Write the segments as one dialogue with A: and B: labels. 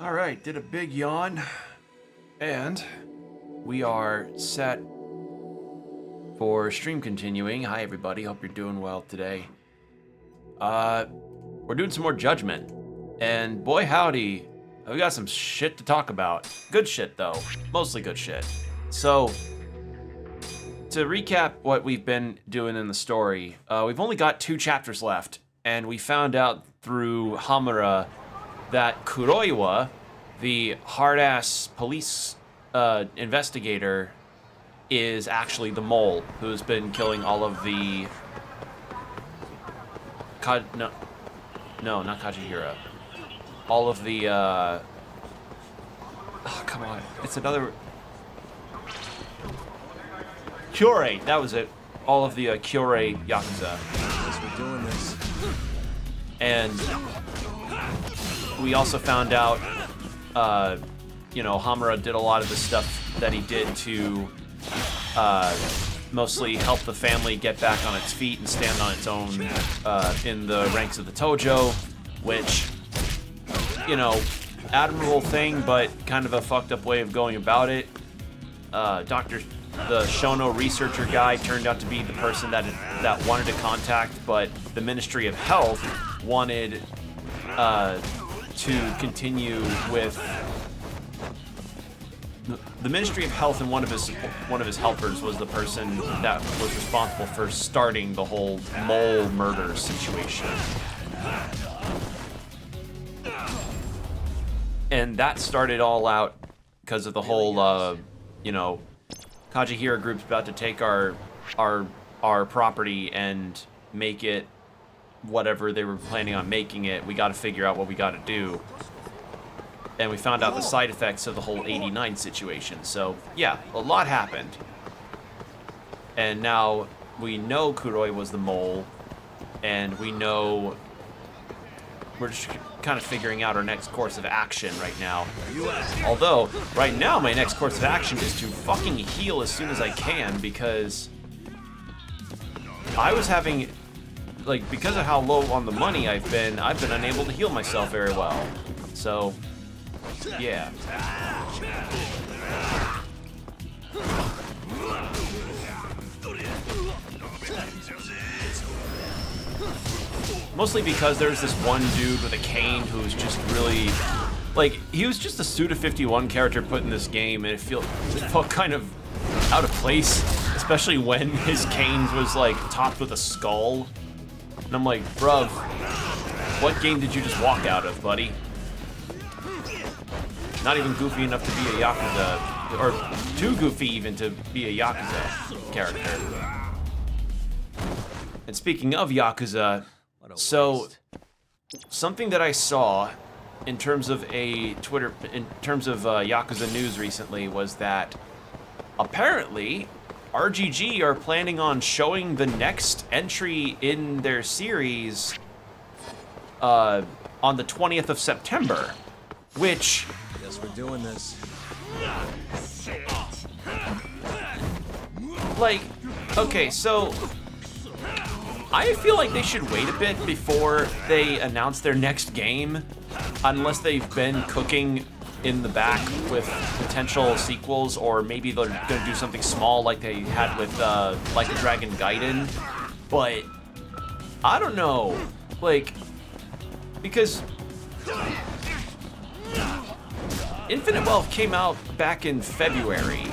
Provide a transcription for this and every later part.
A: All right, did a big yawn, and we are set for stream continuing. Hi everybody, hope you're doing well today. We're doing some more Judgment, and boy howdy, we got some shit to talk about. Good shit though, mostly good shit. So, to recap what we've been doing in the story, we've only got 2 chapters left, and we found out through Hamura that Kuroiwa, the hard-ass police investigator, is actually the mole who's been killing all of the... No, not Kajihira. All of the... Oh, come on. It's another... Kyorei, that was it. All of the Kyorei Yakuza.
B: Guess we're doing this.
A: And we also found out, Hamura did a lot of the stuff that he did to mostly help the family get back on its feet and stand on its own in the ranks of the Tojo, which, admirable thing, but kind of a fucked up way of going about it. The Shono researcher guy turned out to be the person that wanted to contact, but the Ministry of Health wanted to continue with the Ministry of Health, and one of his helpers was the person that was responsible for starting the whole mole murder situation. And that started all out because of the whole Kajihira group's about to take our property and make it whatever they were planning on making it. We got to figure out what we got to do. And we found out the side effects of the whole 89 situation. So, yeah, a lot happened. And now we know Kuroi was the mole, and we know we're just kind of figuring out our next course of action right now. Although, right now, my next course of action is to fucking heal as soon as I can, because I was having, because of how low on the money I've been unable to heal myself very well. So, yeah. Mostly because there's this one dude with a cane who's just really, he was just a Suda51 character put in this game, and it felt kind of out of place, especially when his cane was, topped with a skull. And I'm like, bruv, what game did you just walk out of, buddy? Not even goofy enough to be a Yakuza, or too goofy even to be a Yakuza character. And speaking of Yakuza, so something that I saw in terms of Yakuza news recently was that apparently RGG are planning on showing the next entry in their series on the 20th of September, which...
B: Guess we're doing this.
A: Okay, so I feel like they should wait a bit before they announce their next game, unless they've been cooking in the back with potential sequels, or maybe they're gonna do something small like they had with Like a Dragon Gaiden. But I don't know, because Infinite Wealth came out back in February,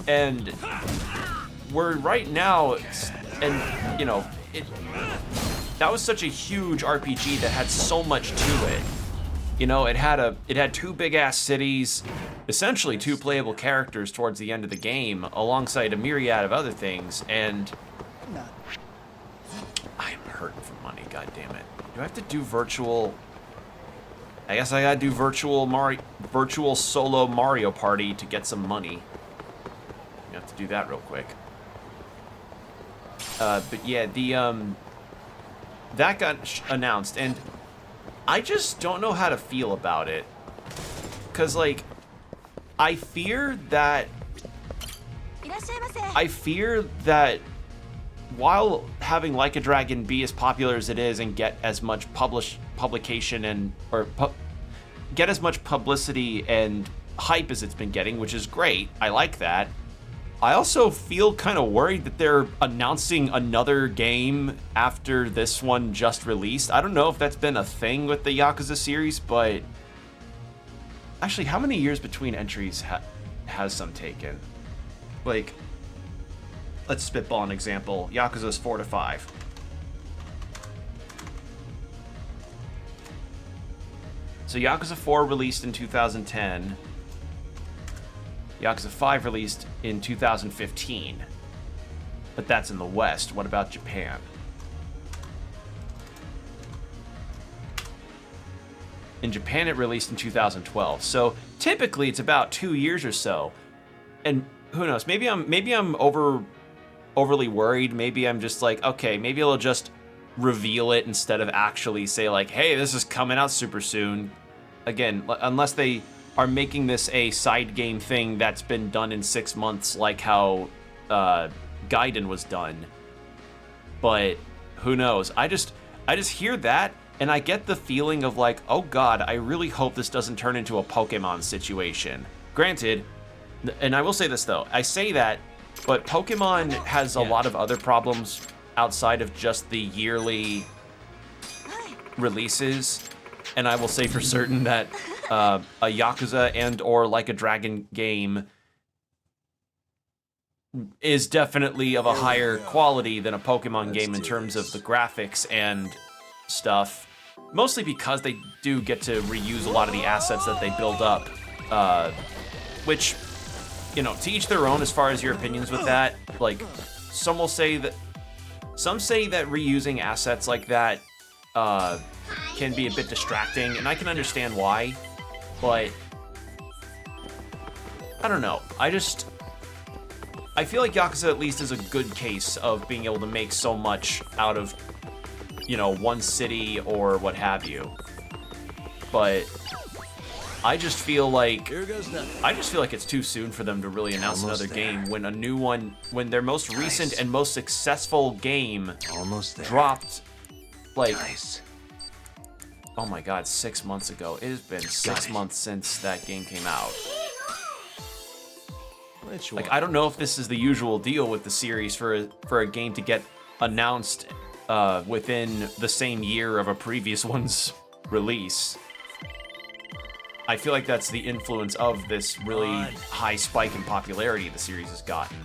A: and we're right now, and that was such a huge RPG that had so much to it. It had 2 big ass cities, essentially 2 playable characters towards the end of the game, alongside a myriad of other things, and I'm hurting for money, god damn it. Do I have to do virtual? I guess I gotta do virtual solo Mario Party to get some money. You have to do that real quick. But yeah, that got announced, and I just don't know how to feel about it. 'Cause, I fear that while having Like a Dragon be as popular as it is and get as much publication and get as much publicity and hype as it's been getting, which is great. I like that. I also feel kind of worried that they're announcing another game after this one just released. I don't know if that's been a thing with the Yakuza series, but actually, how many years between entries has some taken? Like, let's spitball an example. Yakuza's 4 to 5. So Yakuza 4 released in 2010. Yakuza 5 released in 2015. But that's in the West. What about Japan? In Japan, it released in 2012. So typically, it's about 2 years or so. And who knows? Maybe I'm overly worried. Maybe I'm just like, okay, maybe they'll just reveal it instead of actually say like, hey, this is coming out super soon. Again, unless they are making this a side game thing that's been done in 6 months, like how Gaiden was done. But who knows? I just hear that, and I get the feeling of like, oh god, I really hope this doesn't turn into a Pokemon situation. Granted, and I will say this though, I say that, but Pokemon has a lot of other problems outside of just the yearly releases. And I will say for certain that a Yakuza and or Like a Dragon game is definitely of a higher quality than a Pokemon game in terms of the graphics and stuff. Mostly because they do get to reuse a lot of the assets that they build up. Which, you know, to each their own as far as your opinions with that. Like, some say that reusing assets like that can be a bit distracting, and I can understand why, but I don't know. I feel like Yakuza at least is a good case of being able to make so much out of, you know, one city or what have you. But I just feel like it's too soon for them to really announce another game when their most recent and most successful game dropped like oh my god, 6 months ago. It has been 6 months since that game came out. Like, I don't know if this is the usual deal with the series for a game to get announced within the same year of a previous one's release. I feel like that's the influence of this really high spike in popularity the series has gotten.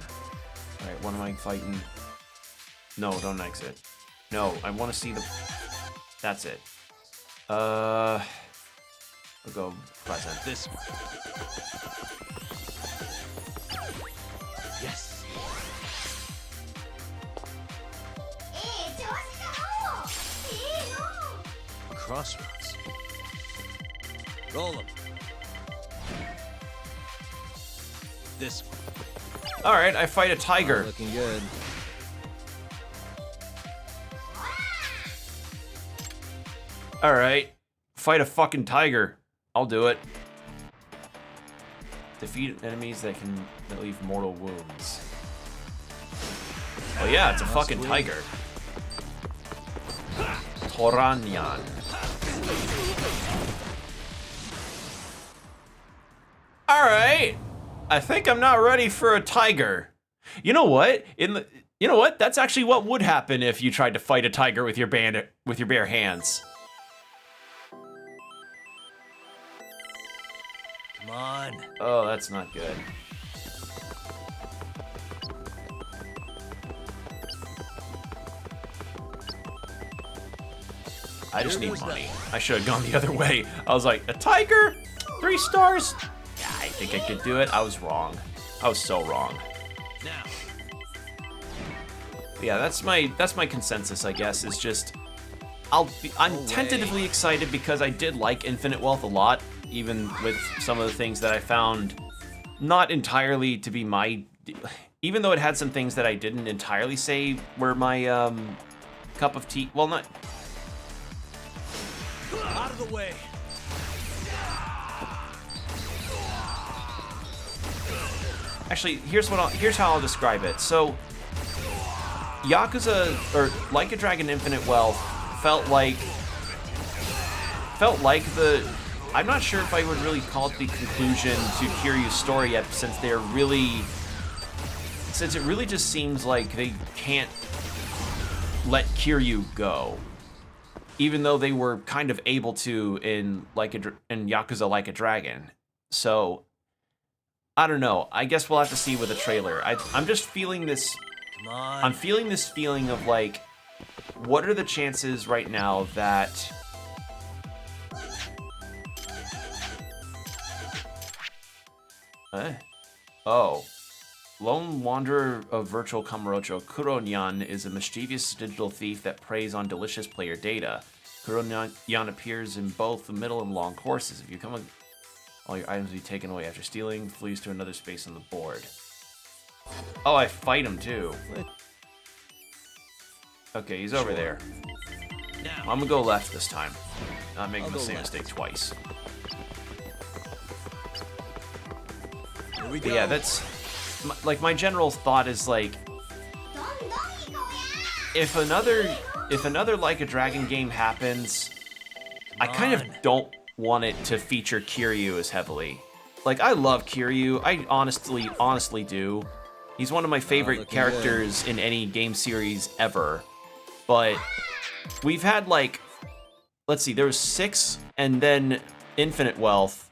A: Alright, what am I fighting? No, don't exit. No, I want to see the... That's it. We'll go present.
B: This one. Yes. Crossroads. Roll them. This one.
A: All right, I fight a tiger.
B: Looking good.
A: All right, fight a fucking tiger. I'll do it. Defeat enemies that leave mortal wounds. Oh yeah, it's a fucking tiger. Toranyan. All right, I think I'm not ready for a tiger. You know what? You know what? That's actually what would happen if you tried to fight a tiger with your bare hands.
B: Come on.
A: Oh, that's not good. I just need money. I should have gone the other way. I was like, a tiger? 3 stars? Yeah, I think I could do it. I was wrong. I was so wrong.
B: Now.
A: Yeah, that's my consensus, I guess, is just I'm tentatively excited because I did like Infinite Wealth a lot, even with some of the things that I found not entirely to be my... Even though it had some things that I didn't entirely say were my cup of tea. Well, not...
B: Out of the way.
A: Actually, here's how I'll describe it. So, Yakuza, or Like a Dragon Infinite Wealth, felt like the I'm not sure if I would really call it the conclusion to Kiryu's story yet, since it really just seems like they can't let Kiryu go, even though they were kind of able to in Yakuza Like a Dragon. So I don't know. I guess we'll have to see with the trailer. I'm just feeling this.
B: Come on.
A: I'm feeling this feeling of like, what are the chances right now that oh. Lone Wanderer of Virtual Kamurocho, Kuronyan is a mischievous digital thief that preys on delicious player data. Kuronyan appears in both the middle and long courses. If you come, all your items will be taken away after stealing, flees to another space on the board. Oh, I fight him too. Okay, he's over there.
B: Now.
A: I'm gonna go left this time. Not making the same mistake twice.
B: Here we
A: But
B: go.
A: yeah, that's like my general thought is like, if another Like a Dragon game happens, I kind of don't want it to feature Kiryu as heavily. Like, I love Kiryu, I honestly do. He's one of my favorite characters in any game series ever. But we've had like, let's see, there was 6 and then Infinite Wealth,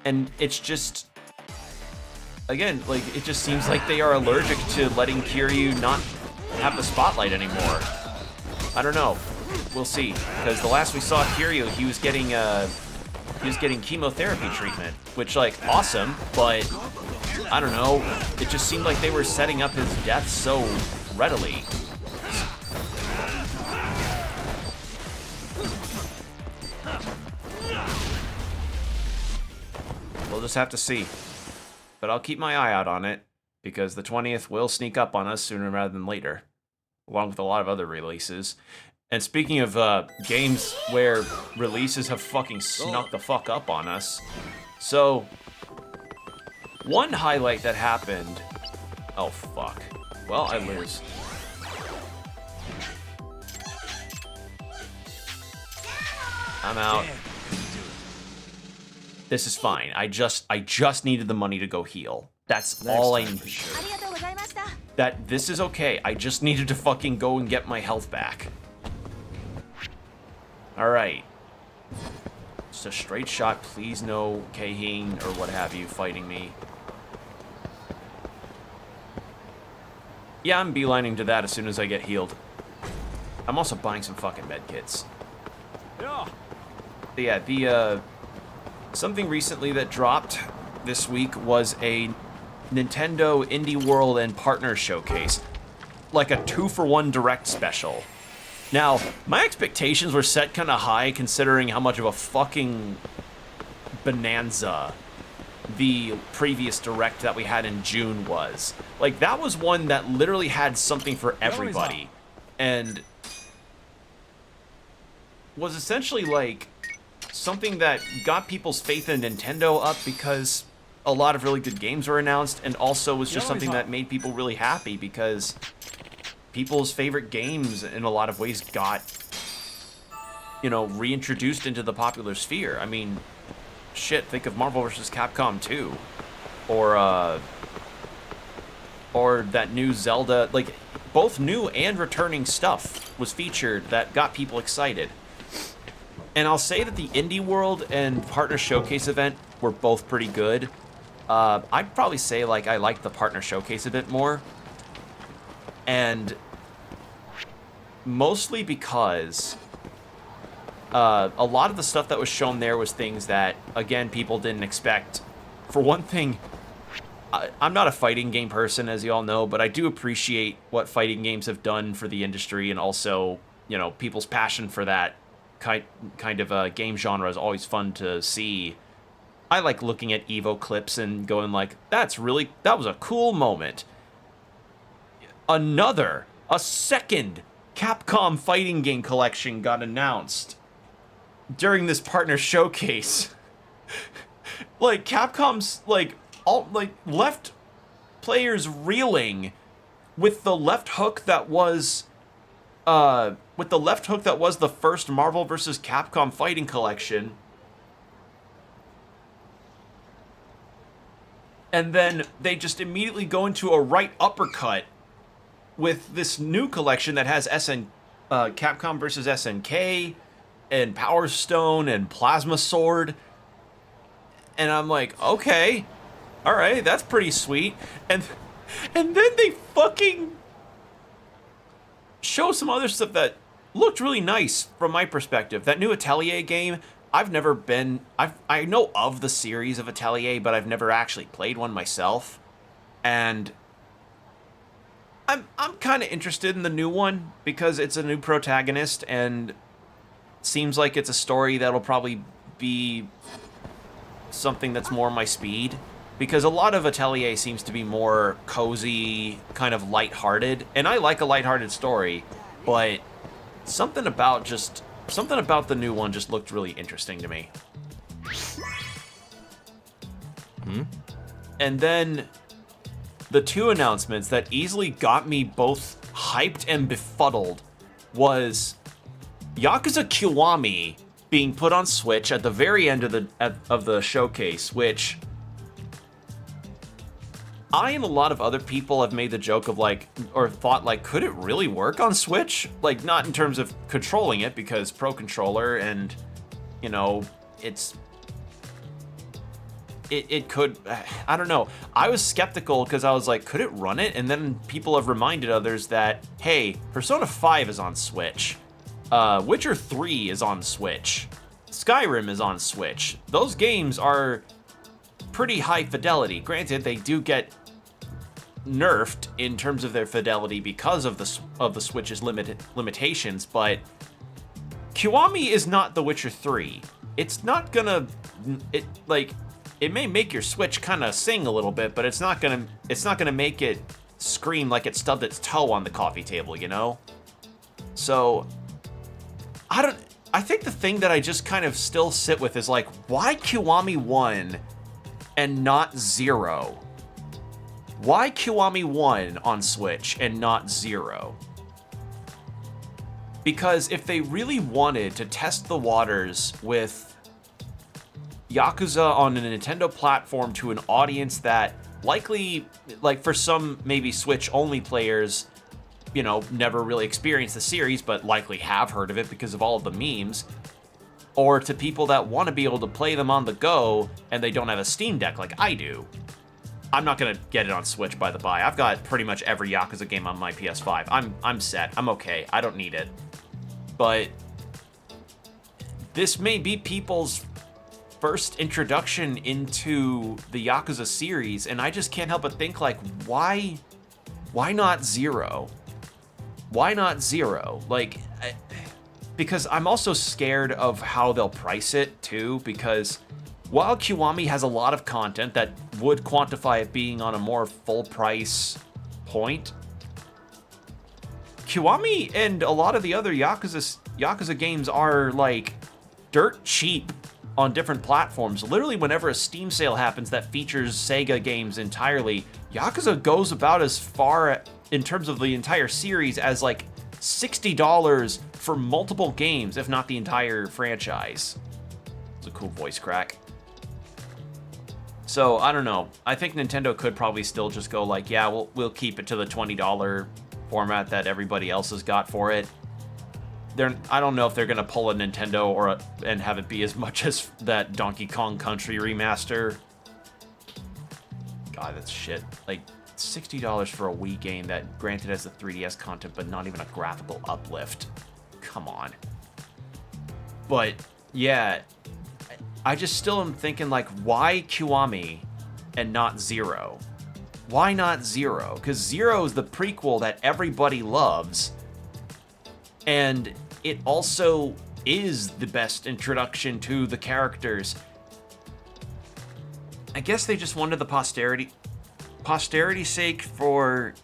A: and it's just, again, like, it just seems like they are allergic to letting Kiryu not have the spotlight anymore. I don't know. We'll see. Because the last we saw Kiryu, he was getting chemotherapy treatment, which, like, awesome, but I don't know. It just seemed like they were setting up his death so readily. We'll just have to see. But I'll keep my eye out on it, because the 20th will sneak up on us sooner rather than later, along with a lot of other releases. And speaking of games where releases have fucking snuck the fuck up on us, so one highlight that happened... Oh, fuck. Well, I lose. I'm out. This is fine. I just needed the money to go heal. That's all I need. This is okay. I just needed to fucking go and get my health back. Alright. Just a straight shot. Please no Keihin or what have you fighting me. Yeah, I'm beelining to that as soon as I get healed. I'm also buying some fucking medkits. Yeah, the something recently that dropped this week was a Nintendo Indie World and Partner Showcase. Like a 2-for-1 Direct special. Now, my expectations were set kind of high considering how much of a fucking bonanza the previous Direct that we had in June was. Like, that was one that literally had something for everybody. And was essentially like something that got people's faith in Nintendo up because a lot of really good games were announced, and also was just something that made people really happy because people's favorite games in a lot of ways got, you know, reintroduced into the popular sphere. I mean, shit, think of Marvel vs. Capcom 2 or that new Zelda, like both new and returning stuff was featured that got people excited. And I'll say that the Indie World and Partner Showcase event were both pretty good. I'd probably say like I liked the Partner Showcase a bit more. And mostly because a lot of the stuff that was shown there was things that, again, people didn't expect. For one thing, I'm not a fighting game person, as you all know, but I do appreciate what fighting games have done for the industry, and also, you know, people's passion for that kind of game genre is always fun to see. I like looking at Evo clips and going like, that was a cool moment. A second Capcom fighting game collection got announced during this Partner Showcase. Like, Capcom's, like, left players reeling with the left hook that was the first Marvel vs. Capcom fighting collection. And then they just immediately go into a right uppercut with this new collection that has Capcom versus SNK and Power Stone and Plasma Sword. And I'm like, okay, all right, that's pretty sweet. And then they fucking show some other stuff that looked really nice from my perspective. That new Atelier game, I know of the series of Atelier, but I've never actually played one myself. And I'm kind of interested in the new one because it's a new protagonist and seems like it's a story that'll probably be something that's more my speed. Because a lot of Atelier seems to be more cozy, kind of lighthearted, and I like a lighthearted story, but something about the new one just looked really interesting to me. And then the two announcements that easily got me both hyped and befuddled was Yakuza Kiwami being put on Switch at the very end of the showcase, which I and a lot of other people have made the joke of like, or thought like, could it really work on Switch? Like, not in terms of controlling it, because Pro Controller and, you know, it could, I don't know. I was skeptical because I was like, could it run it? And then people have reminded others that, hey, Persona 5 is on Switch. Witcher 3 is on Switch. Skyrim is on Switch. Those games are pretty high fidelity. Granted, they do get nerfed in terms of their fidelity because of the Switch's limitations, but Kiwami is not The Witcher 3. It's not gonna, it may make your Switch kind of sing a little bit, but it's not gonna make it scream like it stubbed its toe on the coffee table, you know? So I think the thing that I just kind of still sit with is like, why Kiwami 1 and not 0? Why Kiwami 1 on Switch and not 0? Because if they really wanted to test the waters with Yakuza on a Nintendo platform to an audience that likely, like for some maybe Switch-only players, you know, never really experienced the series, but likely have heard of it because of all of the memes, or to people that want to be able to play them on the go and they don't have a Steam Deck like I do. I'm not going to get it on Switch, by the by. I've got pretty much every Yakuza game on my PS5. I'm set. I'm okay. I don't need it. But this may be people's first introduction into the Yakuza series, and I just can't help but think, like, why not 0? Why not 0? Like, because I'm also scared of how they'll price it, too, because while Kiwami has a lot of content that would quantify it being on a more full price point, Kiwami and a lot of the other Yakuza games are, like, dirt cheap on different platforms. Literally, whenever a Steam sale happens that features Sega games entirely, Yakuza goes about as far in terms of the entire series as like $60 for multiple games, if not the entire franchise. It's a cool voice crack. So I don't know. I think Nintendo could probably still just go like, yeah, we'll keep it to the $20 format that everybody else has got for it. I don't know if they're gonna pull a Nintendo and have it be as much as that Donkey Kong Country remaster. God, that's shit. Like, $60 for a Wii game that granted has the 3DS content, but not even a graphical uplift. Come on. But yeah, I just still am thinking, like, why Kiwami and not 0? Why not 0? Because 0 is the prequel that everybody loves, and it also is the best introduction to the characters. I guess they just wanted the posterity's sake for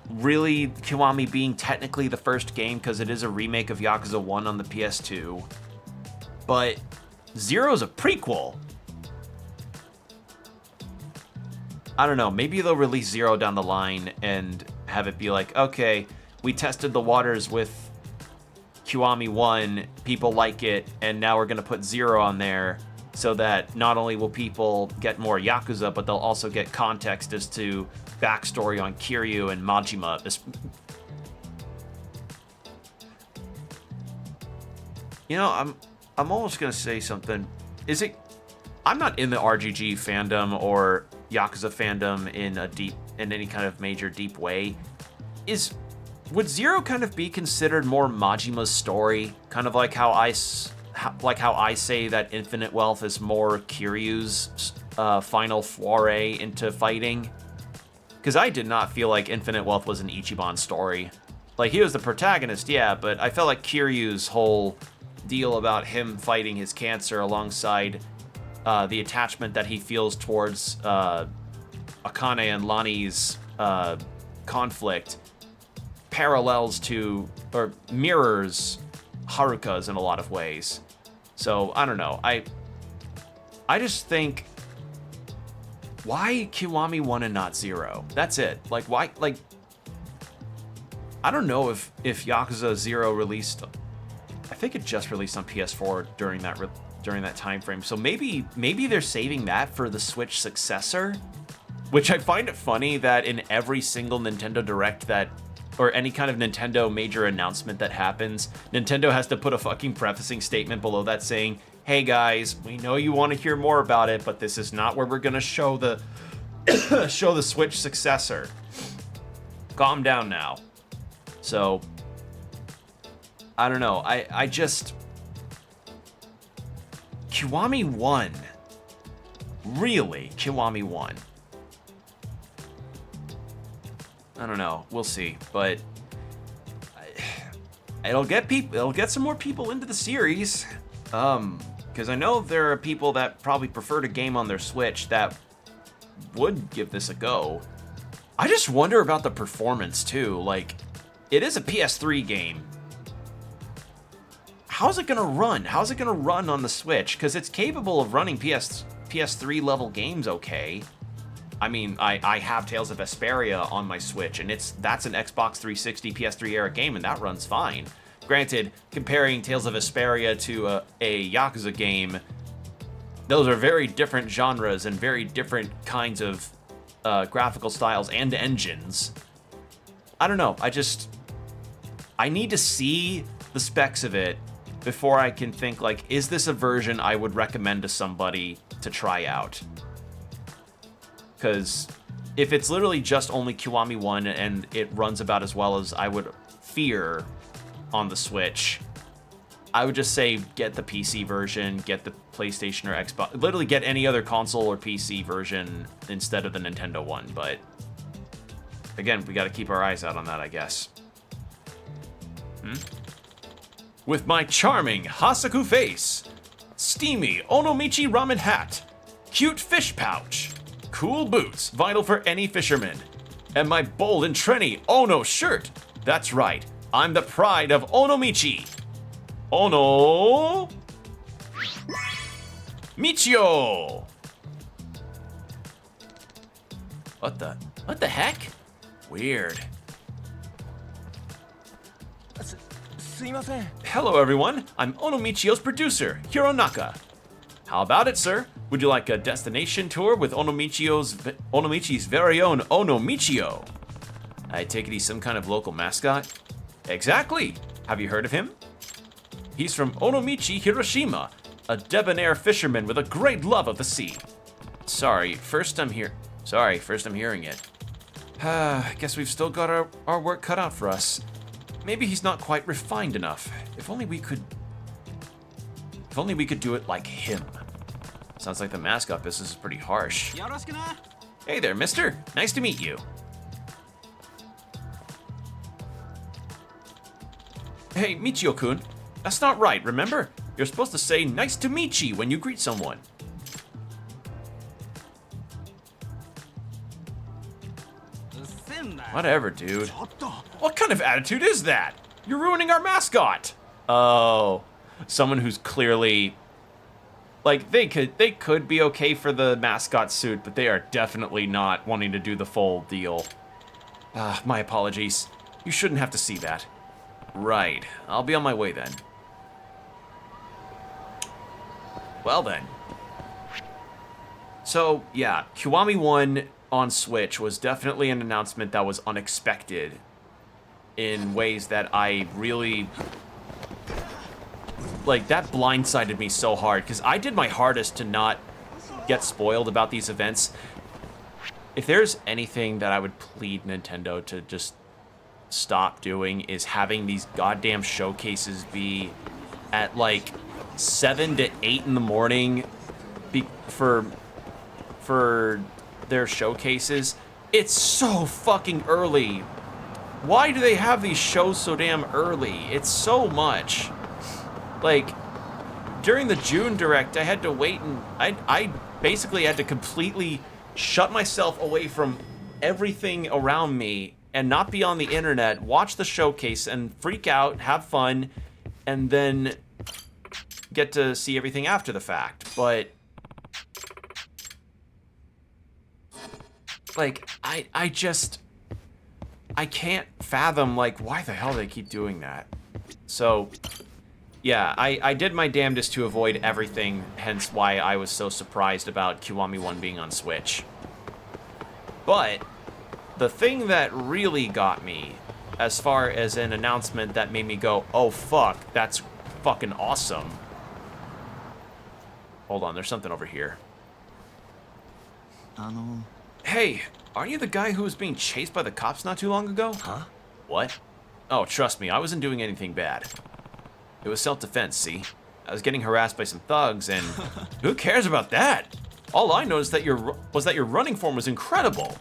A: really Kiwami being technically the first game, because it is a remake of Yakuza 1 on the PS2. But 0 is a prequel. I don't know, maybe they'll release 0 down the line and have it be like, okay, we tested the waters with Kiwami 1, people like it, and now we're gonna put 0 on there, so that not only will people get more Yakuza, but they'll also get context as to backstory on Kiryu and Majima. You know, I'm almost gonna say something. I'm not in the RGG fandom or Yakuza fandom in any kind of major deep way. Would Zero kind of be considered more Majima's story? Kind of like how I say that Infinite Wealth is more Kiryu's final foray into fighting? Because I did not feel like Infinite Wealth was an Ichiban story. Like, he was the protagonist, yeah, but I felt like Kiryu's whole deal about him fighting his cancer alongside the attachment that he feels towards Akane and Lani's conflict parallels to, or mirrors, Haruka's in a lot of ways. So, I don't know. I just think, why Kiwami 1 and not 0? That's it. Like, why? Like, I don't know if Yakuza 0 released. I think it just released on PS4 during that time frame. So maybe they're saving that for the Switch successor. Which I find it funny that in every single Nintendo Direct or any kind of Nintendo major announcement that happens, Nintendo has to put a fucking prefacing statement below that saying, "Hey guys, we know you want to hear more about it, but this is not where we're gonna show the show the Switch successor. Calm down now." So, I don't know. I just... Kiwami 1. Really? Kiwami 1. I don't know. We'll see. But it'll get some more people into the series. Because I know there are people that probably prefer to game on their Switch that would give this a go. I just wonder about the performance too. Like, it is a PS3 game. How's it gonna run? How's it gonna run on the Switch? Because it's capable of running PS3 level games okay. I mean, I have Tales of Vesperia on my Switch, and that's an Xbox 360 PS3 era game, and that runs fine. Granted, comparing Tales of Vesperia to a Yakuza game, those are very different genres and very different kinds of graphical styles and engines. I don't know. I need to see the specs of it before I can think, like, is this a version I would recommend to somebody to try out? Because if it's literally just only Kiwami 1 and it runs about as well as I would fear on the Switch, I would just say get the PC version, get the PlayStation or Xbox, literally get any other console or PC version instead of the Nintendo one. But again, we got to keep our eyes out on that, I guess. With my charming Hasaku face, steamy Onomichi ramen hat, cute fish pouch, cool boots, vital for any fisherman, and my bold and trendy Ono shirt. That's right, I'm the pride of Onomichi. Ono Michio. What the heck? Weird. Hello everyone, I'm Onomichio's producer, Hironaka. How about it, sir? Would you like a destination tour with Onomichi's very own Onomichio? I take it he's some kind of local mascot? Exactly! Have you heard of him? He's from Onomichi, Hiroshima, a debonair fisherman with a great love of the sea. Sorry, first I'm hearing it. I guess we've still got our work cut out for us. Maybe he's not quite refined enough. If only we could do it like him. Sounds like the mascot business is pretty harsh. Hey there, mister. Nice to meet you. Hey, Michio-kun. That's not right, remember? You're supposed to say nice to meet you when you greet someone. Whatever, dude. What kind of attitude is that? You're ruining our mascot. Oh, someone who's clearly, like, they could be okay for the mascot suit, but they are definitely not wanting to do the full deal. My apologies. You shouldn't have to see that. Right. I'll be on my way then. Well then, So, yeah, Kiwami 1 on Switch was definitely an announcement that was unexpected in ways that I really... Like, that blindsided me so hard, because I did my hardest to not get spoiled about these events. If there's anything that I would plead Nintendo to just stop doing is having these goddamn showcases be at, like, 7 to 8 in the morning for their showcases. It's so fucking early. Why do they have these shows so damn early? It's so much. Like, during the June Direct, I had to wait, and I basically had to completely shut myself away from everything around me and not be on the internet, watch the showcase, and freak out, have fun, and then get to see everything after the fact. But, like, I can't fathom, like, why the hell they keep doing that. So... yeah, I did my damnedest to avoid everything, hence why I was so surprised about Kiwami 1 being on Switch. But the thing that really got me, as far as an announcement that made me go, oh fuck, that's fucking awesome. Hold on, there's something over here. Hey, aren't you the guy who was being chased by the cops not too long ago?
B: Huh?
A: What? Oh, trust me, I wasn't doing anything bad. It was self-defense, see? I was getting harassed by some thugs, and who cares about that? All I noticed was that your running form was incredible.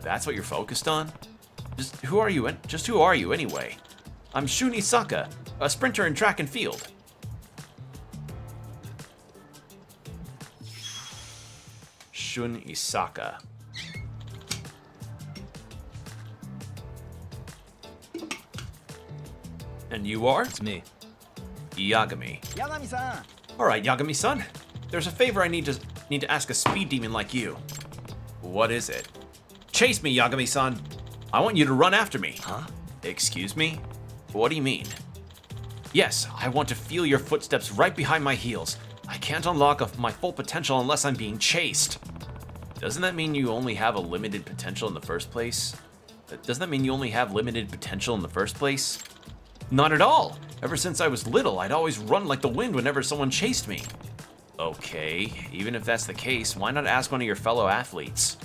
A: That's what you're focused on? Just who are you anyway? I'm Shun Isaka, a sprinter in track and field. Shun Isaka. And you are?
B: It's me.
A: Yagami.
C: Yagami-san.
A: All right, Yagami-san. There's a favor I need to ask a speed demon like you. What is it? Chase me, Yagami-san. I want you to run after me.
B: Huh?
A: Excuse me? What do you mean? Yes, I want to feel your footsteps right behind my heels. I can't unlock my full potential unless I'm being chased. Doesn't that mean you only have a limited potential in the first place? Doesn't that mean you only have limited potential in the first place? Not at all. Ever since I was little, I'd always run like the wind whenever someone chased me. Okay, even if that's the case, why not ask one of your fellow athletes?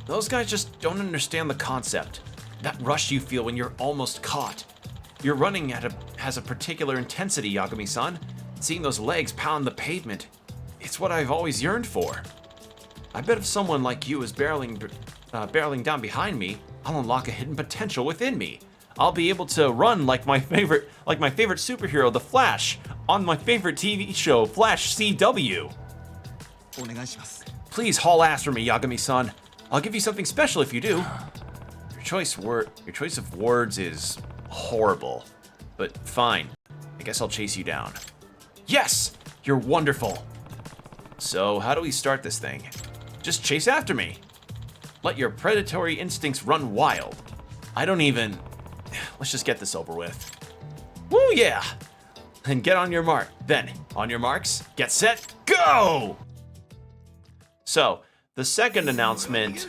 A: Those guys just don't understand the concept. That rush you feel when you're almost caught. Your running has a particular intensity, Yagami-san. Seeing those legs pound the pavement, it's what I've always yearned for. I bet if someone like you is barreling down behind me, I'll unlock a hidden potential within me. I'll be able to run like my favorite superhero, the Flash, on my favorite TV show, Flash CW. Please haul ass for me, Yagami-san. I'll give you something special if you do. Your choice of words is horrible, but fine. I guess I'll chase you down. Yes, you're wonderful. So how do we start this thing? Just chase after me. Let your predatory instincts run wild. Let's just get this over with. Woo, yeah! And get on your mark. Then, on your marks, get set, go! So, the second announcement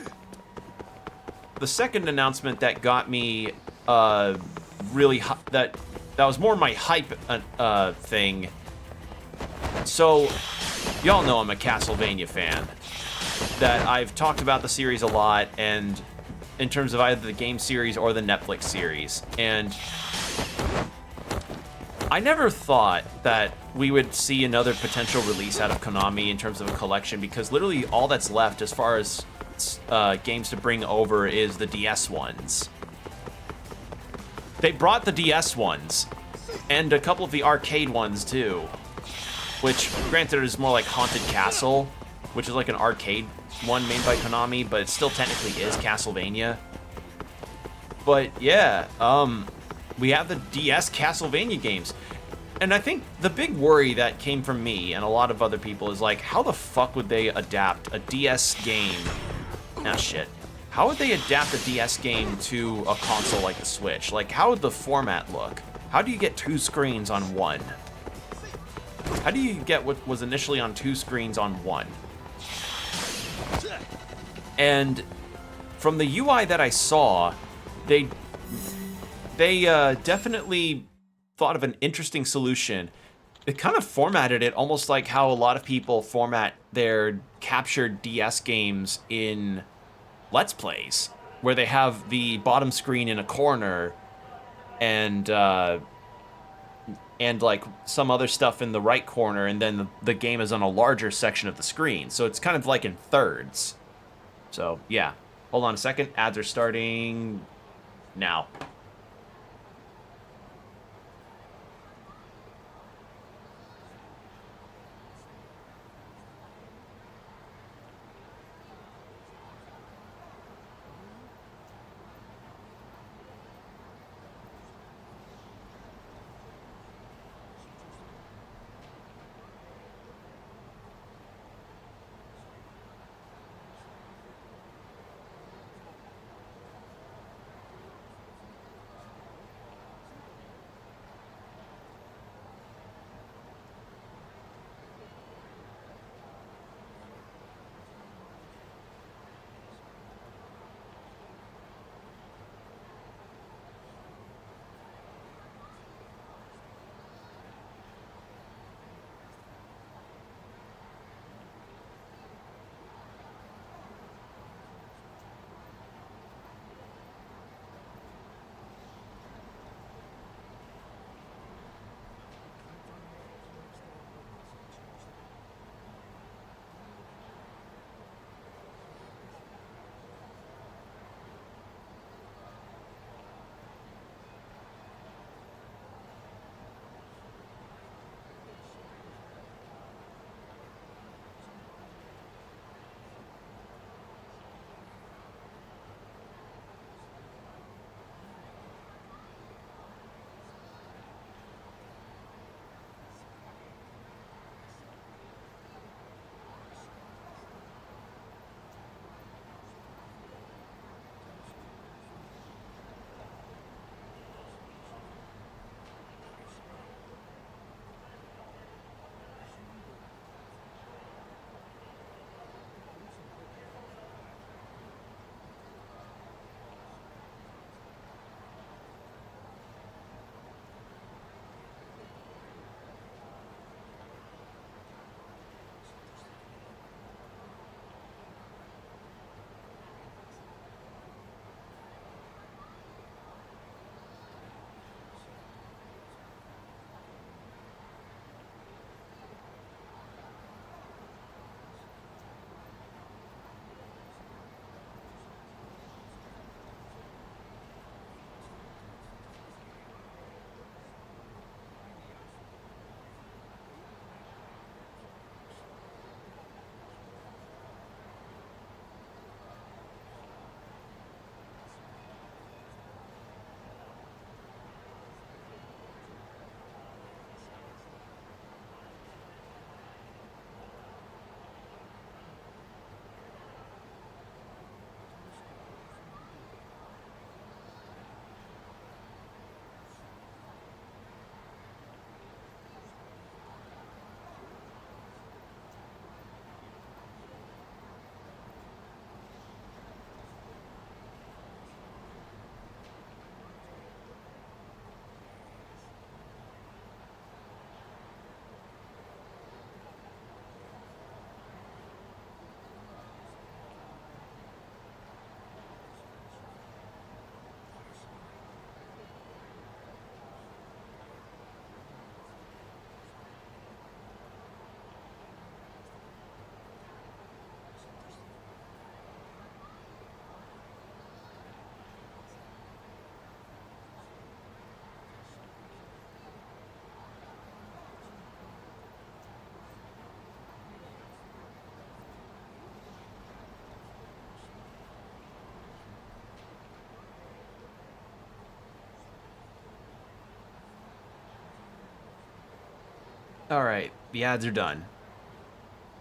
A: that got me really that was more my hype thing. So, y'all know I'm a Castlevania fan. That I've talked about the series a lot, and in terms of either the game series or the Netflix series. And I never thought that we would see another potential release out of Konami in terms of a collection, because literally all that's left as far as games to bring over is the DS ones. They brought the DS ones, and a couple of the arcade ones too, which granted is more like Haunted Castle, which is like an arcade one made by Konami, but it still technically is Castlevania. But yeah, we have the DS Castlevania games. And I think the big worry that came from me and a lot of other people is like, how the fuck would they adapt a DS game? Shit. How would they adapt a DS game to a console like the Switch? Like, how would the format look? How do you get two screens on one? How do you get what was initially on two screens on one? And from the UI that I saw, they definitely thought of an interesting solution. They kind of formatted it almost like how a lot of people format their captured DS games in Let's Plays, where they have the bottom screen in a corner and like some other stuff in the right corner, and then the game is on a larger section of the screen. So it's kind of like in thirds. So yeah, hold on a second. Ads are starting now. All right, the ads are done.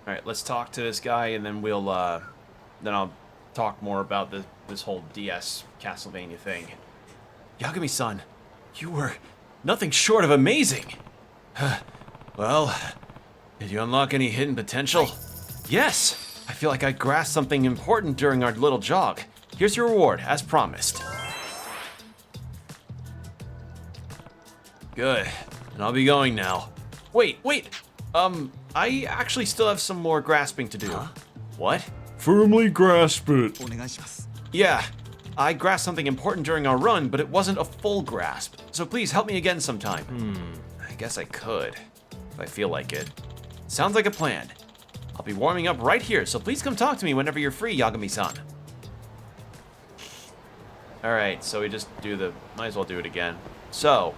A: All right, let's talk to this guy, and then then I'll talk more about this whole DS Castlevania thing. Yagami-san, you were nothing short of amazing. Well, did you unlock any hidden potential? Yes, I feel like I grasped something important during our little jog. Here's your reward, as promised. Good, and I'll be going now. Wait. I actually still have some more grasping to do.
B: Huh?
A: What?
C: Firmly grasp it.
A: Yeah, I grasped something important during our run, but it wasn't a full grasp. So please help me again sometime. I guess I could, if I feel like it. Sounds like a plan. I'll be warming up right here, so please come talk to me whenever you're free, Yagami-san. Alright, so we just might as well do it again. So.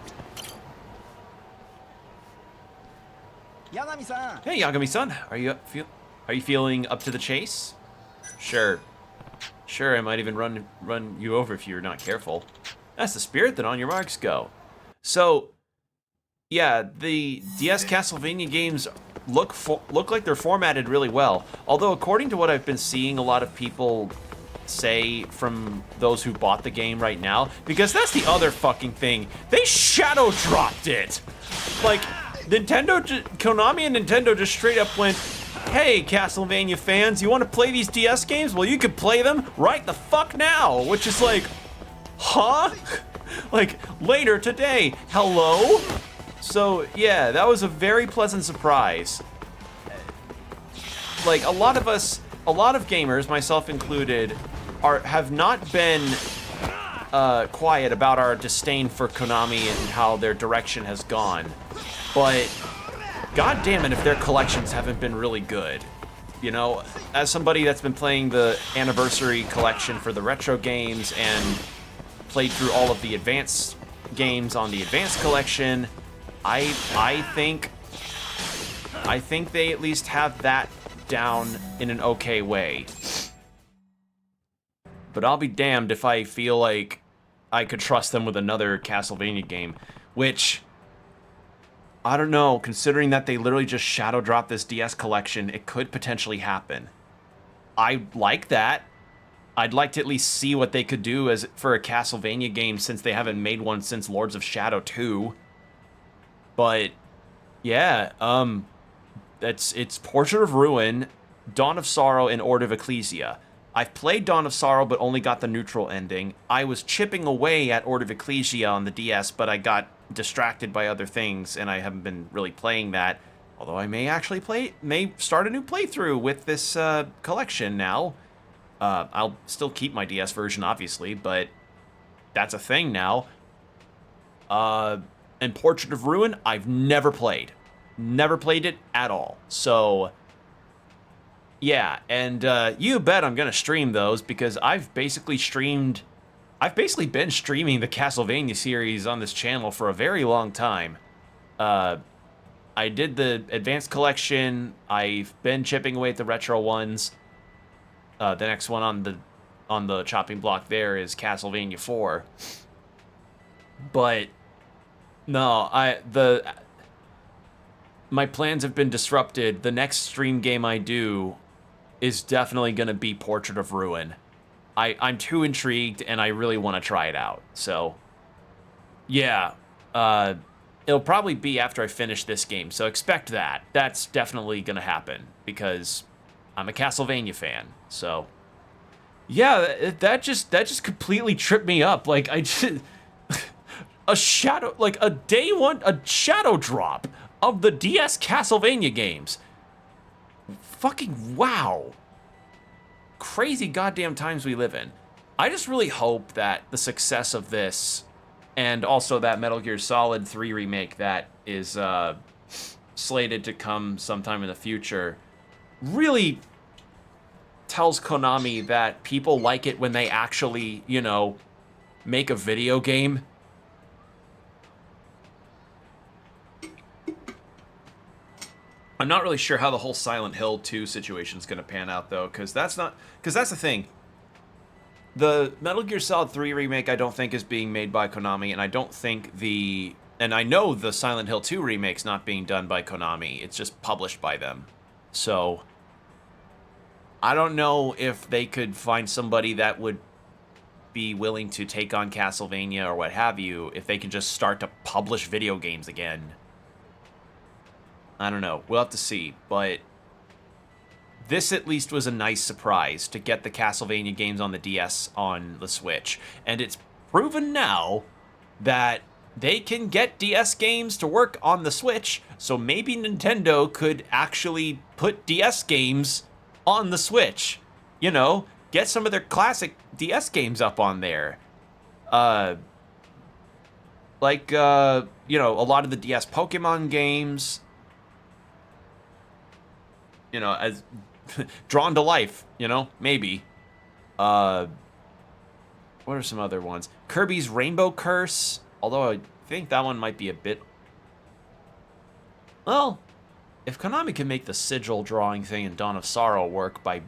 D: Yagami-san.
A: Hey, Yagami-san, are you feeling up to the chase? Sure, I might even run you over if you're not careful. That's the spirit. Then on your marks, go. So, yeah, the DS Castlevania games look like they're formatted really well. Although, according to what I've been seeing, a lot of people say from those who bought the game right now, because that's the other fucking thing. They shadow dropped it. Like, Konami and Nintendo just straight up went, hey, Castlevania fans, you want to play these DS games? Well, you can play them right the fuck now, which is like, huh? Like, later today, hello? So, yeah, that was a very pleasant surprise. Like, a lot of gamers, myself included, have not been quiet about our disdain for Konami and how their direction has gone. But god damn it if their collections haven't been really good. You know, as somebody that's been playing the anniversary collection for the retro games and played through all of the advanced games on the advanced collection, I think they at least have that down in an okay way. But I'll be damned if I feel like I could trust them with another Castlevania game, which, I don't know, considering that they literally just shadow dropped this DS collection, it could potentially happen. I like that. I'd like to at least see what they could do for a Castlevania game, since they haven't made one since Lords of Shadow 2. But yeah, it's Portrait of Ruin, Dawn of Sorrow, and Order of Ecclesia. I've played Dawn of Sorrow, but only got the neutral ending. I was chipping away at Order of Ecclesia on the DS, but I got distracted by other things, and I haven't been really playing that. Although I may actually may start a new playthrough with this collection now. I'll still keep my DS version, obviously, but that's a thing now. And Portrait of Ruin, I've never played. Never played it at all. So, yeah, and you bet I'm gonna stream those, because I've basically been streaming the Castlevania series on this channel for a very long time. I did the Advanced Collection. I've been chipping away at the retro ones. The next one on the chopping block there is Castlevania 4. But no, my plans have been disrupted. The next stream game I do is definitely gonna be Portrait of Ruin. I'm too intrigued, and I really want to try it out. So, yeah, it'll probably be after I finish this game. So expect that. That's definitely gonna happen, because I'm a Castlevania fan. So, yeah, that just completely tripped me up. Like, I just a shadow drop of the DS Castlevania games. Fucking wow. Crazy goddamn times we live in. I just really hope that the success of this, and also that Metal Gear Solid 3 remake that is slated to come sometime in the future, really tells Konami that people like it when they actually, you know, make a video game. I'm not really sure how the whole Silent Hill 2 situation is going to pan out, though, because that's the thing. The Metal Gear Solid 3 remake, I don't think, is being made by Konami, and I don't think and I know the Silent Hill 2 remake's not being done by Konami. It's just published by them. So, I don't know if they could find somebody that would be willing to take on Castlevania or what have you, if they can just start to publish video games again. I don't know. We'll have to see. But this at least was a nice surprise to get the Castlevania games on the DS on the Switch. And it's proven now that they can get DS games to work on the Switch, so maybe Nintendo could actually put DS games on the Switch. You know, get some of their classic DS games up on there. You know, a lot of the DS Pokemon games, you know, as drawn to life, you know, maybe. What are some other ones? Kirby's Rainbow Curse, although I think that one might be a bit... Well, if Konami can make the sigil drawing thing in Dawn of Sorrow work by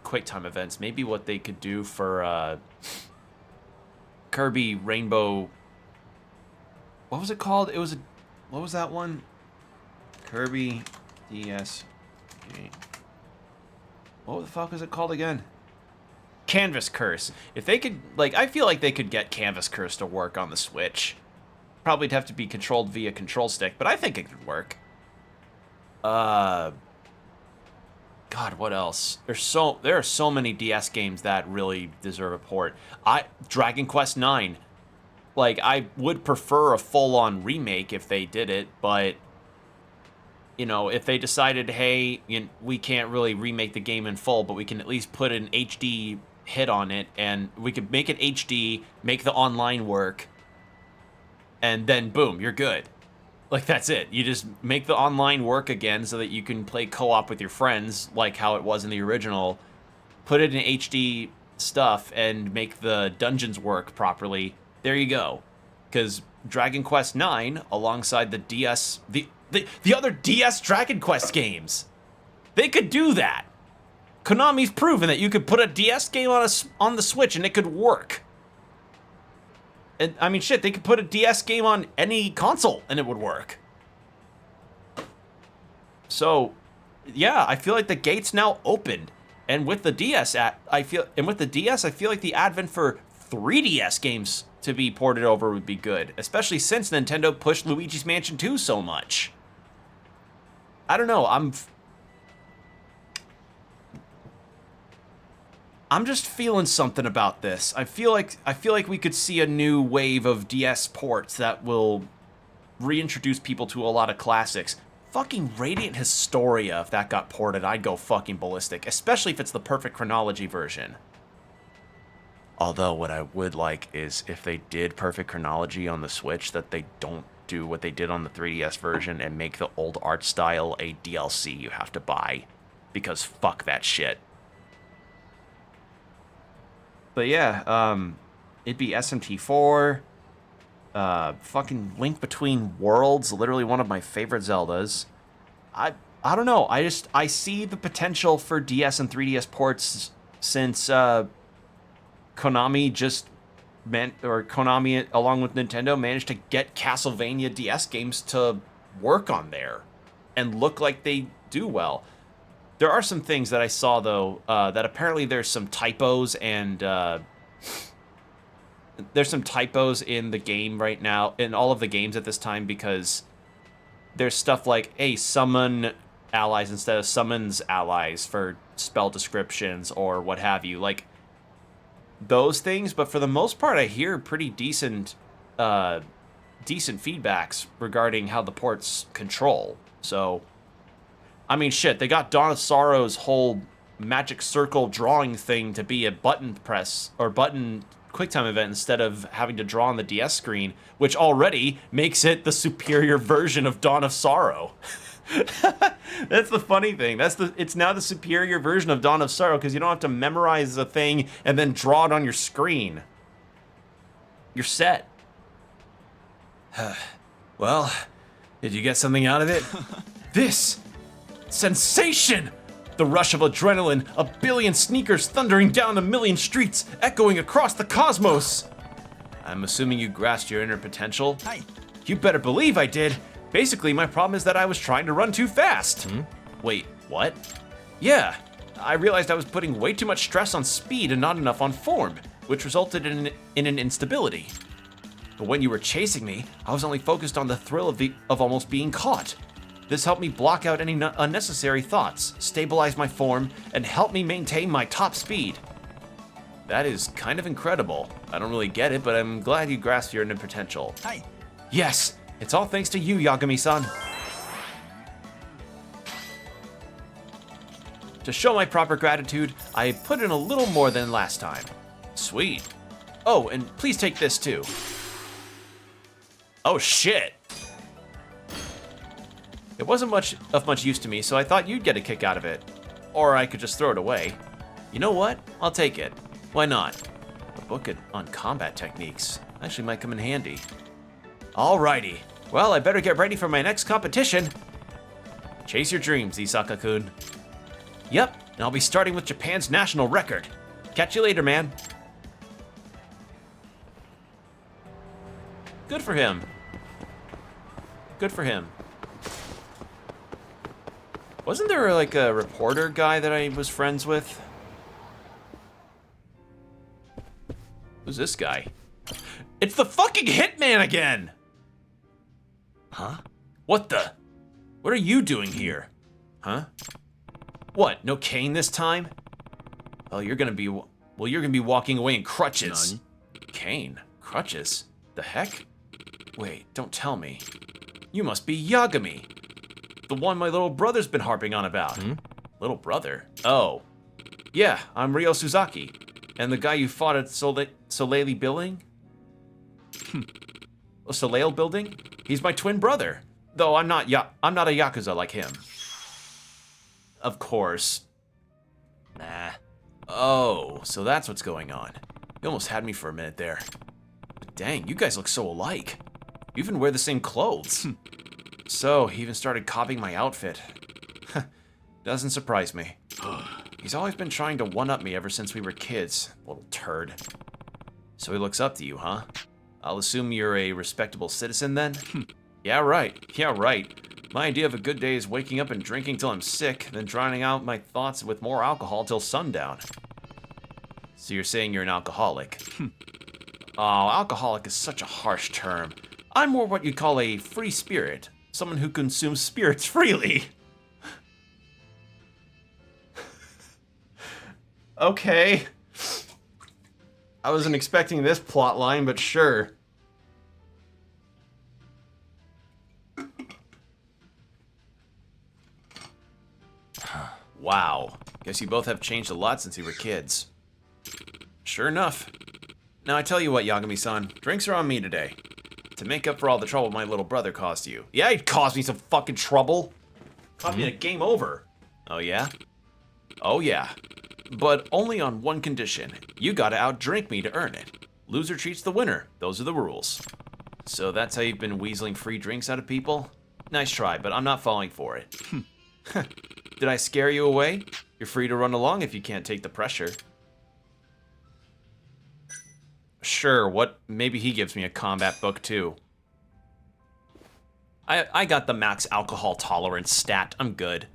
A: QuickTime events, maybe what they could do for Kirby Rainbow... What was it called? It was a... What was that one? Kirby DS game. What the fuck was it called again? Canvas Curse. If they could, like, I feel like they could get Canvas Curse to work on the Switch. Probably have to be controlled via control stick, but I think it could work. God, what else? There are so many DS games that really deserve a port. Dragon Quest IX. Like, I would prefer a full-on remake if they did it, but you know, if they decided, hey, we can't really remake the game in full, but we can at least put an HD hit on it, and we could make it HD, make the online work, and then boom, you're good. Like, that's it. You just make the online work again so that you can play co-op with your friends, like how it was in the original. Put it in HD stuff and make the dungeons work properly. There you go. Because Dragon Quest IX, alongside the DS... The other DS Dragon Quest games. They could do that. Konami's proven that you could put a DS game on the Switch and it could work. And I mean, shit, they could put a DS game on any console and it would work. So, yeah, I feel like the gate's now opened. And with the DS, I feel like the advent for 3DS games to be ported over would be good, especially since Nintendo pushed Luigi's Mansion 2 so much. I don't know, I'm just feeling something about this. I feel like we could see a new wave of DS ports that will reintroduce people to a lot of classics. Fucking Radiant Historia, if that got ported, I'd go fucking ballistic, especially if it's the Perfect Chronology version. Although what I would like is if they did Perfect Chronology on the Switch, that they don't do what they did on the 3DS version and make the old art style a DLC you have to buy. Because fuck that shit. But yeah, it'd be SMT4, fucking Link Between Worlds, literally one of my favorite Zeldas. I don't know, I see the potential for DS and 3DS ports since, Konami along with Nintendo managed to get Castlevania DS games to work on there and look like they do well. There are some things that I saw, though, that apparently there's some typos and there's some typos in the game right now, in all of the games at this time, because there's stuff like, hey, summon allies instead of summons allies for spell descriptions or what have you. Like, those things, but for the most part, I hear pretty decent feedbacks regarding how the ports control. So, I mean, shit, they got Dawn of Sorrow's whole magic circle drawing thing to be a button press or button QuickTime event instead of having to draw on the DS screen, which already makes it the superior version of Dawn of Sorrow. That's the funny thing. It's now the superior version of Dawn of Sorrow because you don't have to memorize a thing and then draw it on your screen. You're set. Well, did you get something out of it? This sensation! The rush of adrenaline, a billion sneakers thundering down a million streets, echoing across the cosmos. I'm assuming you grasped your inner potential.
B: Hi.
A: You better believe I did. Basically, my problem is that I was trying to run too fast. Wait, what? Yeah, I realized I was putting way too much stress on speed and not enough on form, which resulted in an instability. But when you were chasing me, I was only focused on the thrill of almost being caught. This helped me block out any unnecessary thoughts, stabilize my form, and help me maintain my top speed. That is kind of incredible. I don't really get it, but I'm glad you grasped your inner potential.
B: Hi.
A: Yes, it's all thanks to you, Yagami-san. To show my proper gratitude, I put in a little more than last time. Sweet. Oh, and please take this too. Oh shit. It wasn't much use to me, so I thought you'd get a kick out of it. Or I could just throw it away. You know what? I'll take it. Why not? A book on combat techniques actually might come in handy. Alrighty. Well, I better get ready for my next competition. Chase your dreams, Isaka-kun. Yep, and I'll be starting with Japan's national record. Catch you later, man. Good for him. Good for him. Wasn't there like a reporter guy that I was friends with? Who's this guy? It's the fucking hitman again! Huh? What the? What are you doing here? Huh? What, no cane this time? Oh, you're gonna be walking away in crutches. None. Cane? Crutches? The heck? Wait, don't tell me. You must be Yagami. The one my little brother's been harping on about. Little brother? Oh. Yeah, I'm Ryo Suzaki. And the guy you fought at Soleil Building? Soleil Building? He's my twin brother. Though I'm not a Yakuza like him. Of course. Nah. Oh, so that's what's going on. You almost had me for a minute there. But dang, you guys look so alike. You even wear the same clothes. So, he even started copying my outfit. Doesn't surprise me. He's always been trying to one-up me ever since we were kids, little turd. So he looks up to you, huh? I'll assume you're a respectable citizen then? Yeah, right. My idea of a good day is waking up and drinking till I'm sick, then drowning out my thoughts with more alcohol till sundown. So you're saying you're an alcoholic? Oh, alcoholic is such a harsh term. I'm more what you'd call a free spirit. Someone who consumes spirits freely. Okay. I wasn't expecting this plot line, but sure. Wow. Guess you both have changed a lot since you were kids. Sure enough. Now I tell you what, Yagami-san, drinks are on me today. To make up for all the trouble my little brother caused you. Yeah, he caused me some fucking trouble. Caused me a game over. Oh yeah? Oh yeah. But only on one condition. You gotta outdrink me to earn it. Loser treats the winner. Those are the rules. So that's how you've been weaseling free drinks out of people? Nice try, but I'm not falling for it. Did I scare you away? You're free to run along if you can't take the pressure. Sure, what? Maybe he gives me a combat book too. I got the max alcohol tolerance stat. I'm good.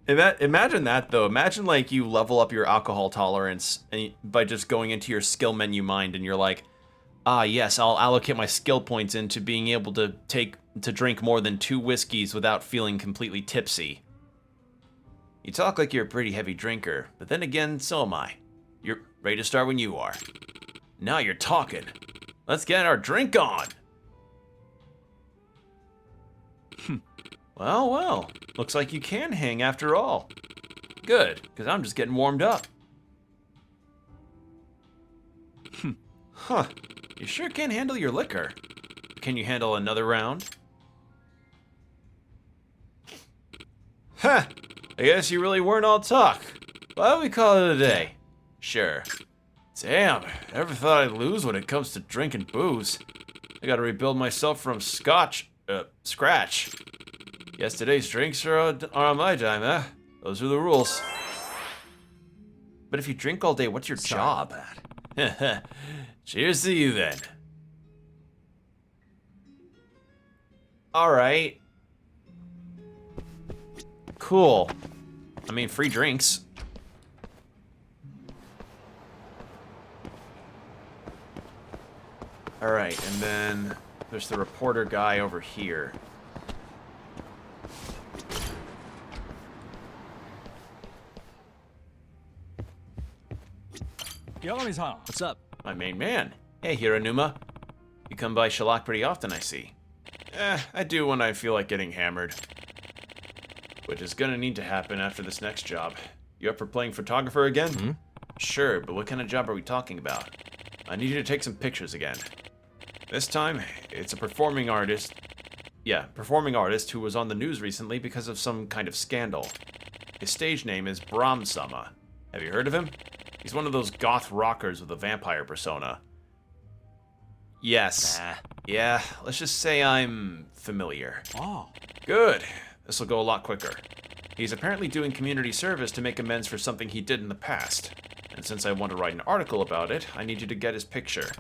A: Imagine that though. Imagine like you level up your alcohol tolerance by just going into your skill menu mind and you're like, ah yes, I'll allocate my skill points into being able to drink more than 2 whiskeys without feeling completely tipsy. You talk like you're a pretty heavy drinker, but then again, so am I. You're ready to start when you are. Now you're talking. Let's get our drink on. Well, looks like you can hang after all. Good, because I'm just getting warmed up. Huh, you sure can handle your liquor. Can you handle another round? Huh, I guess you really weren't all talk. Why don't we call it a day? Sure. Damn, never thought I'd lose when it comes to drinking booze. I gotta rebuild myself from scratch. Guess today's drinks are on my dime, eh? Those are the rules. But if you drink all day, what's your job? Cheers to you then. Alright. Cool. I mean, free drinks. Alright, and then there's the reporter guy over here.
C: Yagami-san.
B: What's up?
A: My main man. Hey, Hiranuma. You come by Shalak pretty often, I see. I do when I feel like getting hammered. Which is gonna need to happen after this next job. You up for playing photographer again?
C: Hmm?
A: Sure, but what kind of job are we talking about? I need you to take some pictures again. This time, it's a performing artist. Yeah, performing artist who was on the news recently because of some kind of scandal. His stage name is Brahmsama. Have you heard of him? He's one of those goth rockers with a vampire persona. Yes.
B: Nah.
A: Yeah, let's just say I'm familiar.
C: Oh.
A: Good. This'll go a lot quicker. He's apparently doing community service to make amends for something he did in the past. And since I want to write an article about it, I need you to get his picture.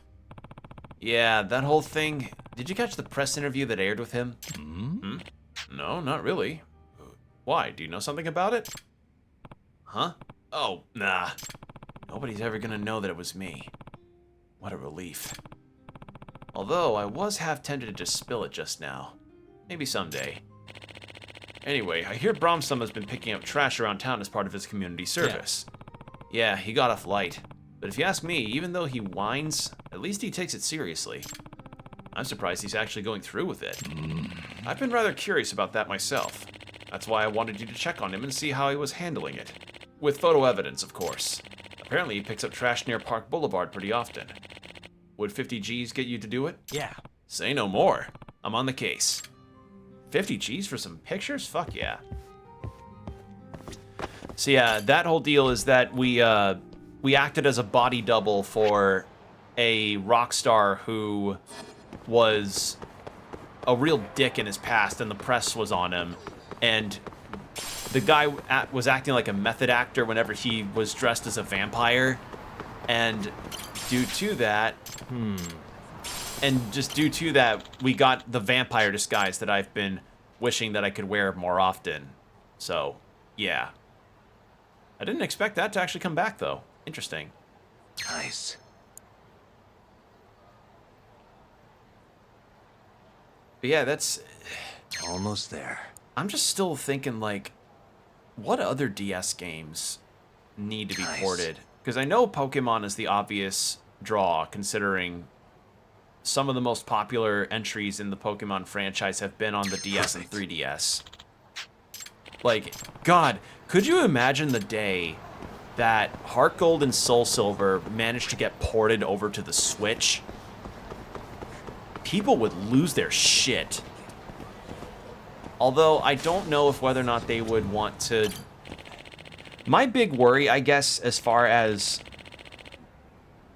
A: Yeah, that whole thing... Did you catch the press interview that aired with him? Hmm? No, not really. Why? Do you know something about it? Huh? Oh, nah. Nobody's ever gonna know that it was me. What a relief. Although, I was half tempted to just spill it just now. Maybe someday. Anyway, I hear Brahmsama's been picking up trash around town as part of his community service. Yeah, he got off light. But if you ask me, even though he whines, at least he takes it seriously. I'm surprised he's actually going through with it. I've been rather curious about that myself. That's why I wanted you to check on him and see how he was handling it. With photo evidence, of course. Apparently he picks up trash near Park Boulevard pretty often. Would 50 G's get you to do it?
B: Yeah.
A: Say no more. I'm on the case. 50 G's for some pictures? Fuck yeah. So yeah, that whole deal is that we acted as a body double for a rock star who was a real dick in his past, and the press was on him. And the guy was acting like a method actor whenever he was dressed as a vampire. And due to that, we got the vampire disguise that I've been wishing that I could wear more often. So, yeah. I didn't expect that to actually come back, though. Interesting.
B: Nice.
A: But yeah, that's...
B: Almost there.
A: I'm just still thinking, like, what other DS games need to be
B: Nice.
A: ported? Because I know Pokemon is the obvious draw, considering some of the most popular entries in the Pokemon franchise have been on the DS and 3DS. Like, God, could you imagine the day that Heart Gold and Soul Silver managed to get ported over to the Switch? People would lose their shit. Although, I don't know if whether or not they would want to... My big worry, I guess, as far as,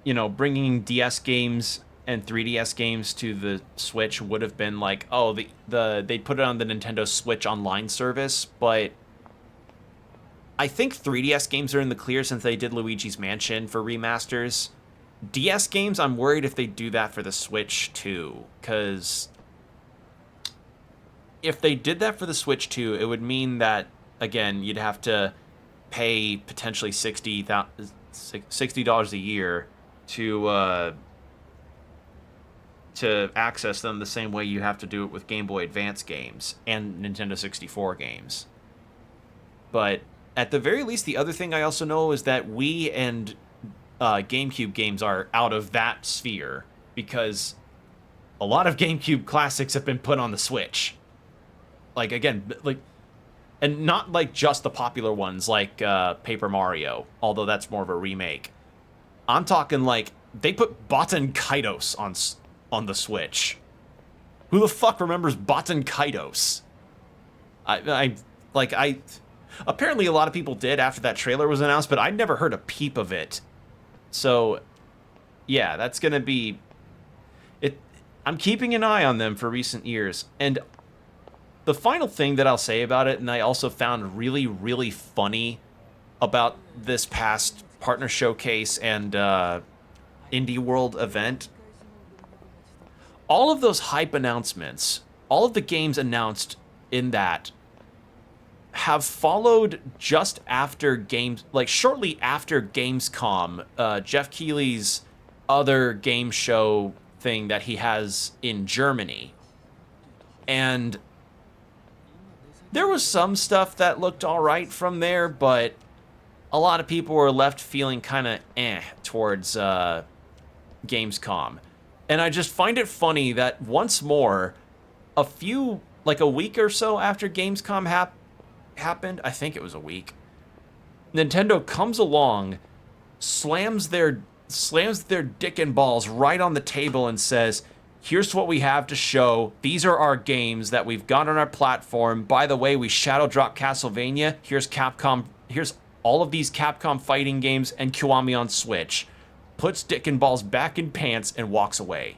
A: you know, bringing DS games and 3DS games to the Switch would have been like, oh, they put it on the Nintendo Switch Online service, but I think 3DS games are in the clear since they did Luigi's Mansion for remasters. DS games, I'm worried if they do that for the Switch too, because if they did that for the Switch too, it would mean that, again, you'd have to pay potentially $60 a year to access them the same way you have to do it with Game Boy Advance games and Nintendo 64 games. But at the very least, the other thing I also know is that Wii and GameCube games are out of that sphere because a lot of GameCube classics have been put on the Switch. Like, again, like, and not like just the popular ones like Paper Mario, although that's more of a remake. I'm talking like they put Baten Kaitos on the Switch. Who the fuck remembers Baten Kaitos? Apparently a lot of people did after that trailer was announced, but I'd never heard a peep of it. So, yeah, that's gonna be it. I'm keeping an eye on them for recent years, and the final thing that I'll say about it, and I also found really, really funny about this past partner showcase and Indie World event, all of those hype announcements, all of the games announced in that have followed just after games, like shortly after Gamescom, Jeff Keighley's other game show thing that he has in Germany. And there was some stuff that looked all right from there, but a lot of people were left feeling kind of towards Gamescom. And I just find it funny that once more, like a week or so after Gamescom happened, I think it was a week, Nintendo comes along, slams their dick and balls right on the table and says, here's what we have to show. These are our games that we've got on our platform. By the way, we shadow drop Castlevania. Here's all of these Capcom fighting games and Kiwami on Switch. Puts dick and balls back in pants and walks away.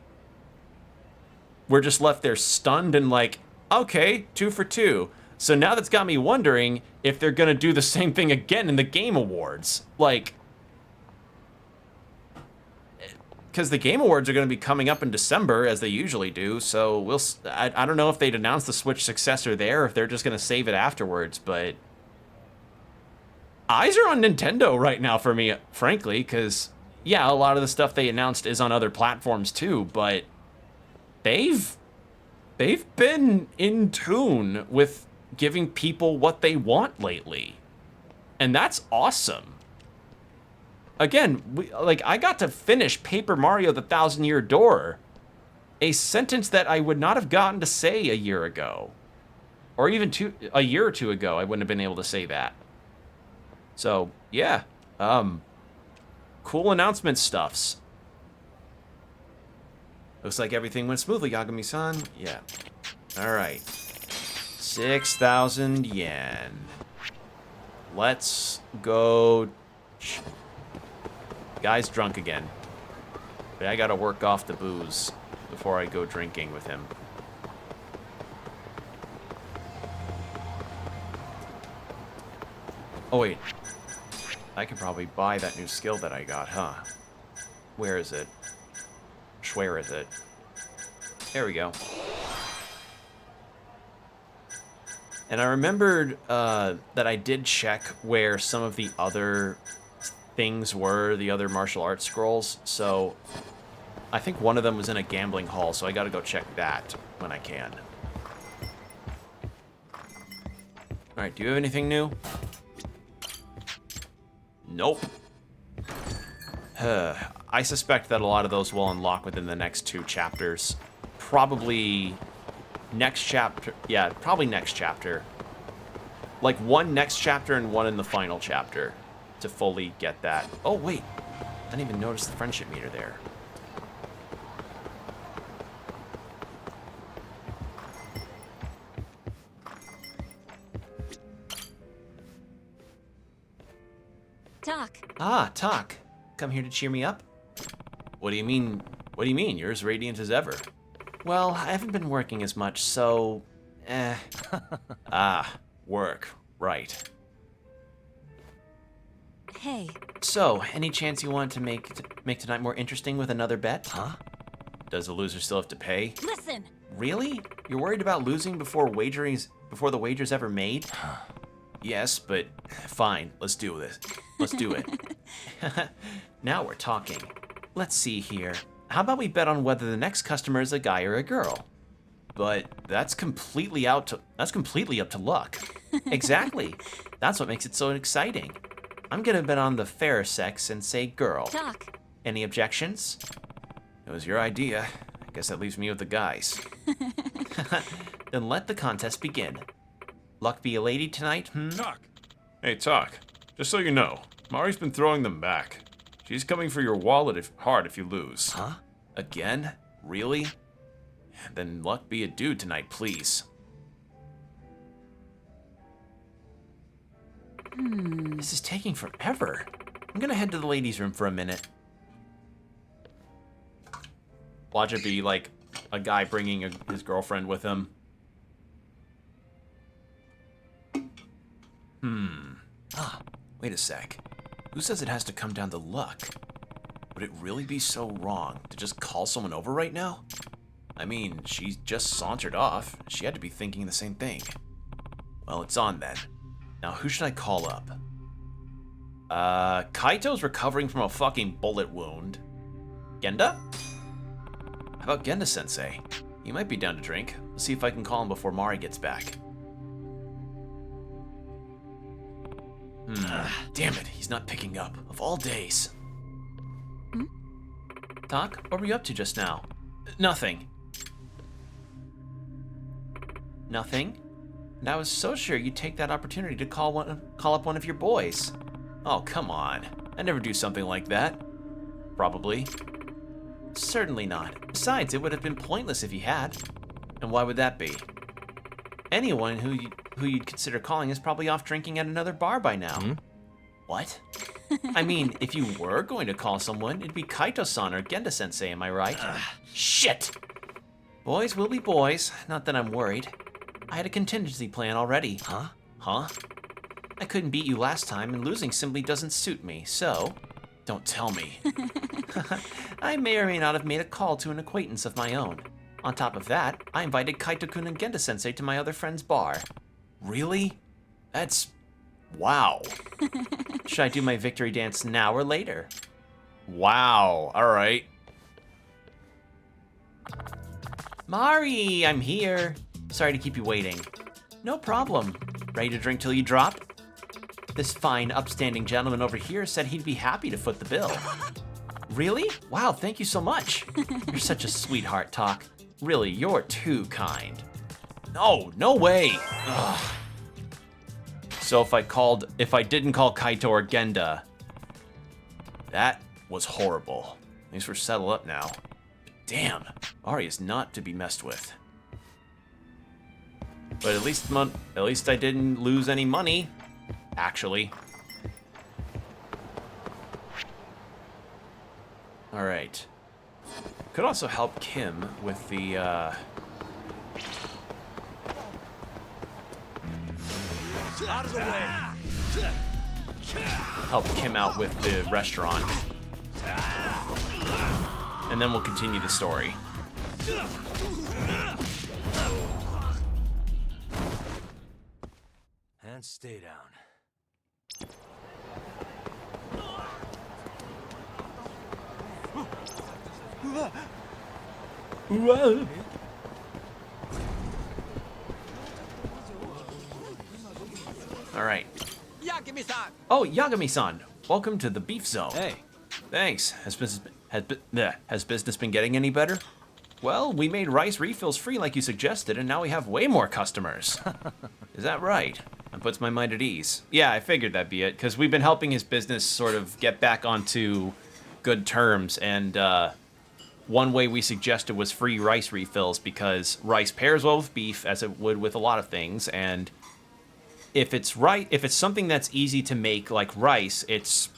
A: We're just left there stunned and like, okay, 2 for 2. So now that's got me wondering if they're gonna do the same thing again in the Game Awards. Like, because the Game Awards are going to be coming up in December, as they usually do, so I don't know if they'd announce the Switch successor there, or if they're just going to save it afterwards, but eyes are on Nintendo right now for me, frankly, because, yeah, a lot of the stuff they announced is on other platforms too, but they've been in tune with giving people what they want lately, and that's awesome. Again, I got to finish Paper Mario: The Thousand-Year Door, a sentence that I would not have gotten to say a year ago, or even a year or two ago. I wouldn't have been able to say that. So yeah, cool announcement stuffs. Looks like everything went smoothly, Yagami-san. Yeah. All right, 6,000 yen. Let's go. Guy's drunk again. But I gotta work off the booze before I go drinking with him. Oh wait. I could probably buy that new skill that I got, huh? Where is it? Where is it? There we go. And I remembered that I did check where some of the other things were, the other martial arts scrolls, so I think one of them was in a gambling hall, so I gotta go check that when I can. Alright, do you have anything new? Nope. I suspect that a lot of those will unlock within the next 2 chapters. Probably next chapter. Yeah, probably next chapter. Like one next chapter and one in the final chapter to fully get that. Oh, wait. I didn't even notice the friendship meter there.
D: Talk.
A: Ah, Talk. Come here to cheer me up? What do you mean? What do you mean? You're as radiant as ever. Well, I haven't been working as much, so... Ah, work. Right.
D: Hey.
A: So, any chance you want to make tonight more interesting with another bet? Huh? Does the loser still have to pay?
D: Listen.
A: Really? You're worried about losing before the wager's ever made? Yes, but fine. Let's do this. Let's do it. Now we're talking. Let's see here. How about we bet on whether the next customer is a guy or a girl? But that's completely up to luck. Exactly. That's what makes it so exciting. I'm gonna bet on the fairer sex and say girl.
D: Talk.
A: Any objections? It was your idea. I guess that leaves me with the guys. Then let the contest begin. Luck be a lady tonight,
C: Talk. Hey, Talk. Just so you know, Mari's been throwing them back. She's coming for your wallet hard if you lose.
A: Huh? Again? Really? Then luck be a dude tonight, please. This is taking forever. I'm gonna head to the ladies' room for a minute. Watch it be like a guy bringing his girlfriend with him. Wait a sec. Who says it has to come down to luck? Would it really be so wrong to just call someone over right now? I mean, she just sauntered off. She had to be thinking the same thing. Well, it's on then. Now, who should I call up? Kaito's recovering from a fucking bullet wound. Genda? How about Genda-sensei? He might be down to drink. Let's see if I can call him before Mari gets back. Damn it, he's not picking up. Of all days. Doc, what were you up to just now? Nothing. Nothing? And I was so sure you'd take that opportunity to call up one of your boys. Oh, come on. I'd never do something like that. Probably. Certainly not. Besides, it would have been pointless if you had. And why would that be? Anyone who you'd consider calling is probably off drinking at another bar by now. What? I mean, if you were going to call someone, it'd be Kaito-san or Genda-sensei, am I right? Shit! Boys will be boys, not that I'm worried. I had a contingency plan already. Huh? I couldn't beat you last time, and losing simply doesn't suit me, so... Don't tell me. I may or may not have made a call to an acquaintance of my own. On top of that, I invited Kaito-kun and Genda-sensei to my other friend's bar. Really? That's... wow. Should I do my victory dance now or later?
C: Wow, alright.
A: Mari, I'm here. Sorry to keep you waiting. No problem. Ready to drink till you drop? This fine, upstanding gentleman over here said he'd be happy to foot the bill. Really? Wow, thank you so much. You're such a sweetheart, Talk. Really, you're too kind. No way. Ugh. So if I didn't call Kaito or Genda, that was horrible. At least we're settled up now. But damn, Ari is not to be messed with. But at least I didn't lose any money, actually. All right. Could also help Kim with the help Kim out with the restaurant. And then we'll continue the story.
B: And stay down.
A: All right. Oh, Yagami-san. Welcome to the beef zone.
B: Hey.
A: Thanks. Has business been getting any better? Well, we made rice refills free like you suggested, and now we have way more customers. Is that right? That puts my mind at ease. Yeah, I figured that'd be it, because we've been helping his business sort of get back onto good terms, and one way we suggested was free rice refills, because rice pairs well with beef, as it would with a lot of things, and if it's something that's easy to make, like rice, it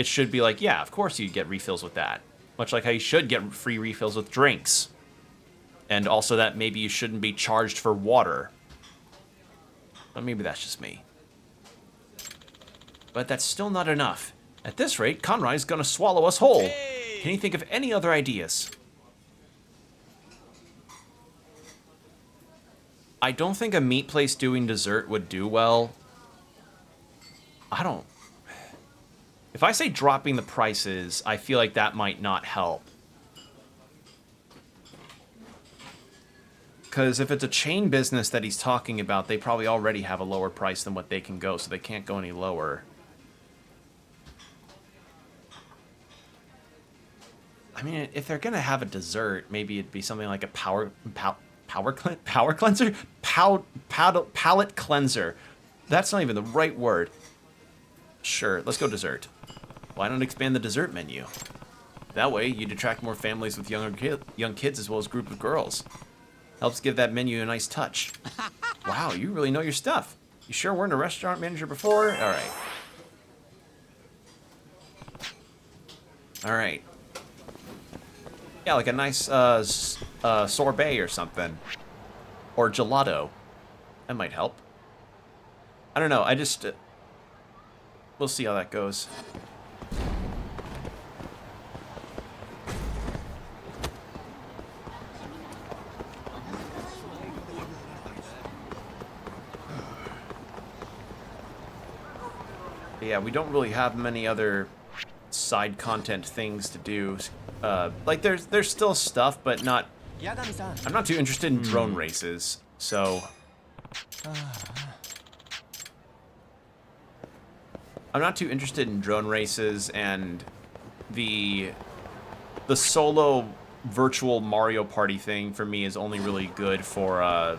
A: should be like, yeah, of course you'd get refills with that. Much like how you should get free refills with drinks. And also that maybe you shouldn't be charged for water. But maybe that's just me. But that's still not enough. At this rate, Conray's gonna swallow us whole. Can you think of any other ideas? I don't think a meat place doing dessert would do well. If I say dropping the prices, I feel like that might not help. Because if it's a chain business that he's talking about, they probably already have a lower price than what they can go, so they can't go any lower. I mean, if they're gonna have a dessert, maybe it'd be something like a palate cleanser. That's not even the right word. Sure, let's go dessert. Why not expand the dessert menu? That way, you'd attract more families with young kids as well as a group of girls. Helps give that menu a nice touch. Wow, you really know your stuff. You sure weren't a restaurant manager before? Alright. Yeah, like a nice sorbet or something. Or gelato. That might help. I don't know, we'll see how that goes. Yeah, we don't really have many other side content things to do. Like there's still stuff, but not. I'm not too interested in drone races, so. I'm not too interested in drone races, and the solo virtual Mario Party thing for me is only really good for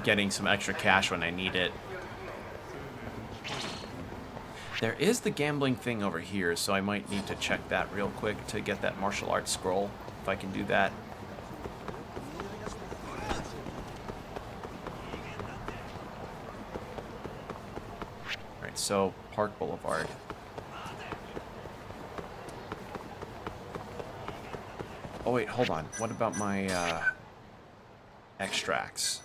A: getting some extra cash when I need it. There is the gambling thing over here, so I might need to check that real quick to get that martial arts scroll, if I can do that. Alright, so Park Boulevard. Oh wait, hold on. What about my extracts?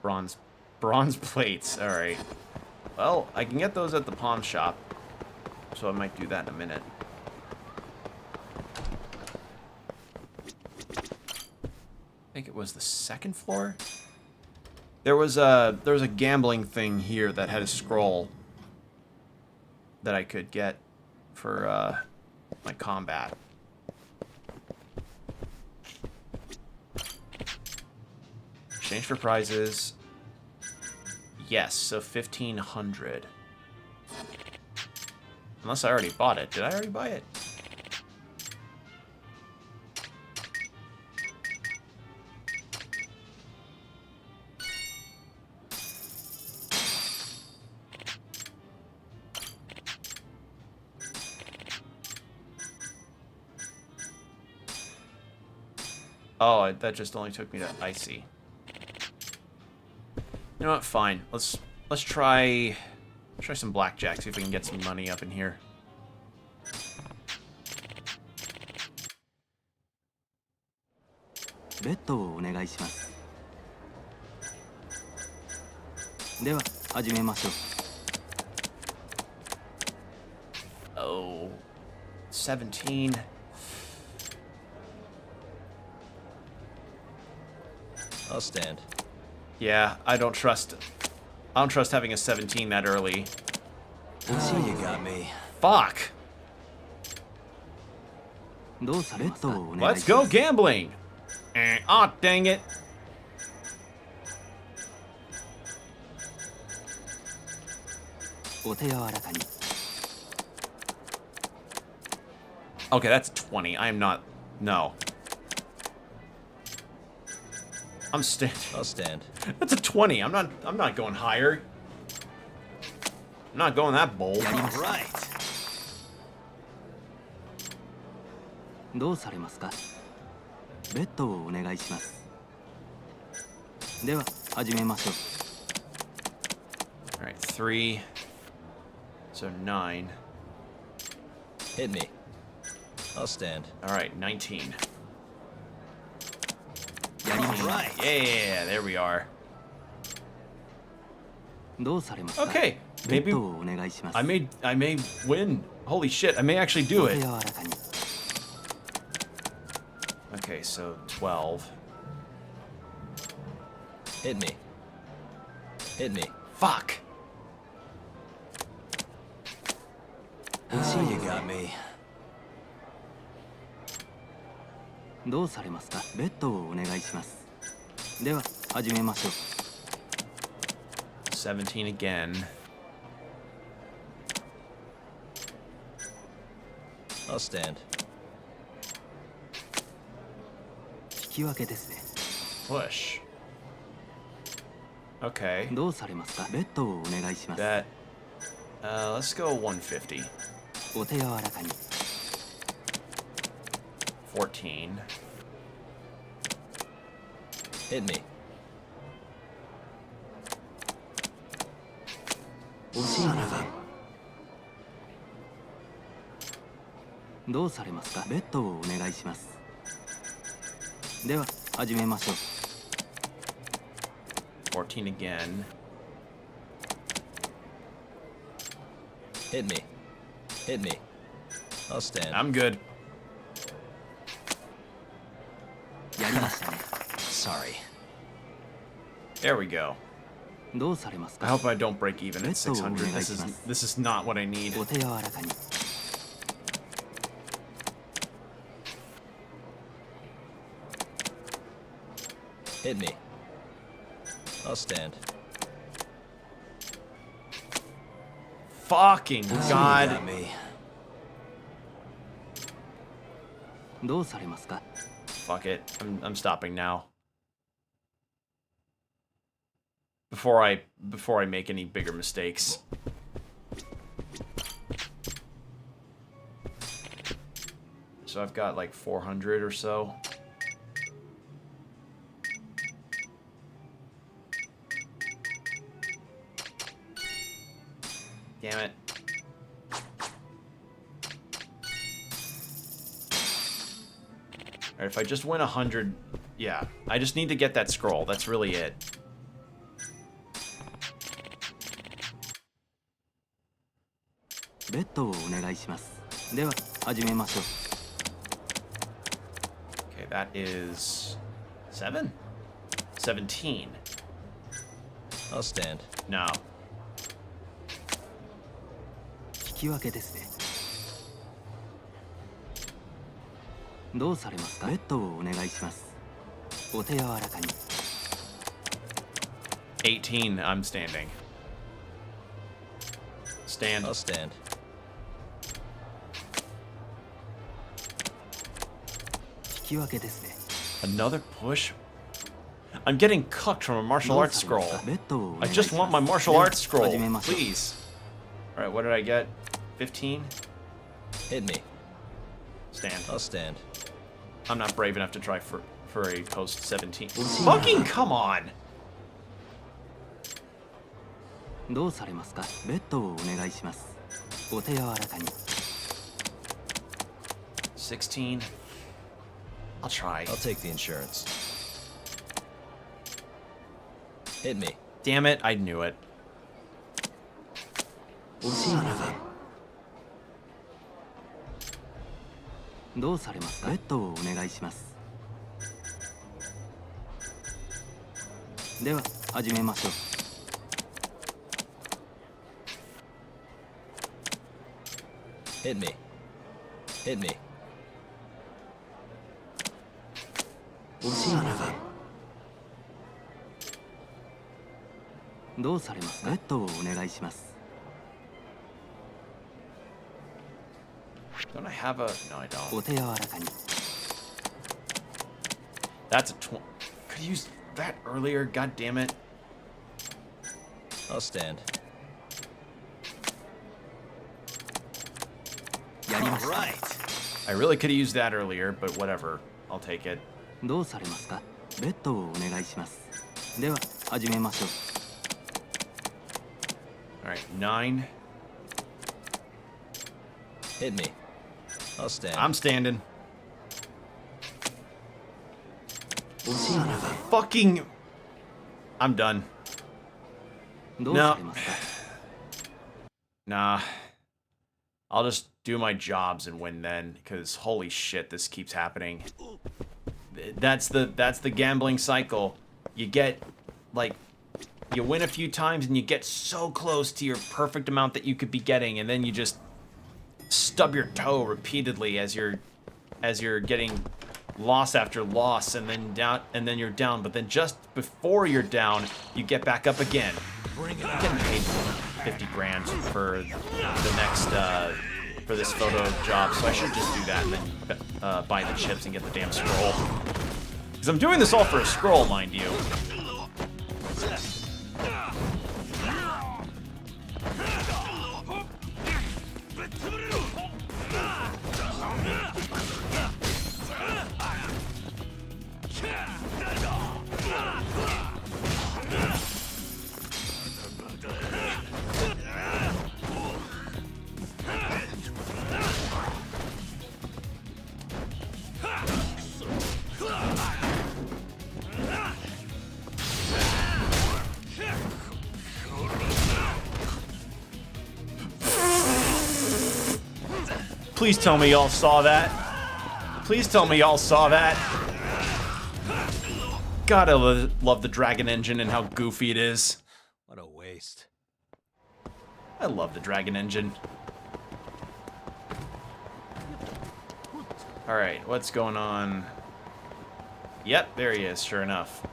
A: Bronze plates. All right. Well, I can get those at the pawn shop, so I might do that in a minute. I think it was the second floor. There was a gambling thing here that had a scroll that I could get for my combat. Exchange for prizes. Yes, so 1,500. Unless I already bought it. Did I already buy it? Oh, that just only took me to Icy. You know what? Fine. Let's try some blackjack. See if we can get some money up in here. Oh, 17.
B: I'll stand.
A: Yeah, I don't trust having a 17 that early.
B: Oh, you got me.
A: Fuck. Let's go gambling. Aw, dang it. Okay, that's 20. I am not. No. I'll stand. That's a 20. I'm not going higher. I'm not going that bold.
B: Right.
A: Alright, 3. So 9.
B: Hit me. I'll stand.
A: Alright, 19.
B: Right.
A: Yeah, there we are. Okay, maybe I may win. Holy shit, I may actually do it. Okay, so 12.
B: Hit me. Hit me.
A: Fuck.
B: Oh, you got me.
E: どうされますか？ベッドをお願いします。では始めましょう。
A: 17 again.
B: I'll stand.
E: 引き分けですね。
A: Push. Okay.
E: どうされますか？ベッドをお願いします。
A: That. Let's go 150.
E: お手柔らかに。
A: 14.
B: Hit me.
E: 惜しいですね。どうされますか？ベッドをお願いします。では始めましょう。
A: 14 again.
B: Hit me. Hit me. I'll stand.
A: I'm good.
E: やりましたね。
B: Sorry.
A: There we go.
E: どうされますか？
A: I hope I don't break even at 600. This is not what I need.
E: お手柔らかに。
B: Hit me. I'll stand.
A: Fucking God.
B: Got me.
E: どうされますか
A: Fuck it. I'm stopping now. Before I make any bigger mistakes. So I've got like 400 or so. Damn it. Alright, if I just win 100... Yeah, I just need to get that scroll. That's really it.
E: Bet をお願いしますでは始めましょう
A: Okay, that is... 7? 17.
B: I'll stand.
A: No.
E: 引き分けですねどうされますかベッドをお願いしますお手柔らかに
A: 18, I'm standing. Stand.
B: I'll stand.
E: 引き分けですね
A: Another push? I'm getting cooked from a martial arts scroll. I just want my martial arts scroll, please. Alright, what did I get? 15?
B: Hit me.
A: Stand.
B: I'll stand.
A: I'm not brave enough to try for a post 17. Fucking come on!
E: どうされますかベッドをお願いしますお手柔らかに
A: 16. I'll try.
B: I'll take the insurance. Hit me.
A: Damn it, I knew it.
E: 惜しいなどうされますかベッドをお願いしますでは始めましょう
B: Hit me. Hit me.
E: 惜しいなどうされますかベッドをお願いします
A: Don't I have a... No, I don't.
E: お手柔らかに
A: That's a 20. Could have used that earlier, god damn it.
B: I'll stand.
E: やりました
A: I really could have used that earlier, but whatever. I'll take it.
E: どうされますかベッドをお願いしますでは始めましょう
A: Alright, 9.
B: Hit me. I'll stand.
A: I'm standing.
E: 惜しいな
A: Fucking... I'm done.
E: どうされますか
A: Nah. I'll just do my jobs and win then, because holy shit, this keeps happening. That's the gambling cycle. You get, like, you win a few times and you get so close to your perfect amount that you could be getting, and then you just stub your toe repeatedly as you're getting loss after loss, and then you're down. But then just before you're down, you get back up again. I'm getting paid 50 grand for the next for this photo job, so I should just do that and then buy the chips and get the damn scroll. Because I'm doing this all for a scroll, mind you. Please tell me y'all saw that. Please tell me y'all saw that. God, I love the Dragon Engine and how goofy it is.
B: What a waste.
A: I love the Dragon Engine. Alright, what's going on? Yep, there he is, sure enough.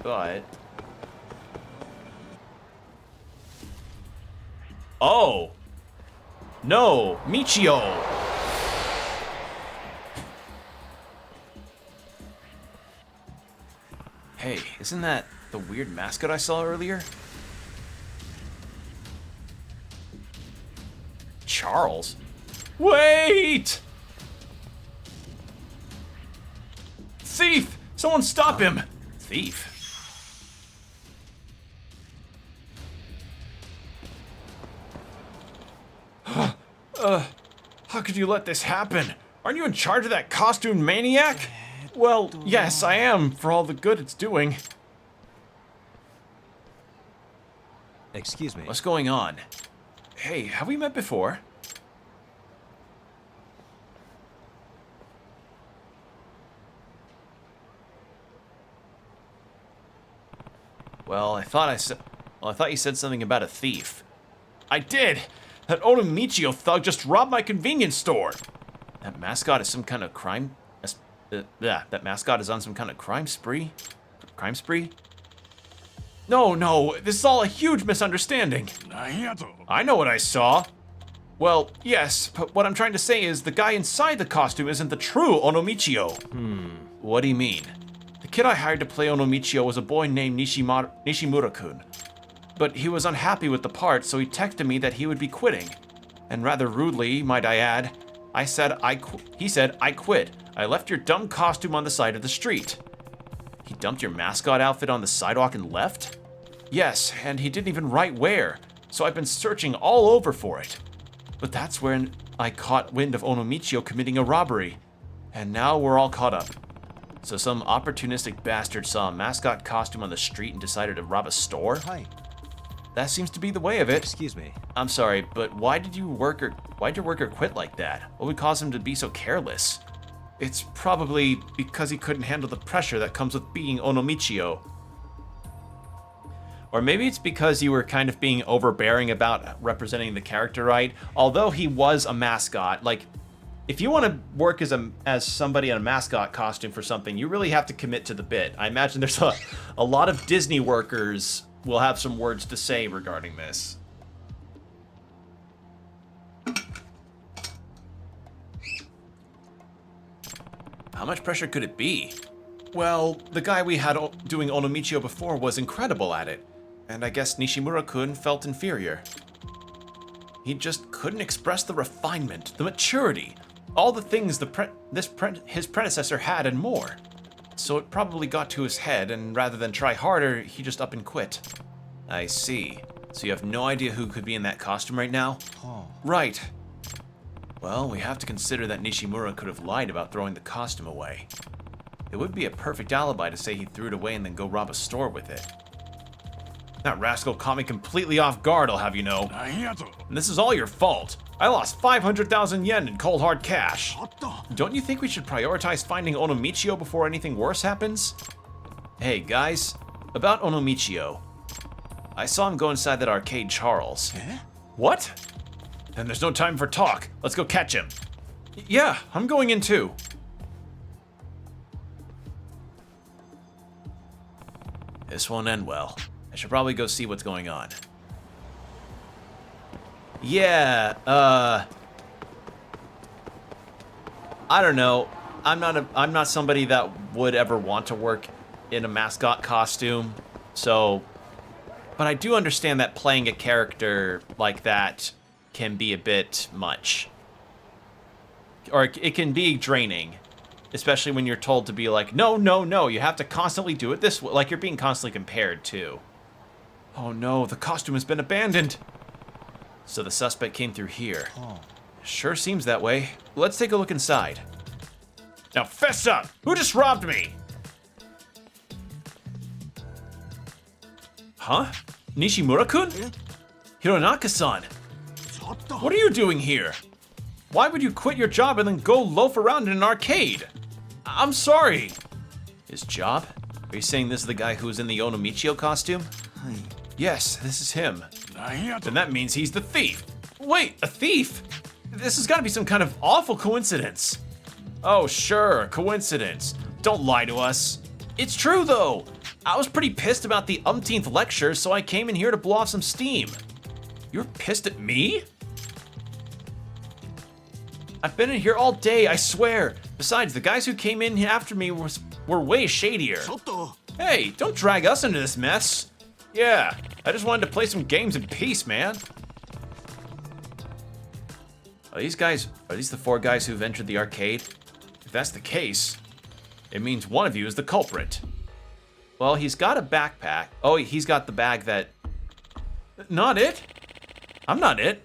A: but... Oh! No! Michio! Hey, isn't that the weird mascot I saw earlier? Charles? Wait! Thief! Someone stop him! Thief? How could you let this happen? Aren't you in charge of that costume maniac? Well, yes, I am, for all the good it's doing.
B: Excuse me.
A: What's going on? Hey, have we met before? Well, I thought you said something about a thief. I did! That Onomichio thug just robbed my convenience store! That mascot is some kind of crime... that mascot is on some kind of crime spree? Crime spree? No, this is all a huge misunderstanding. I know what I saw. Well, yes, but what I'm trying to say is the guy inside the costume isn't the true Onomichio. What do you mean? The kid I hired to play Onomichio was a boy named Nishimura-kun. But he was unhappy with the part, so he texted me that he would be quitting. And rather rudely, might I add, he said, I quit. I left your dumb costume on the side of the street. He dumped your mascot outfit on the sidewalk and left? Yes, and he didn't even write where, so I've been searching all over for it. But that's when I caught wind of Onomichio committing a robbery. And now we're all caught up. So some opportunistic bastard saw a mascot costume on the street and decided to rob a store?
B: Hi.
A: That seems to be the way of it.
B: Excuse me.
A: I'm sorry, but why'd your worker quit like that? What would cause him to be so careless? It's probably because he couldn't handle the pressure that comes with being Onomichio. Or maybe it's because you were kind of being overbearing about representing the character right. Although he was a mascot, like, if you want to work as somebody in a mascot costume for something, you really have to commit to the bit. I imagine there's a lot of Disney workers will have some words to say regarding this. How much pressure could it be? Well, the guy we had doing Onomichio before was incredible at it, and I guess Nishimura-kun felt inferior. He just couldn't express the refinement, the maturity, all the things his predecessor had and more. So it probably got to his head, and rather than try harder, he just up and quit. I see. So you have no idea who could be in that costume right now?
B: Oh.
A: Right. Well, we have to consider that Nishimura could have lied about throwing the costume away. It would be a perfect alibi to say he threw it away and then go rob a store with it. That rascal caught me completely off guard, I'll have you know. And this is all your fault. I lost 500,000 yen in cold hard cash. Don't you think we should prioritize finding Onomichio before anything worse happens? Hey, guys. About Onomichio. I saw him go inside that arcade Charles. What? Then there's no time for talk. Let's go catch him. Yeah, I'm going in too. This won't end well. I should probably go see what's going on. Yeah, I don't know. I'm not somebody that would ever want to work in a mascot costume. So, but I do understand that playing a character like that can be a bit much. Or it can be draining. Especially when you're told to be like, no, you have to constantly do it this way. Like you're being constantly compared to. Oh no, the costume has been abandoned. So the suspect came through here. Sure seems that way. Let's take a look inside. Now fess up! Who just robbed me? Huh? Nishimura-kun? Hironaka-san! What are you doing here? Why would you quit your job and then go loaf around in an arcade? I'm sorry. His job? Are you saying this is the guy who was in the Onomichio costume? Yes, this is him. Then that means he's the thief. Wait, a thief? This has got to be some kind of awful coincidence. Oh, sure, coincidence. Don't lie to us. It's true, though. I was pretty pissed about the umpteenth lecture, so I came in here to blow off some steam. You're pissed at me? I've been in here all day, I swear. Besides, the guys who came in after me were way shadier. Hey, don't drag us into this mess. Yeah, I just wanted to play some games in peace, man. Are these the 4 guys who've entered the arcade? If that's the case, it means one of you is the culprit. Well, he's got a backpack. Oh, he's got the bag that... Not it. I'm not it.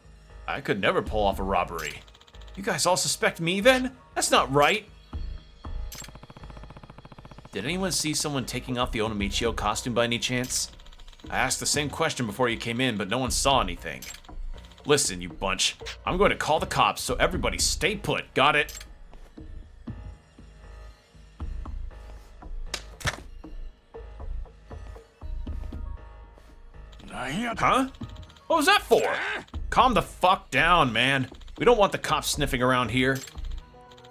A: I could never pull off a robbery. You guys all suspect me then? That's not right. Did anyone see someone taking off the Onomichio costume by any chance? I asked the same question before you came in, but no one saw anything. Listen, you bunch. I'm going to call the cops, so everybody stay put. Got it? Huh? What was that for? Calm the fuck down, man. We don't want the cops sniffing around here.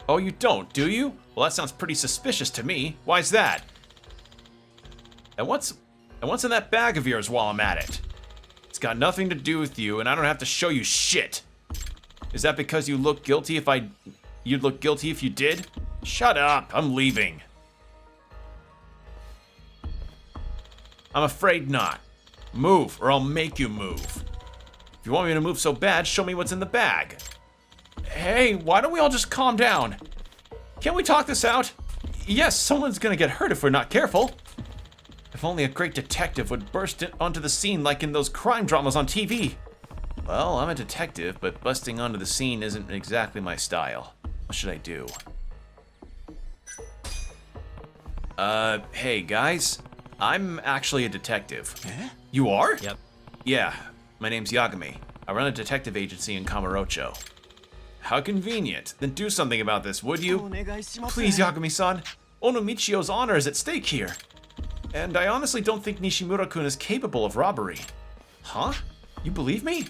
A: Oh, you don't, do you? Well, that sounds pretty suspicious to me. Why's that? And what's in that bag of yours while I'm at it? It's got nothing to do with you, and I don't have to show you shit. Is that because you look guilty you'd look guilty if you did? Shut up, I'm leaving. I'm afraid not. Move, or I'll make you move. If you want me to move so bad, show me what's in the bag. Hey, why don't we all just calm down? Can't we talk this out? Yes, someone's gonna get hurt if we're not careful. If only a great detective would burst onto the scene like in those crime dramas on TV. Well, I'm a detective, but busting onto the scene isn't exactly my style. What should I do? Hey guys, I'm actually a detective. Eh? You are?
B: Yep.
A: Yeah, my name's Yagami. I run a detective agency in Kamurocho. How convenient. Then do something about this, would you? Please, Yagami-san. Onomichio's honor is at stake here. And I honestly don't think Nishimura-kun is capable of robbery. Huh? You believe me?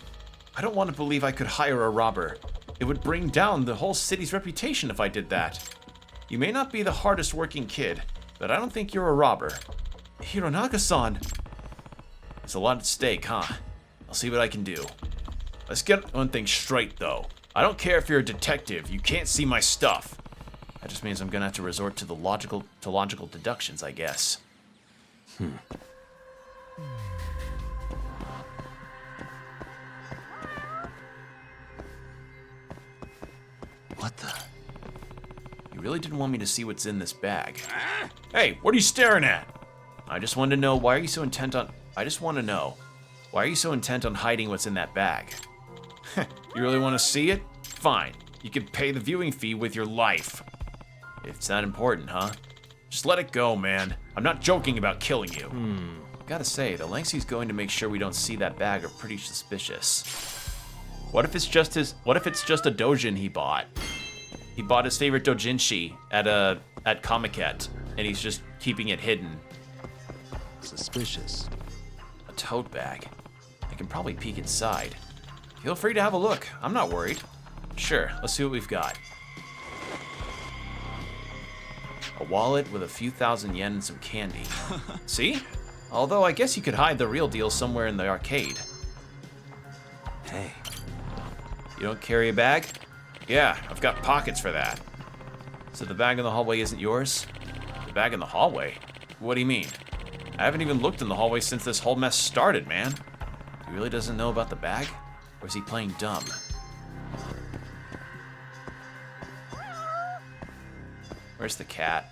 A: I don't want to believe I could hire a robber. It would bring down the whole city's reputation if I did that. You may not be the hardest working kid, but I don't think you're a robber. Hironaga-san. There's a lot at stake, huh? I'll see what I can do. Let's get one thing straight, though. I don't care if you're a detective, you can't see my stuff. That just means I'm gonna have to resort to logical deductions, I guess. What the? You really didn't want me to see what's in this bag. Hey, what are you staring at? I just want to know why are you so intent on hiding what's in that bag? You really want to see it? Fine. You can pay the viewing fee with your life. It's that important, huh? Just let it go, man. I'm not joking about killing you. Gotta say, the lengths he's going to make sure we don't see that bag are pretty suspicious. What if it's just a dojin he bought? He bought his favorite dojinshi at Comiket, and he's just keeping it hidden.
B: Suspicious.
A: A tote bag. I can probably peek inside. Feel free to have a look. I'm not worried. Sure, let's see what we've got. A wallet with a few thousand yen and some candy. See? Although I guess you could hide the real deal somewhere in the arcade.
B: Hey.
A: You don't carry a bag? Yeah, I've got pockets for that. So the bag in the hallway isn't yours? The bag in the hallway? What do you mean? I haven't even looked in the hallway since this whole mess started, man. He really doesn't know about the bag? Or is he playing dumb? Where's the cat?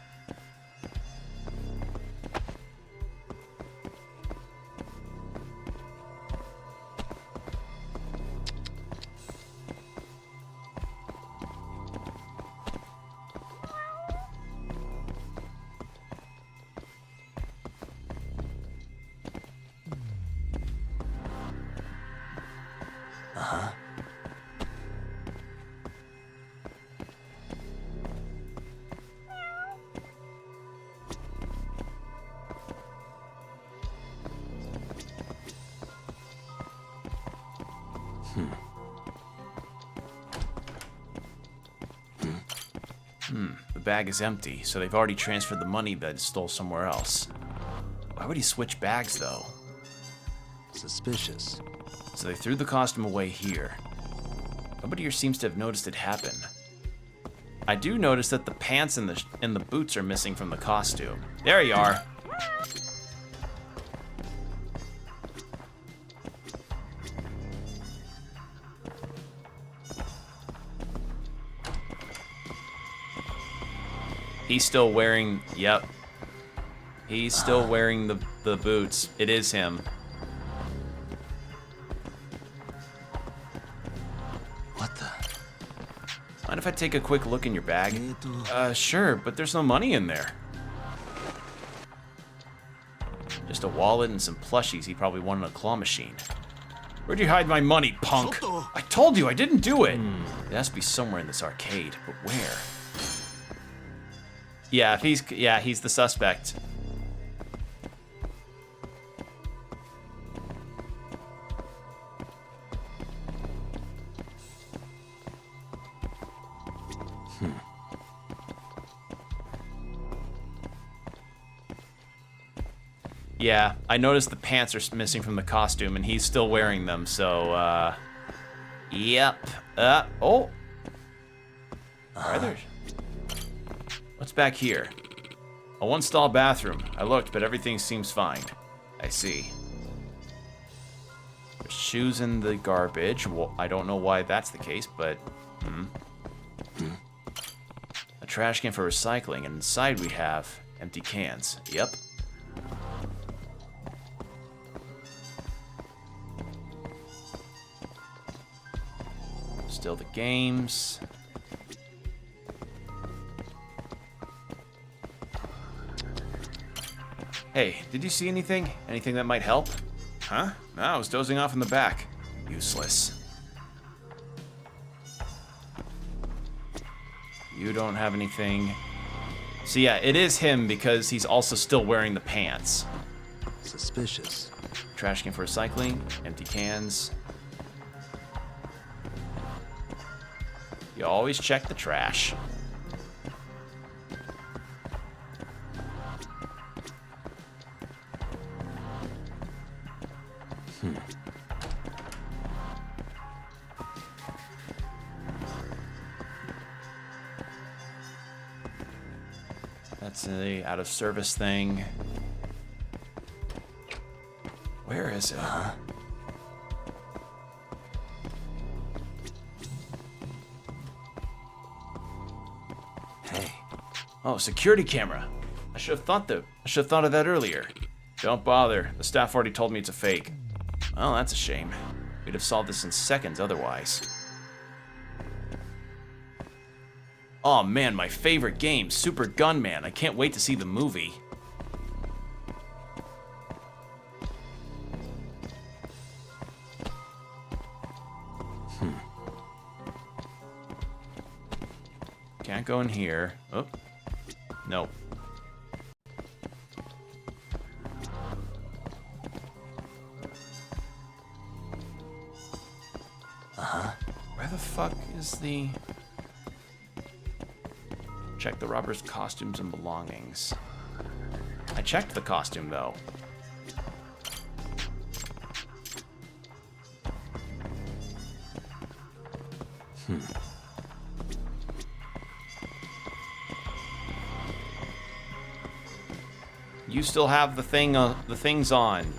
A: The bag is empty, so they've already transferred the money that it stole somewhere else. Why would he switch bags, though?
B: Suspicious.
A: So they threw the costume away here. Nobody here seems to have noticed it happen. I do notice that the pants and the boots are missing from the costume. There you are. He's still wearing, yep. He's still wearing the boots. It is him.
B: What the?
A: Mind if I take a quick look in your bag? Sure, but there's no money in there. Just a wallet and some plushies he probably won in a claw machine. Where'd you hide my money, punk? I told you I didn't do it! It has to be somewhere in this arcade, but where? Yeah, he's the suspect. Yeah, I noticed the pants are missing from the costume, and he's still wearing them, so, yep. Oh! Are there? What's back here? A one-stall bathroom. I looked, but everything seems fine. I see. There's shoes in the garbage. Well, I don't know why that's the case, but... A trash can for recycling, and inside we have empty cans. Yep. Still the games. Hey, did you see anything? Anything that might help? Huh? No, I was dozing off in the back. Useless. You don't have anything. So yeah, it is him because he's also still wearing the pants.
B: Suspicious.
A: Trash can for recycling, empty cans. You always check the trash. That's a out of service thing. Where is it?
B: Hey.
A: Oh, security camera. I should have thought of that earlier. Don't bother. The staff already told me it's a fake. Well, that's a shame. We'd have solved this in seconds otherwise. Oh man, my favorite game, Super Gunman. I can't wait to see the movie. Can't go in here. Oh. Nope. Where the fuck is the... Check the robber's costumes and belongings. I checked the costume, though. You still have the things on.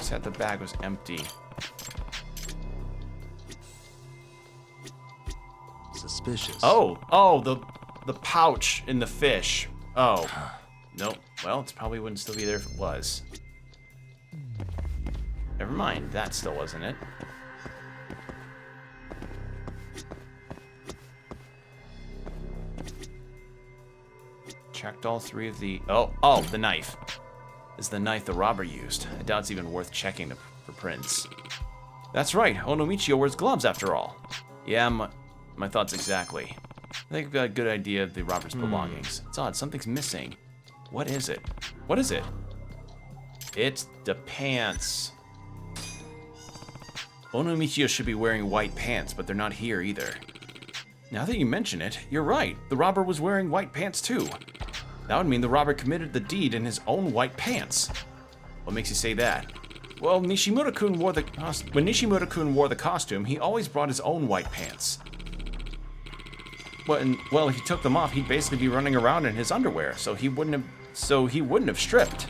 A: Said the bag was empty.
B: Suspicious.
A: Oh, the pouch in the fish. Oh, nope. Well, it probably wouldn't still be there if it was. Never mind, that still wasn't it. Checked all 3 of the... Oh, the knife. This is the knife the robber used. I doubt it's even worth checking for prints. That's right, Onomichio wears gloves after all. Yeah, my thoughts exactly. I think I've got a good idea of the robber's belongings. It's odd, something's missing. What is it? What is it? It's the pants. Onomichio should be wearing white pants, but they're not here either. Now that you mention it, you're right. The robber was wearing white pants too. That would mean the robber committed the deed in his own white pants. What makes you say that? Well, when Nishimura-kun wore the costume, he always brought his own white pants. Well, if he took them off, he'd basically be running around in his underwear, so he wouldn't have stripped.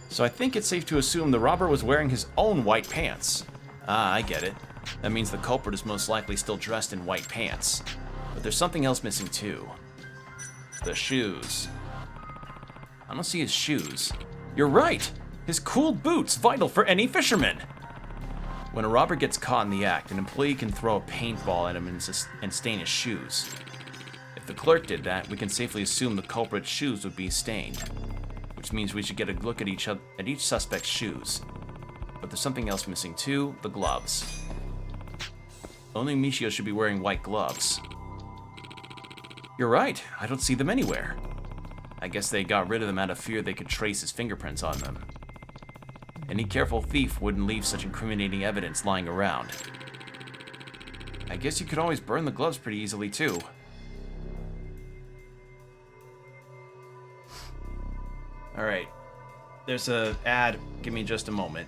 A: So I think it's safe to assume the robber was wearing his own white pants. Ah, I get it. That means the culprit is most likely still dressed in white pants. But there's something else missing too. The shoes. I don't see his shoes. You're right! His cool boots, vital for any fisherman! When a robber gets caught in the act, an employee can throw a paintball at him and stain his shoes. If the clerk did that, we can safely assume the culprit's shoes would be stained. Which means we should get a look at each suspect's shoes. But there's something else missing too, the gloves. Only Michio should be wearing white gloves. You're right, I don't see them anywhere. I guess they got rid of them out of fear they could trace his fingerprints on them. Any careful thief wouldn't leave such incriminating evidence lying around. I guess you could always burn the gloves pretty easily too. Alright, there's a ad, give me just a moment.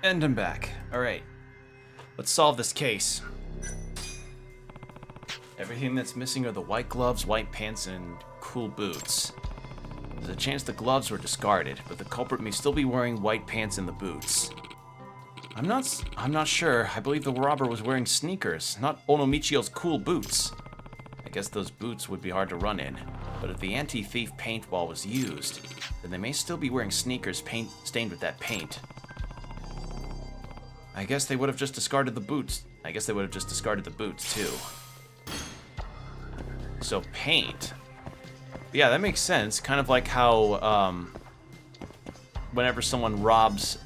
A: And I'm back. Alright. Let's solve this case. Everything that's missing are the white gloves, white pants, and cool boots. There's a chance the gloves were discarded, but the culprit may still be wearing white pants and the boots. I'm not sure. I believe the robber was wearing sneakers, not Onomichio's cool boots. I guess those boots would be hard to run in, but if the anti-thief paintball was used, then they may still be wearing sneakers stained with that paint. I guess they would have just discarded the boots. I guess they would have just discarded the boots, too. So, paint. Yeah, that makes sense. Kind of like how, whenever someone robs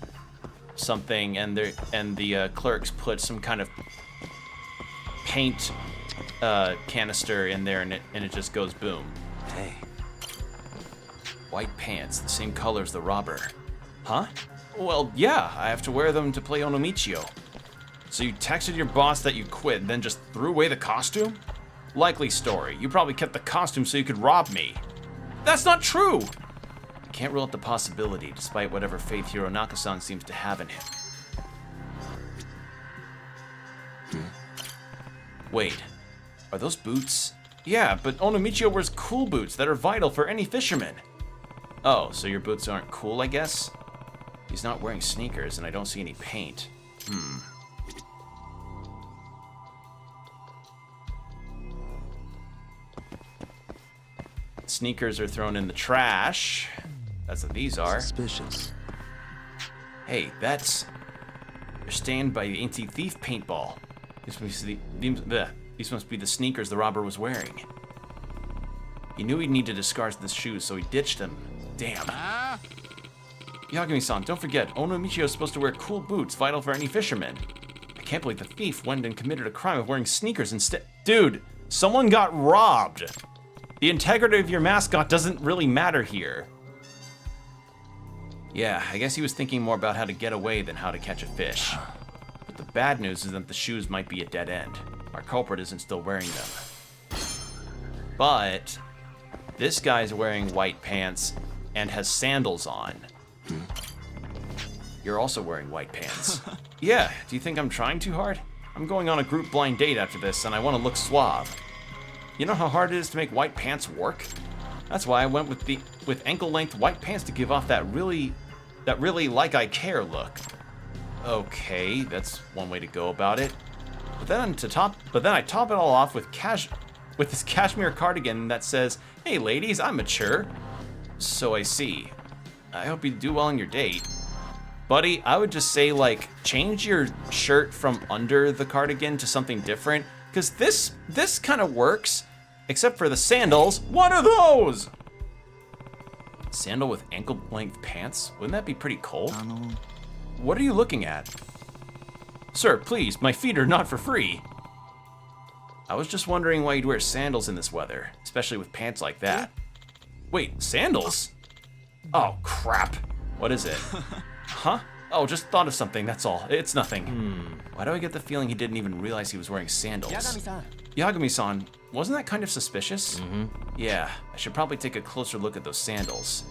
A: something and the clerks put some kind of paint canister in there and it just goes boom.
B: Hey,
A: White pants, the same color as the robber. Huh? Well, yeah, I have to wear them to play Onomichio. So you texted your boss that you quit and then just threw away the costume? Likely story. You probably kept the costume so you could rob me. That's not true! I can't rule out the possibility, despite whatever faith Hironaka-san seems to have in him. Wait, are those boots? Yeah, but Onomichio wears cool boots that are vital for any fisherman. Oh, so your boots aren't cool, I guess? He's not wearing sneakers, and I don't see any paint. Sneakers are thrown in the trash. That's what these are.
B: suspicious.
A: Hey, they're stained by the anti-thief paintball. These must be the sneakers the robber was wearing. He knew he'd need to discard the shoes, so he ditched them. Damn. Yagami-san, don't forget, Onomichio is supposed to wear cool boots, vital for any fisherman. I can't believe the thief went and committed a crime of wearing sneakers instead. Dude, someone got robbed. The integrity of your mascot doesn't really matter here. Yeah, I guess he was thinking more about how to get away than how to catch a fish. But the bad news is that the shoes might be a dead end. Our culprit isn't still wearing them. But this guy's wearing white pants and has sandals on. You're also wearing white pants. Yeah, do you think I'm trying too hard? I'm going on a group blind date after this and I want to look suave. You know how hard it is to make white pants work? That's why I went with ankle-length white pants to give off that really like I care look. Okay, that's one way to go about it. But then I top it all off with this cashmere cardigan that says, "Hey ladies, I'm mature." So I see. I hope you do well on your date. Buddy, I would just say, like, change your shirt from under the cardigan to something different, because this kind of works, except for the sandals. What are those? Sandal with ankle-length pants? Wouldn't that be pretty cold? What are you looking at? Sir, please, my feet are not for free. I was just wondering why you'd wear sandals in this weather, especially with pants like that. Wait, sandals? Oh, crap. What is it? Huh? Oh, just thought of something, that's all. It's nothing. Why do I get the feeling he didn't even realize he was wearing sandals? Yagami-san, wasn't that kind of suspicious? Yeah, I should probably take a closer look at those sandals.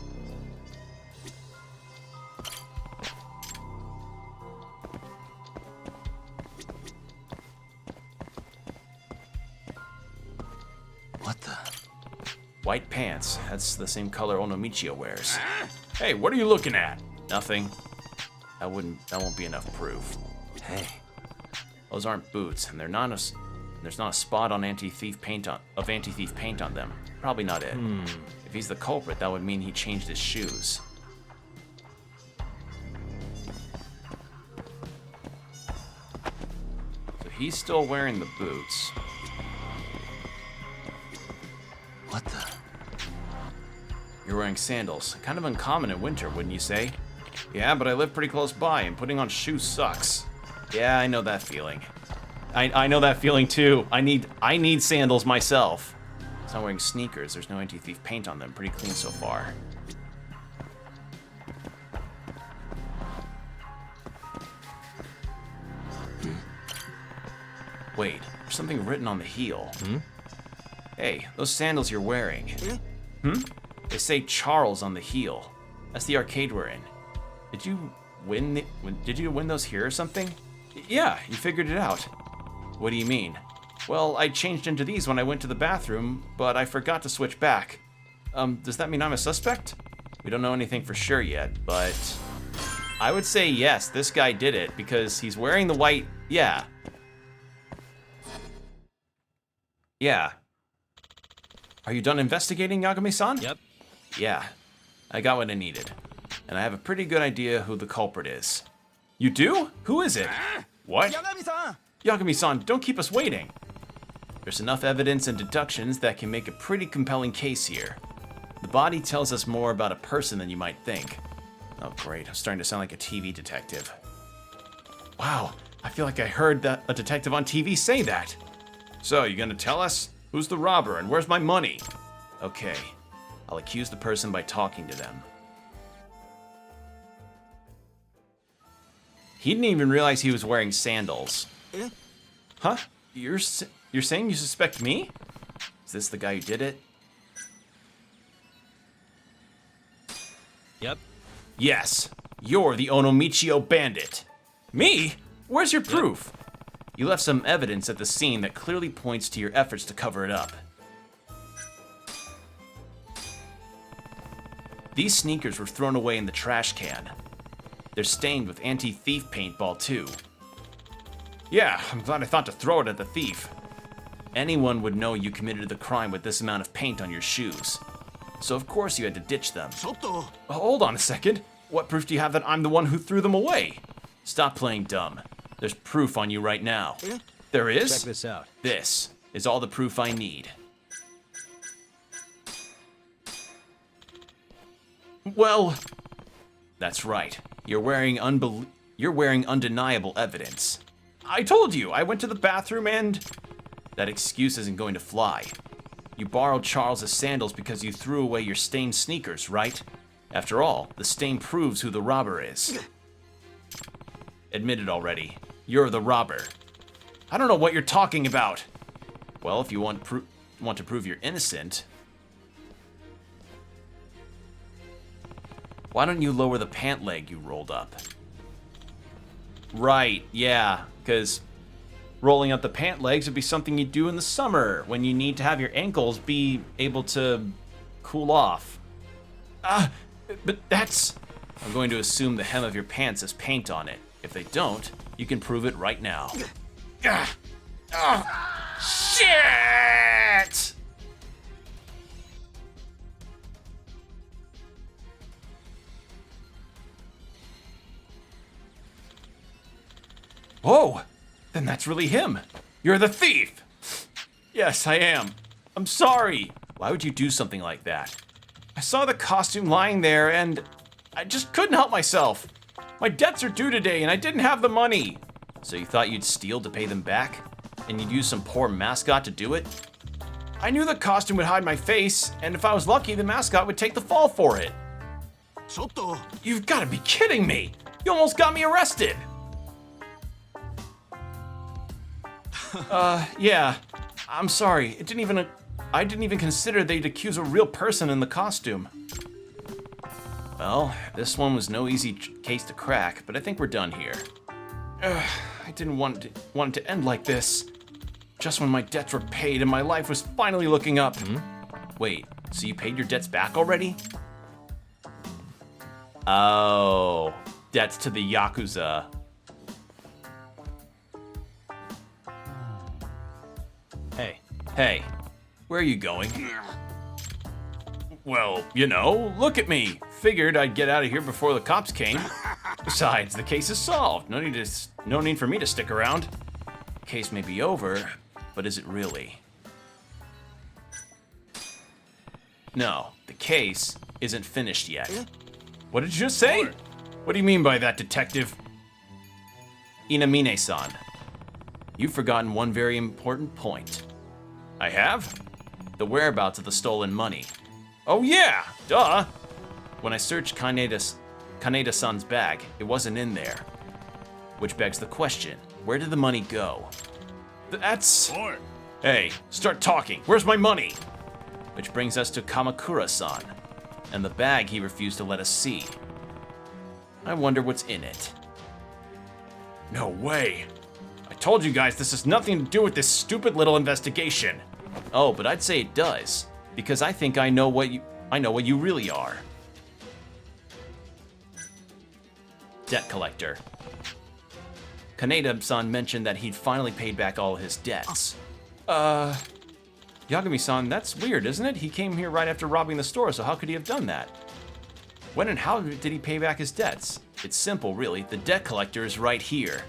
B: What the?
A: White pants. That's the same color Onomichio wears. Hey, what are you looking at? Nothing. That won't be enough proof.
B: Hey,
A: Those aren't boots, and there's not a spot on anti-thief paint on them. Probably not it. If he's the culprit, that would mean he changed his shoes. So he's still wearing the boots.
B: what the?
A: You're wearing sandals. Kind of uncommon in winter, wouldn't you say? Yeah, but I live pretty close by, and putting on shoes sucks. Yeah, I know that feeling. I know that feeling too. I need sandals myself. He's not wearing sneakers. There's no anti-thief paint on them. Pretty clean so far. Wait, there's something written on the heel. Hey, those sandals you're wearing. They say Charles on the heel. That's the arcade we're in. Did Did you win those here or something? Yeah, you figured it out. What do you mean? Well, I changed into these when I went to the bathroom, but I forgot to switch back. Does that mean I'm a suspect? We don't know anything for sure yet, but I would say yes, this guy did it because he's wearing the white, yeah. Yeah. Are you done investigating, Yagami-san?
E: Yep.
A: Yeah, I got what I needed. And I have a pretty good idea who the culprit is. You do? Who is it? What? Yagami-san, don't keep us waiting. There's enough evidence and deductions that can make a pretty compelling case here. The body tells us more about a person than you might think. Oh great, I'm starting to sound like a TV detective. Wow, I feel like I heard that a detective on TV say that.
C: So, you gonna tell us? Who's the robber and where's my money?
A: Okay, I'll accuse the person by talking to them. He didn't even realize he was wearing sandals. Huh? You're saying you suspect me? Is this the guy who did it?
E: Yep.
A: Yes, you're the Onomichio bandit. Me? Where's your proof? You left some evidence at the scene that clearly points to your efforts to cover it up. These sneakers were thrown away in the trash can. They're stained with anti-thief paintball too.
C: Yeah, I'm glad I thought to throw it at the thief.
A: Anyone would know you committed the crime with this amount of paint on your shoes. So of course you had to ditch them.
C: Hold on a second.
A: What proof do you have that I'm the one who threw them away? Stop playing dumb. There's proof on you right now.
C: There is?
B: Check this out.
A: This is all the proof I need. Well, that's right. You're wearing undeniable evidence. I told you, I went to the bathroom and... That excuse isn't going to fly. You borrowed Charles's sandals because you threw away your stained sneakers, right? After all, the stain proves who the robber is. Admit it already. You're the robber. I don't know what you're talking about. Well, if you want to prove you're innocent, why don't you lower the pant leg you rolled up? Right, yeah, because rolling up the pant legs would be something you do in the summer when you need to have your ankles be able to cool off. But that's... I'm going to assume the hem of your pants has paint on it. If they don't, you can prove it right now. Shit! Whoa! Then that's really him. You're the thief! Yes, I am. I'm sorry. Why would you do something like that? I saw the costume lying there and I just couldn't help myself. My debts are due today and I didn't have the money. So you thought you'd steal to pay them back? And you'd use some poor mascot to do it? I knew the costume would hide my face, and if I was lucky, the mascot would take the fall for it. You've got to be kidding me! You almost got me arrested! Yeah. I'm sorry. I didn't even consider they'd accuse a real person in the costume. Well, this one was no easy case to crack, but I think we're done here. I didn't want it to end like this. Just when my debts were paid and my life was finally looking up. Wait, so you paid your debts back already? Oh, debts to the Yakuza. Hey, where are you going? Well, you know, look at me. Figured I'd get out of here before the cops came. Besides, the case is solved. No need for me to stick around. Case may be over, but is it really? No, the case isn't finished yet. What did you just say? What do you mean by that, detective? Inamine-san, you've forgotten one very important point. I have? The whereabouts of the stolen money. Oh yeah, duh! When I searched Kaneda-san's bag, it wasn't in there. Which begs the question, where did the money go? That's... Hey, start talking. Where's my money? Which brings us to Kamakura-san, and the bag he refused to let us see. I wonder what's in it.
C: No way. I told you guys this has nothing to do with this stupid little investigation.
A: Oh, but I'd say it does, because I think I know what you really are. Debt collector. Kaneda-san mentioned that he'd finally paid back all his debts. Yagami-san, that's weird, isn't it? He came here right after robbing the store, so how could he have done that? When and how did he pay back his debts? It's simple, really. The debt collector is right here.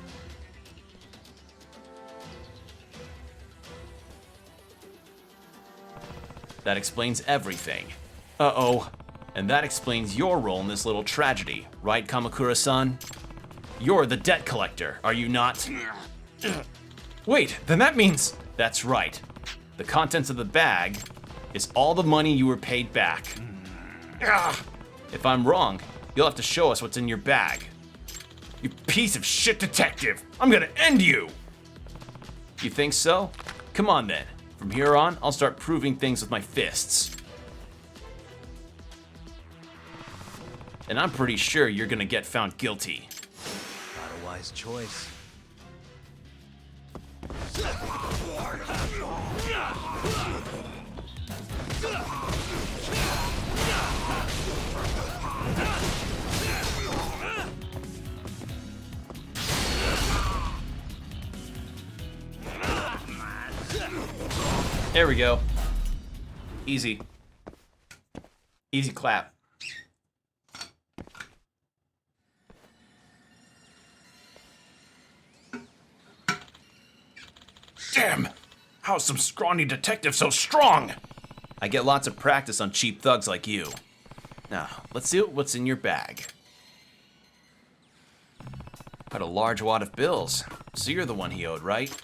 A: That explains everything. Uh-oh. And that explains your role in this little tragedy, right, Kamakura-san? You're the debt collector, are you not?
C: Wait, then that means...
A: That's right. The contents of the bag is all the money you were paid back. If I'm wrong, you'll have to show us what's in your bag.
C: You piece of shit detective! I'm gonna end you!
A: You think so? Come on then. From here on, I'll start proving things with my fists. And I'm pretty sure you're gonna get found guilty.
B: Not a wise choice.
A: There we go. Easy. Easy clap.
C: Damn! How's some scrawny detective so strong?
A: I get lots of practice on cheap thugs like you. Now, let's see what's in your bag. Quite a large wad of bills. So you're the one he owed, right?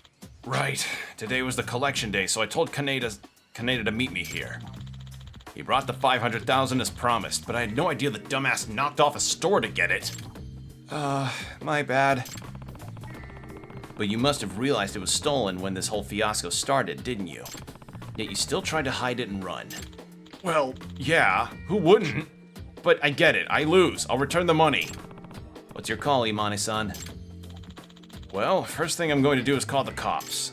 C: Right. Today was the collection day, so I told Kaneda to meet me here. He brought the 500,000 as promised, but I had no idea the dumbass knocked off a store to get it.
A: My bad. But you must have realized it was stolen when this whole fiasco started, didn't you? Yet you still tried to hide it and run.
C: Well, yeah, who wouldn't? But I get it, I lose. I'll return the money.
A: What's your call, Imane-san?
C: Well, first thing I'm going to do is call the cops.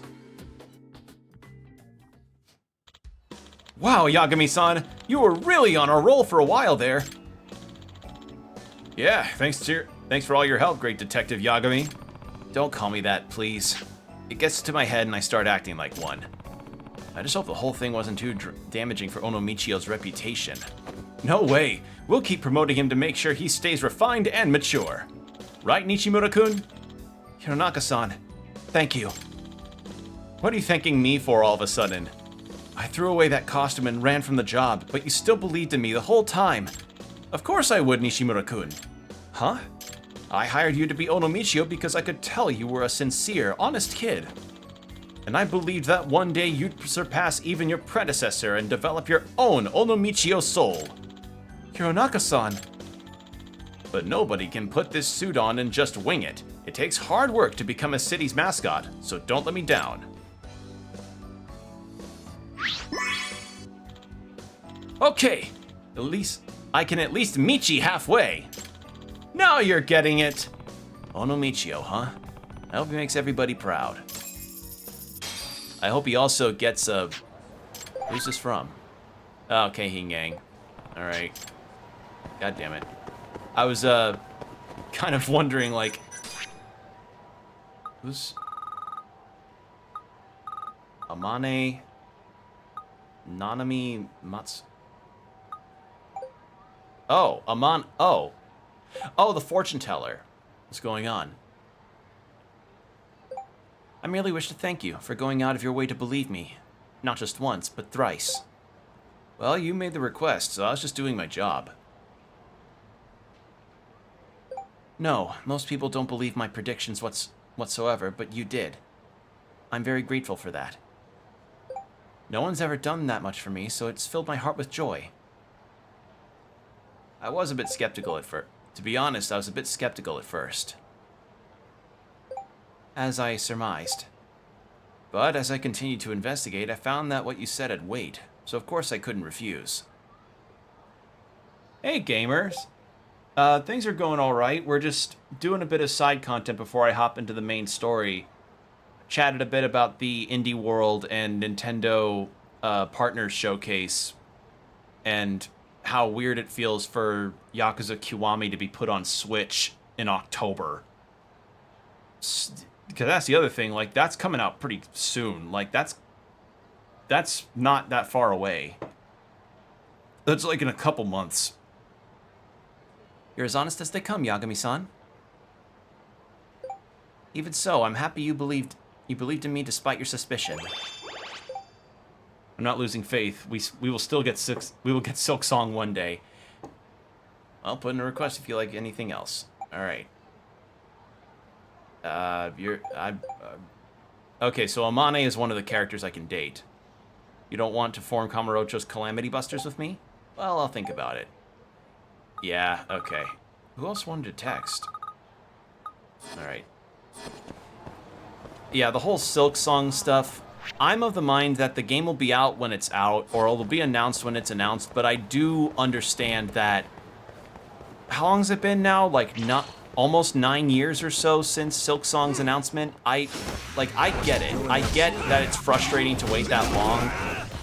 A: Wow, Yagami-san, you were really on a roll for a while there.
C: Yeah, thanks for all your help, great detective Yagami.
A: Don't call me that, please. It gets to my head and I start acting like one. I just hope the whole thing wasn't too damaging for Onomichio's reputation.
C: No way. We'll keep promoting him to make sure he stays refined and mature. Right, Nishimura-kun?
A: Hironaka-san, thank you. What are you thanking me for all of a sudden? I threw away that costume and ran from the job, but you still believed in me the whole time.
C: Of course I would, Nishimura-kun.
A: Huh? I hired you to be Onomichio because I could tell you were a sincere, honest kid. And I believed that one day you'd surpass even your predecessor and develop your own Onomichio soul.
C: Hironaka-san.
A: But nobody can put this suit on and just wing it. It takes hard work to become a city's mascot, so don't let me down. Okay, I can at least meet you halfway. Now you're getting it. Onomichio, huh? I hope he makes everybody proud. I hope he also gets a... Who's this from? Oh, Keihin Gang. Alright. God damn it. I was, kind of wondering, like... Who's... Amane... Nanami Mats... Oh, Oh, the fortune teller. What's going on? I merely wish to thank you for going out of your way to believe me. Not just once, but thrice. Well, you made the request, so I was just doing my job. No, most people don't believe my predictions whatsoever, but you did. I'm very grateful for that. No one's ever done that much for me, so it's filled my heart with joy. I was a bit skeptical at first. To be honest, I was a bit skeptical at first. As I surmised. But as I continued to investigate, I found that what you said had weight, so of course I couldn't refuse. Hey, gamers! Things are going all right. We're just doing a bit of side content before I hop into the main story. Chatted a bit about the Indie World and Nintendo Partners Showcase and how weird it feels for Yakuza Kiwami to be put on Switch in October. Because that's the other thing, like, that's coming out pretty soon. Like, that's not that far away. That's like in a couple months. You're as honest as they come, Yagami-san. Even so, I'm happy you believed in me despite your suspicion. I'm not losing faith. We will still get Silk Song one day. I'll put in a request if you like anything else. All right. Okay, so Amane is one of the characters I can date. You don't want to form Kamurocho's Calamity Busters with me? Well, I'll think about it. Yeah, okay. Who else wanted to text? Alright. Yeah, the whole Silk Song stuff, I'm of the mind that the game will be out when it's out, or it'll be announced when it's announced, but I do understand that... How long has it been now? Like, almost 9 years or so since Silk Song's announcement. I get it. I get that it's frustrating to wait that long.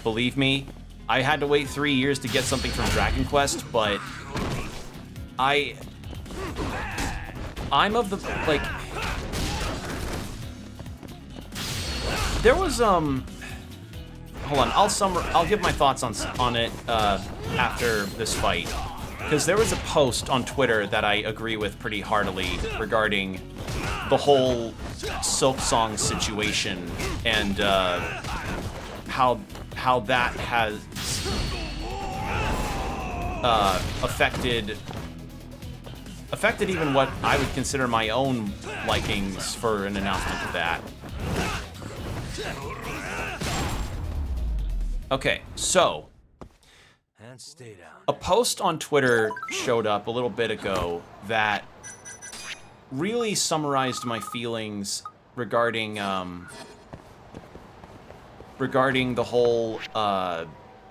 A: Believe me, I had to wait 3 years to get something from Dragon Quest, but I'm of the, like, there was, hold on, I'll give my thoughts on it, after this fight. Because there was a post on Twitter that I agree with pretty heartily regarding the whole Silk Song situation and how that has affected even what I would consider my own likings for an announcement of that. Okay, so
B: And stay down.
A: a post on Twitter showed up a little bit ago that really summarized my feelings regarding the whole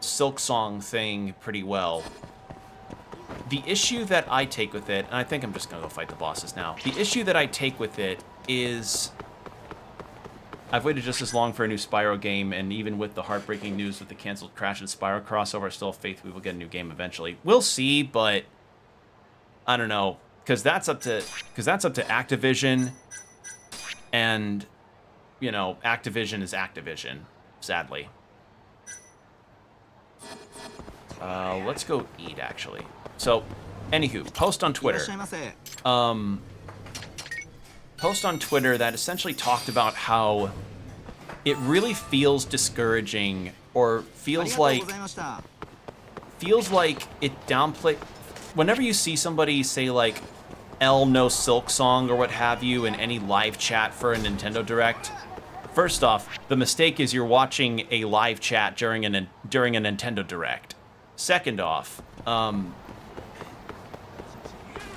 A: Silk Song thing pretty well. The issue that I take with it, and I think I'm just gonna go fight the bosses now. The issue that I take with it is I've waited just as long for a new Spyro game, and even with the heartbreaking news with the canceled Crash and Spyro crossover, I still have faith we will get a new game eventually. We'll see, but I don't know, because that's up to Activision, and you know, Activision is Activision, sadly. Let's go eat, actually. So, anywho, post on Twitter. Post on Twitter that essentially talked about how it really feels discouraging, or feels like it downplay. Whenever you see somebody say like "L no Silk Song" or what have you in any live chat for a Nintendo Direct, first off, the mistake is you're watching a live chat during a Nintendo Direct. Second off,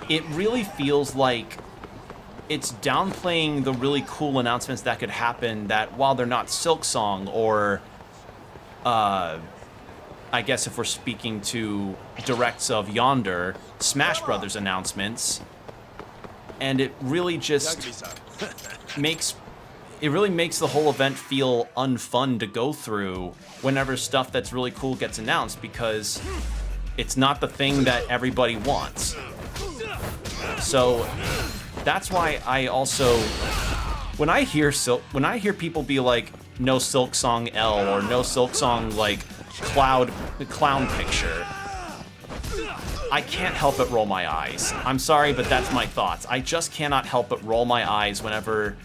A: it really feels like it's downplaying the really cool announcements that could happen that, while they're not Silk Song or, I guess if we're speaking to directs of yonder, Smash Brothers announcements, and it really just makes the whole event feel unfun to go through whenever stuff that's really cool gets announced, because it's not the thing that everybody wants. So that's why I also, when I hear people be like, "No Silk Song L" or "No Silk Song like clown picture," I can't help but roll my eyes. I'm sorry, but that's my thoughts. I just cannot help but roll my eyes whenever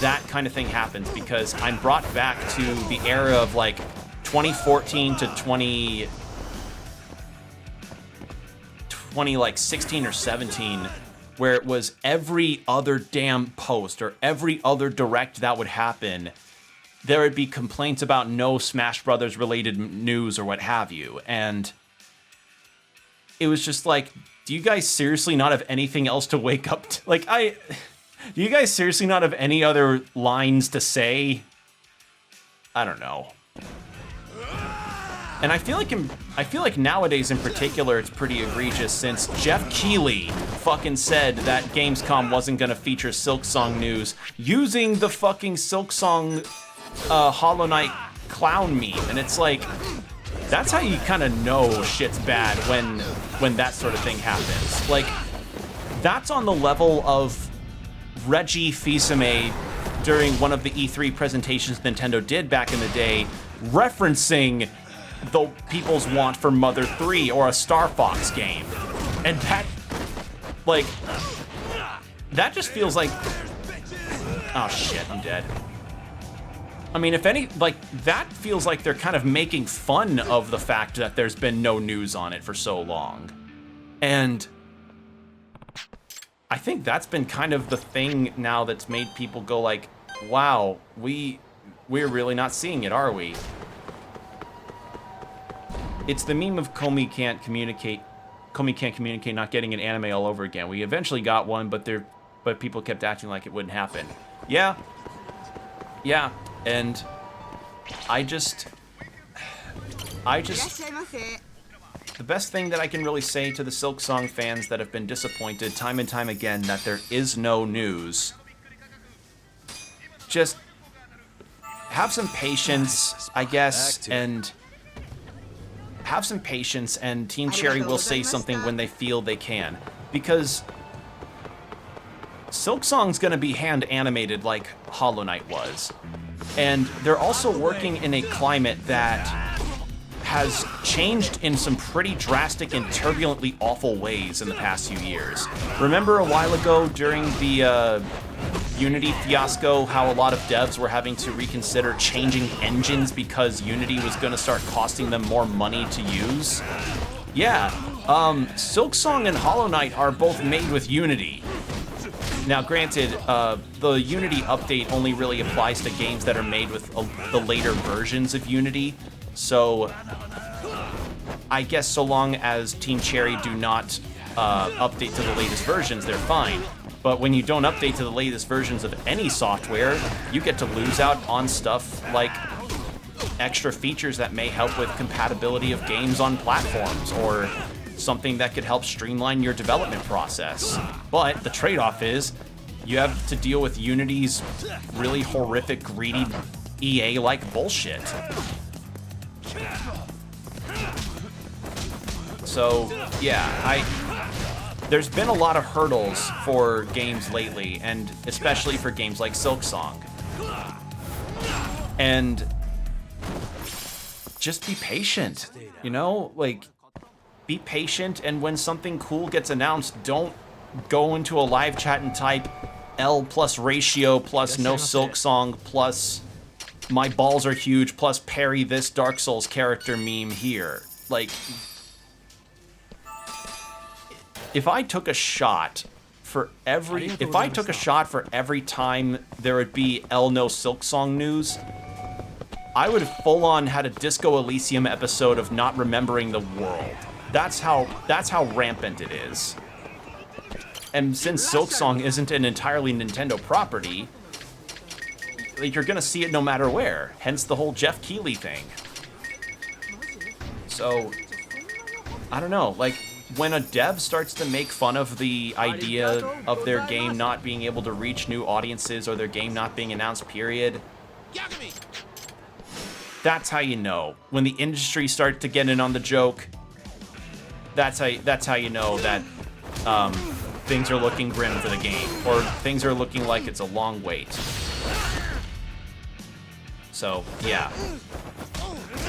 A: that kind of thing happens, because I'm brought back to the era of like 2014 to 2016 or 17, where it was every other damn post or every other direct that would happen, there would be complaints about no Smash Brothers related news or what have you. And it was just like, do you guys seriously not have anything else to wake up to? Like, do you guys seriously not have any other lines to say? I don't know. And I feel like nowadays in particular it's pretty egregious since Jeff Keighley fucking said that Gamescom wasn't gonna feature Silksong news using the fucking Silksong Hollow Knight clown meme, and it's like that's how you kind of know shit's bad when that sort of thing happens. Like that's on the level of Reggie Fils-Aimé during one of the E3 presentations Nintendo did back in the day, referencing the people's want for Mother 3 or a Star Fox game. And that, like, that just feels like, oh shit, I'm dead. I mean, if any, like, that feels like they're kind of making fun of the fact that there's been no news on it for so long. And I think that's been kind of the thing now that's made people go like, wow, we're really not seeing it, are we? It's the meme of Comey can't communicate, not getting an anime all over again. We eventually got one, but people kept acting like it wouldn't happen. Yeah, and I just, the best thing that I can really say to the Silksong fans that have been disappointed time and time again that there is no news, just have some patience, I guess, and have some patience, and Team Cherry will say something when they feel they can. Because Silksong's gonna be hand animated like Hollow Knight was. And they're also working in a climate that has changed in some pretty drastic and turbulently awful ways in the past few years. Remember a while ago during the Unity fiasco, how a lot of devs were having to reconsider changing engines because Unity was going to start costing them more money to use? Yeah, Silksong and Hollow Knight are both made with Unity. Now, granted, the Unity update only really applies to games that are made with the later versions of Unity, so I guess so long as Team Cherry do not update to the latest versions, they're fine. But when you don't update to the latest versions of any software, you get to lose out on stuff like extra features that may help with compatibility of games on platforms, or something that could help streamline your development process. But the trade-off is you have to deal with Unity's really horrific, greedy, EA-like bullshit. So, yeah, there's been a lot of hurdles for games lately, and especially for games like Silksong. And just be patient, you know? Like, be patient, and when something cool gets announced, don't go into a live chat and type L plus ratio plus no Silksong plus my balls are huge plus parry this Dark Souls character meme here. Like, if I took a shot for every time there would be L no Silksong news, I would have full on had a Disco Elysium episode of not remembering the world. That's how rampant it is. And since Silksong isn't an entirely Nintendo property, like, you're gonna see it no matter where. Hence the whole Jeff Keighley thing. So, I don't know, like, when a dev starts to make fun of the idea of their game not being able to reach new audiences or their game not being announced, period, that's how you know. When the industry starts to get in on the joke, that's how you know that things are looking grim for the game, or things are looking like it's a long wait. So, yeah.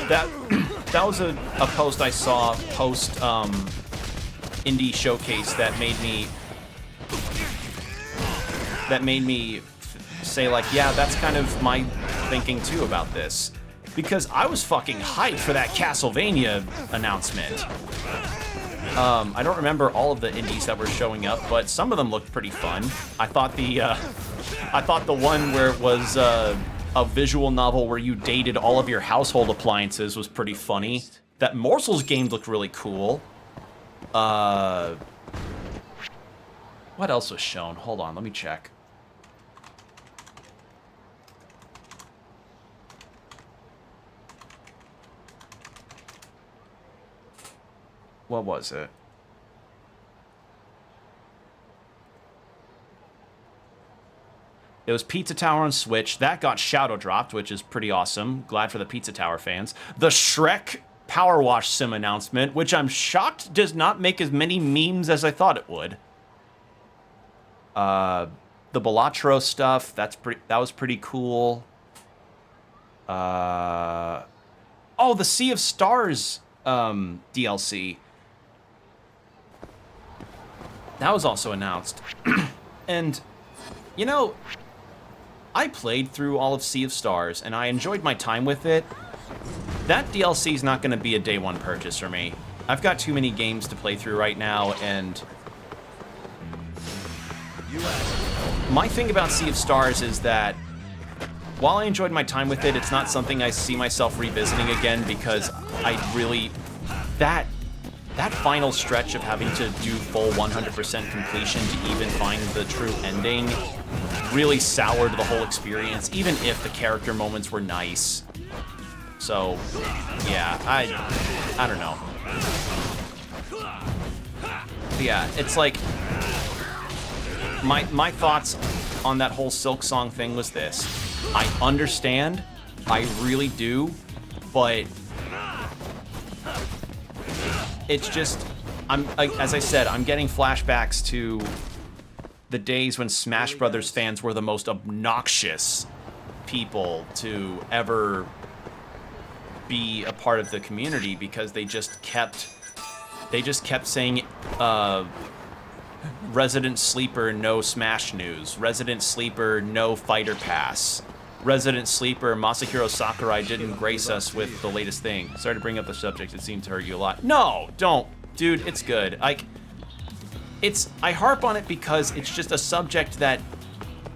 A: That was a post I saw post indie showcase that made me say, like, yeah, that's kind of my thinking too about this, because I was fucking hyped for that Castlevania announcement. I don't remember all of the indies that were showing up, but some of them looked pretty fun. I thought the one where it was a visual novel where you dated all of your household appliances was pretty funny. That Morsels game looked really cool. What else was shown? Hold on, let me check. What was it? It was Pizza Tower on Switch. That got shadow dropped, which is pretty awesome. Glad for the Pizza Tower fans. The Shrek Power Wash Sim announcement, which I'm shocked does not make as many memes as I thought it would. The Balatro stuff, that was pretty cool. Oh, the Sea of Stars DLC. That was also announced. And, you know, I played through all of Sea of Stars, and I enjoyed my time with it. That DLC is not going to be a day one purchase for me. I've got too many games to play through right now, and my thing about Sea of Stars is that while I enjoyed my time with it, it's not something I see myself revisiting again, because I really... That final stretch of having to do full 100% completion to even find the true ending really soured the whole experience, even if the character moments were nice. So, yeah, I don't know. But yeah, it's like... My thoughts on that whole Silk Song thing was this. I understand, I really do, but it's just, as I said, I'm getting flashbacks to the days when Smash Brothers fans were the most obnoxious people to ever be a part of the community, because they just kept saying, Resident Sleeper, no Smash news. Resident Sleeper, no Fighter Pass. Resident Sleeper, Masahiro Sakurai didn't grace us with the latest thing. Sorry to bring up the subject, it seemed to hurt you a lot. No, don't. Dude, it's good. I harp on it because it's just a subject that,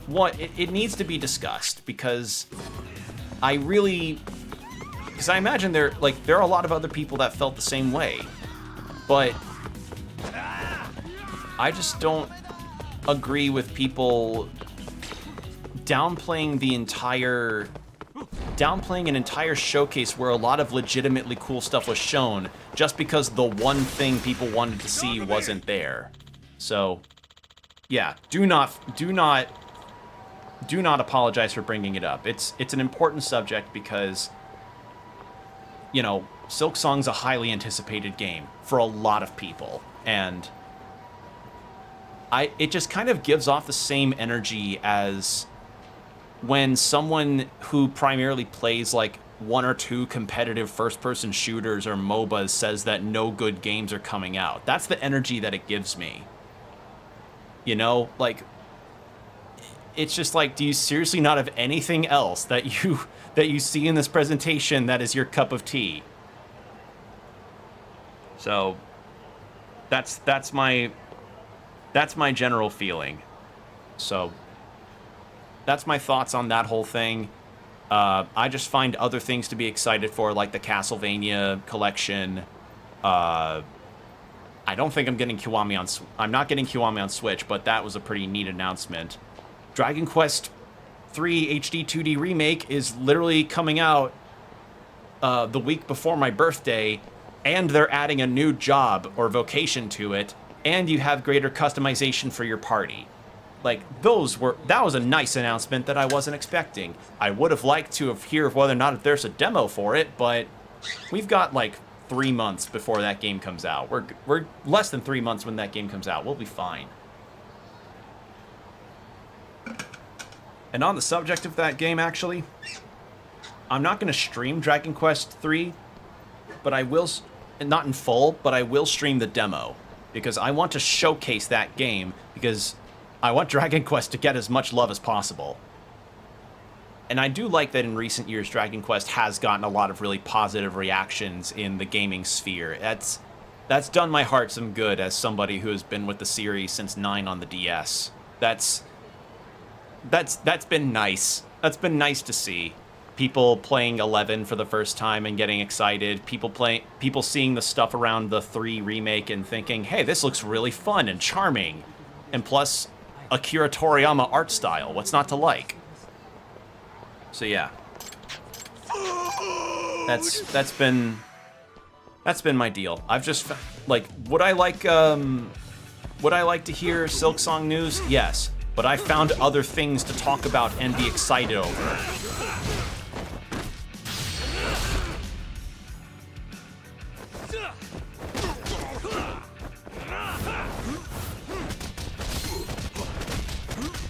A: it needs to be discussed, because I imagine there are a lot of other people that felt the same way, but I just don't agree with people downplaying an entire showcase where a lot of legitimately cool stuff was shown just because the one thing people wanted to see wasn't there. So, yeah, do not apologize for bringing it up. It's an important subject because, you know, Silk Song's a highly anticipated game for a lot of people, and it just kind of gives off the same energy as when someone who primarily plays like one or two competitive first-person shooters or MOBAs says that no good games are coming out. That's the energy that it gives me. You know, like, it's just like, do you seriously not have anything else that you see in this presentation that is your cup of tea? So that's my general feeling. So that's my thoughts on that whole thing. I just find other things to be excited for, like the Castlevania collection. I don't think I'm getting Kiwami on... I'm not getting Kiwami on Switch, but that was a pretty neat announcement. Dragon Quest III HD 2D Remake is literally coming out the week before my birthday, and they're adding a new job or vocation to it, and you have greater customization for your party. Like, that was a nice announcement that I wasn't expecting. I would have liked to hear whether or not there's a demo for it, but we've got like 3 months before that game comes out. We're less than 3 months when that game comes out. We'll be fine. And on the subject of that game, actually, I'm not going to stream Dragon Quest III, but I will, not in full, but I will stream the demo, because I want to showcase that game, because I want Dragon Quest to get as much love as possible. And I do like that in recent years, Dragon Quest has gotten a lot of really positive reactions in the gaming sphere. That's done my heart some good as somebody who has been with the series since 9 on the DS. That's been nice. That's been nice to see. People playing 11 for the first time and getting excited. People seeing the stuff around the 3 remake and thinking, hey, this looks really fun and charming. And plus, Akira Toriyama art style. What's not to like? So yeah. That's been my deal. I've just Like, would I like to hear Silksong news? Yes, but I found other things to talk about and be excited over.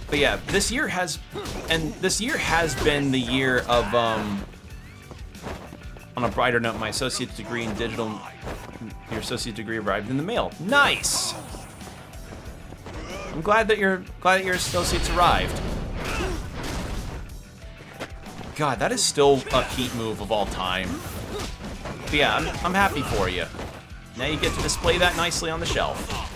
A: But yeah, this year has been the year of, on a brighter note, my associate's degree in digital, your associate's degree arrived in the mail. Nice! I'm glad that your associate's arrived. God, that is still a Pete move of all time. But yeah, I'm happy for you. Now you get to display that nicely on the shelf.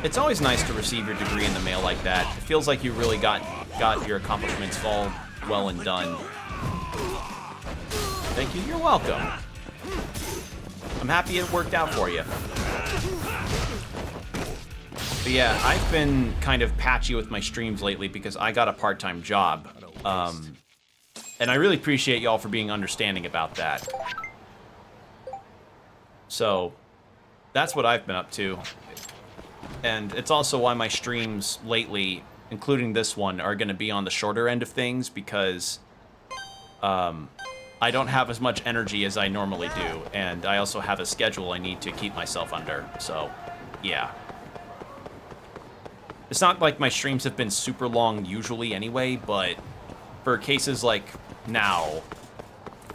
A: It's always nice to receive your degree in the mail like that. It feels like you really got your accomplishments all well and done. Thank you, you're welcome. I'm happy it worked out for you. But yeah, I've been kind of patchy with my streams lately because I got a part-time job. And I really appreciate y'all for being understanding about that. So, that's what I've been up to. And it's also why my streams lately, including this one, are going to be on the shorter end of things because I don't have as much energy as I normally do, and I also have a schedule I need to keep myself under, so yeah. It's not like my streams have been super long usually anyway, but for cases like now,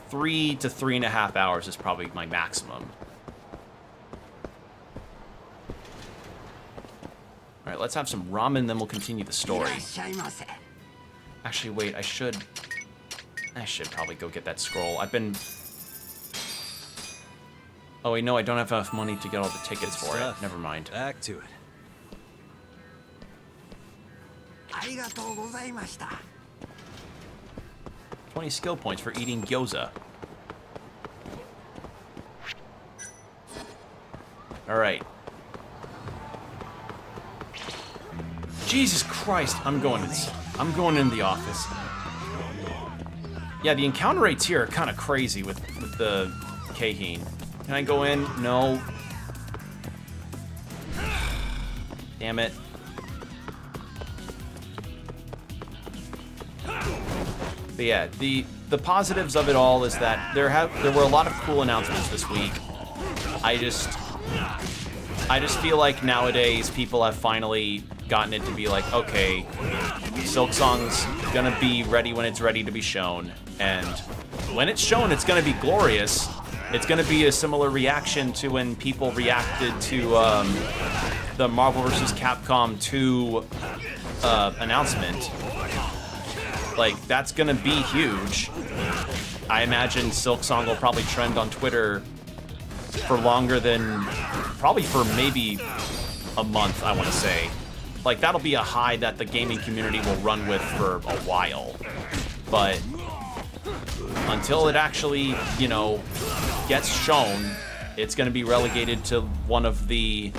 A: 3 to 3.5 hours is probably my maximum. All right, let's have some ramen, then we'll continue the story. Actually, wait, I should probably go get that scroll. I've been... Oh, wait, no, I don't have enough money to get all the tickets for it. Never mind.
B: Back to it.
A: 20 skill points for eating gyoza. All right. Jesus Christ, I'm going in the office. Yeah, the encounter rates here are kind of crazy with the Kaheen. Can I go in? No. Damn it. But yeah, the positives of it all is that there were a lot of cool announcements this week. I just feel like nowadays people have finally gotten it to be like, okay, Silksong's gonna be ready when it's ready to be shown, and when it's shown, it's gonna be glorious. It's gonna be a similar reaction to when people reacted to the Marvel vs. Capcom 2 announcement. Like, that's gonna be huge. I imagine Silksong will probably trend on Twitter for longer than, probably for maybe a month, I want to say. Like, that'll be a high that the gaming community will run with for a while. But until it actually, you know, gets shown, it's going to be relegated to one of the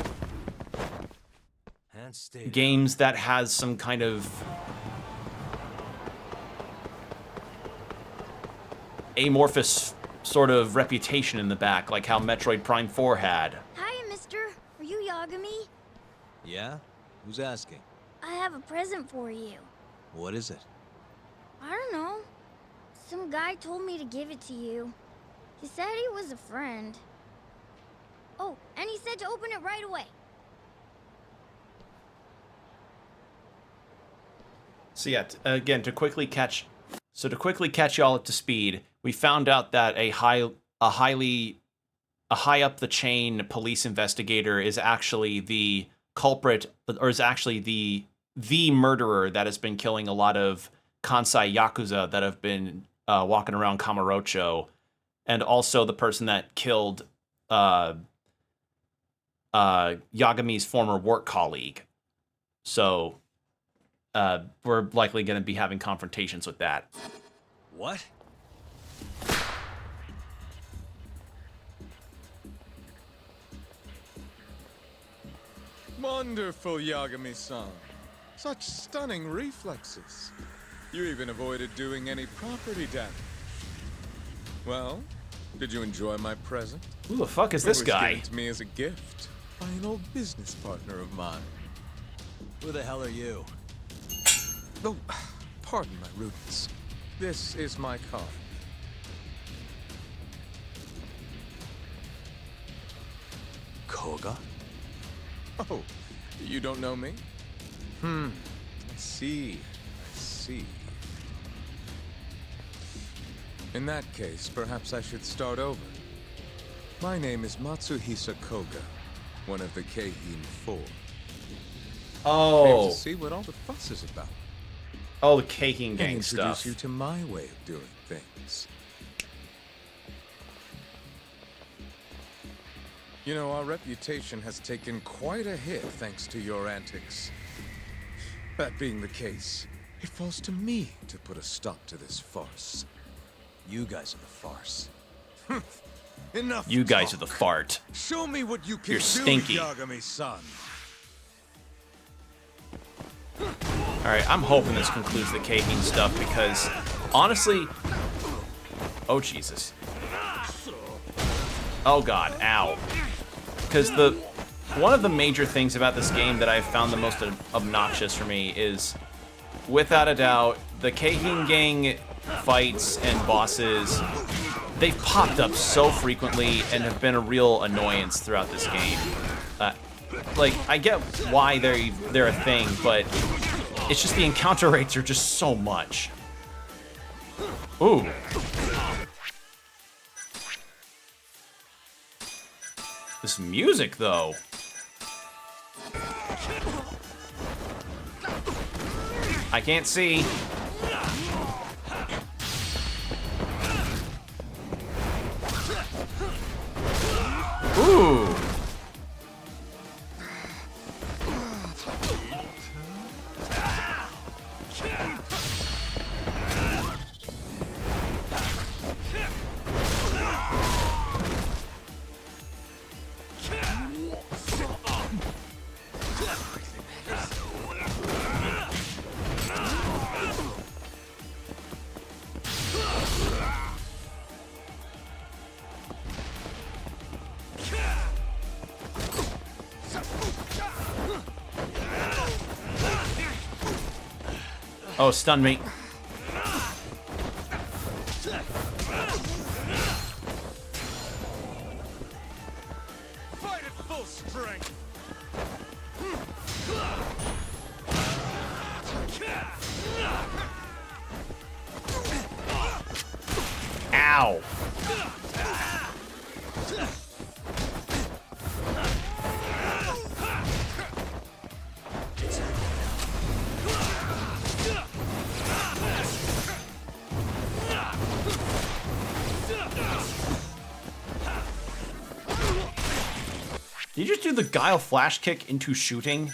A: games that has some kind of amorphous sort of reputation in the back, like how Metroid Prime 4 had.
D: Hi, mister. Are you Yagami?
B: Yeah? Who's asking?
D: I have a present for you.
B: What is it?
D: I don't know. Some guy told me to give it to you. He said he was a friend. Oh, and he said to open it right away.
A: So yeah, again, to quickly catch y'all up to speed, we found out that a high up the chain police investigator is actually the culprit, or is actually the murderer that has been killing a lot of Kansai Yakuza that have been walking around Kamurocho, and also the person that killed Yagami's former work colleague. So we're likely going to be having confrontations with that.
B: What?
F: Wonderful, Yagami-san. Such stunning reflexes. You even avoided doing any property damage. Well, Did you enjoy my present?
A: Who the fuck is
F: It
A: this
F: was
A: guy?
F: given to me as a gift by an old business partner of mine.
B: Who the hell are you?
F: Oh, pardon my rudeness. This is my card.
B: Koga?
F: Oh, you don't know me? I see. I see. In that case, perhaps I should start over. My name is Matsuhisa Koga, one of the Keihin Four. Came
A: Oh.
F: to see what all the fuss is about.
A: Oh, the caking
F: And
A: gang
F: introduce
A: stuff.
F: you to my way of doing things. You know, our reputation has taken quite a hit thanks to your antics. That being the case, it falls to me to put a stop to this farce.
B: You guys are the farce.
F: Enough
A: You guys are
F: talk.
A: the fart.
F: Show me what you can
A: You're
F: do,
A: stinky.
F: Yagami-san.
A: Alright, I'm hoping this concludes the caking stuff because, honestly... Oh, Jesus. Oh, God. Ow. Because one of the major things about this game that I've found the most obnoxious for me is, without a doubt, the Keihin gang fights and bosses, they've popped up so frequently and have been a real annoyance throughout this game. Like, I get why they're a thing, but it's just the encounter rates are just so much. Ooh. This music, though. I can't see. Ooh. Oh, stun me.
F: Fight at full strength.
A: Ow. Did you just do the Guile flash kick into shooting?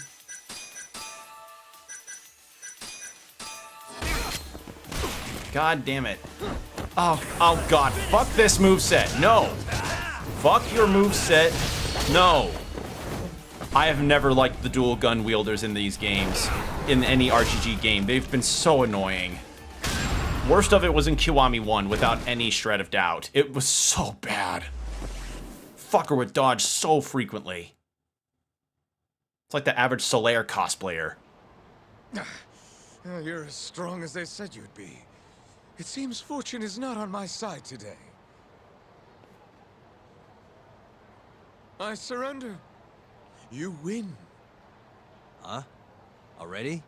A: God damn it. Oh god, fuck this moveset. No. Fuck your moveset. No. I have never liked the dual gun wielders in these games. In any RPG game. They've been so annoying. Worst of it was in Kiwami 1, without any shred of doubt. It was so bad. Fucker would dodge so frequently. It's like the average Solaire cosplayer.
F: You're as strong as they said you'd be. It seems fortune is not on my side today. I surrender. You win.
B: Huh? Already?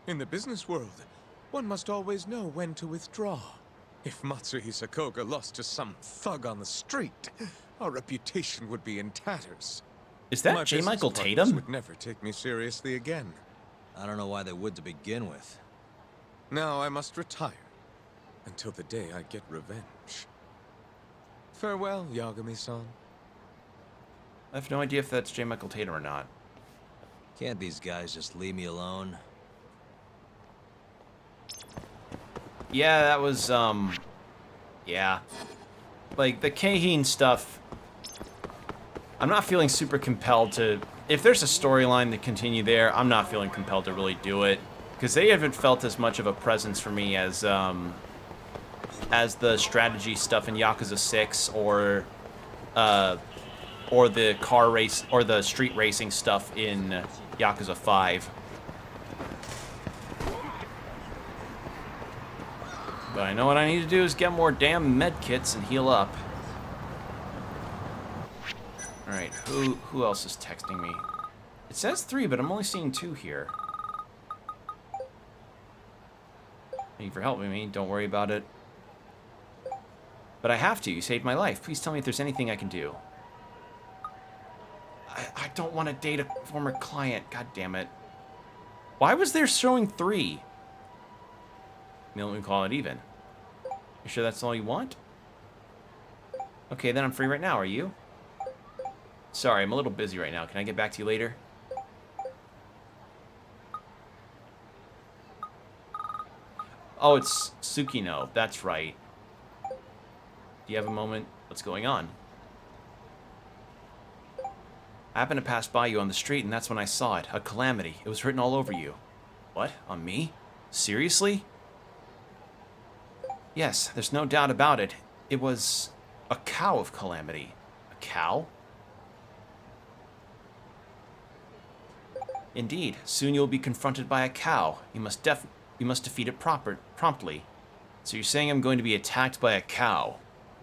F: In the business world, one must always know when to withdraw. If Matsuhisa Koga lost to some thug on the street, our reputation would be in tatters.
A: Is
F: My
A: that J.
F: business
A: Michael
F: partners
A: Tatum?
F: would never take me seriously again.
B: I don't know why they would to begin with.
F: Now I must retire until the day I get revenge. Farewell, Yagami-san.
A: I have no idea if that's J. Michael Tatum or not.
B: Can't these guys just leave me alone?
A: Yeah, that was, yeah. Like, the Keihin stuff, I'm not feeling super compelled to... If there's a storyline to continue there, I'm not feeling compelled to really do it. Because they haven't felt as much of a presence for me as, as the strategy stuff in Yakuza 6 or the car race or the street racing stuff in Yakuza 5. But I know what I need to do is get more damn med kits and heal up. Alright, who else is texting me? It says 3, but I'm only seeing 2 here. Thank you for helping me. Don't worry about it. But I have to. You saved my life. Please tell me if there's anything I can do. I don't want to date a former client. God damn it. Why was there showing 3? Let me call it even. You sure that's all you want? Okay, then I'm free right now. Are you? Sorry, I'm a little busy right now. Can I get back to you later? Oh, it's Tsukino. That's right. Do you have a moment? What's going on? I happened to pass by you on the street, and that's when I saw it. A calamity. It was written all over you. What? On me? Seriously? Yes, there's no doubt about it. It was a cow of calamity. A cow? Indeed. Soon you'll be confronted by a cow. You must defeat it promptly. So you're saying I'm going to be attacked by a cow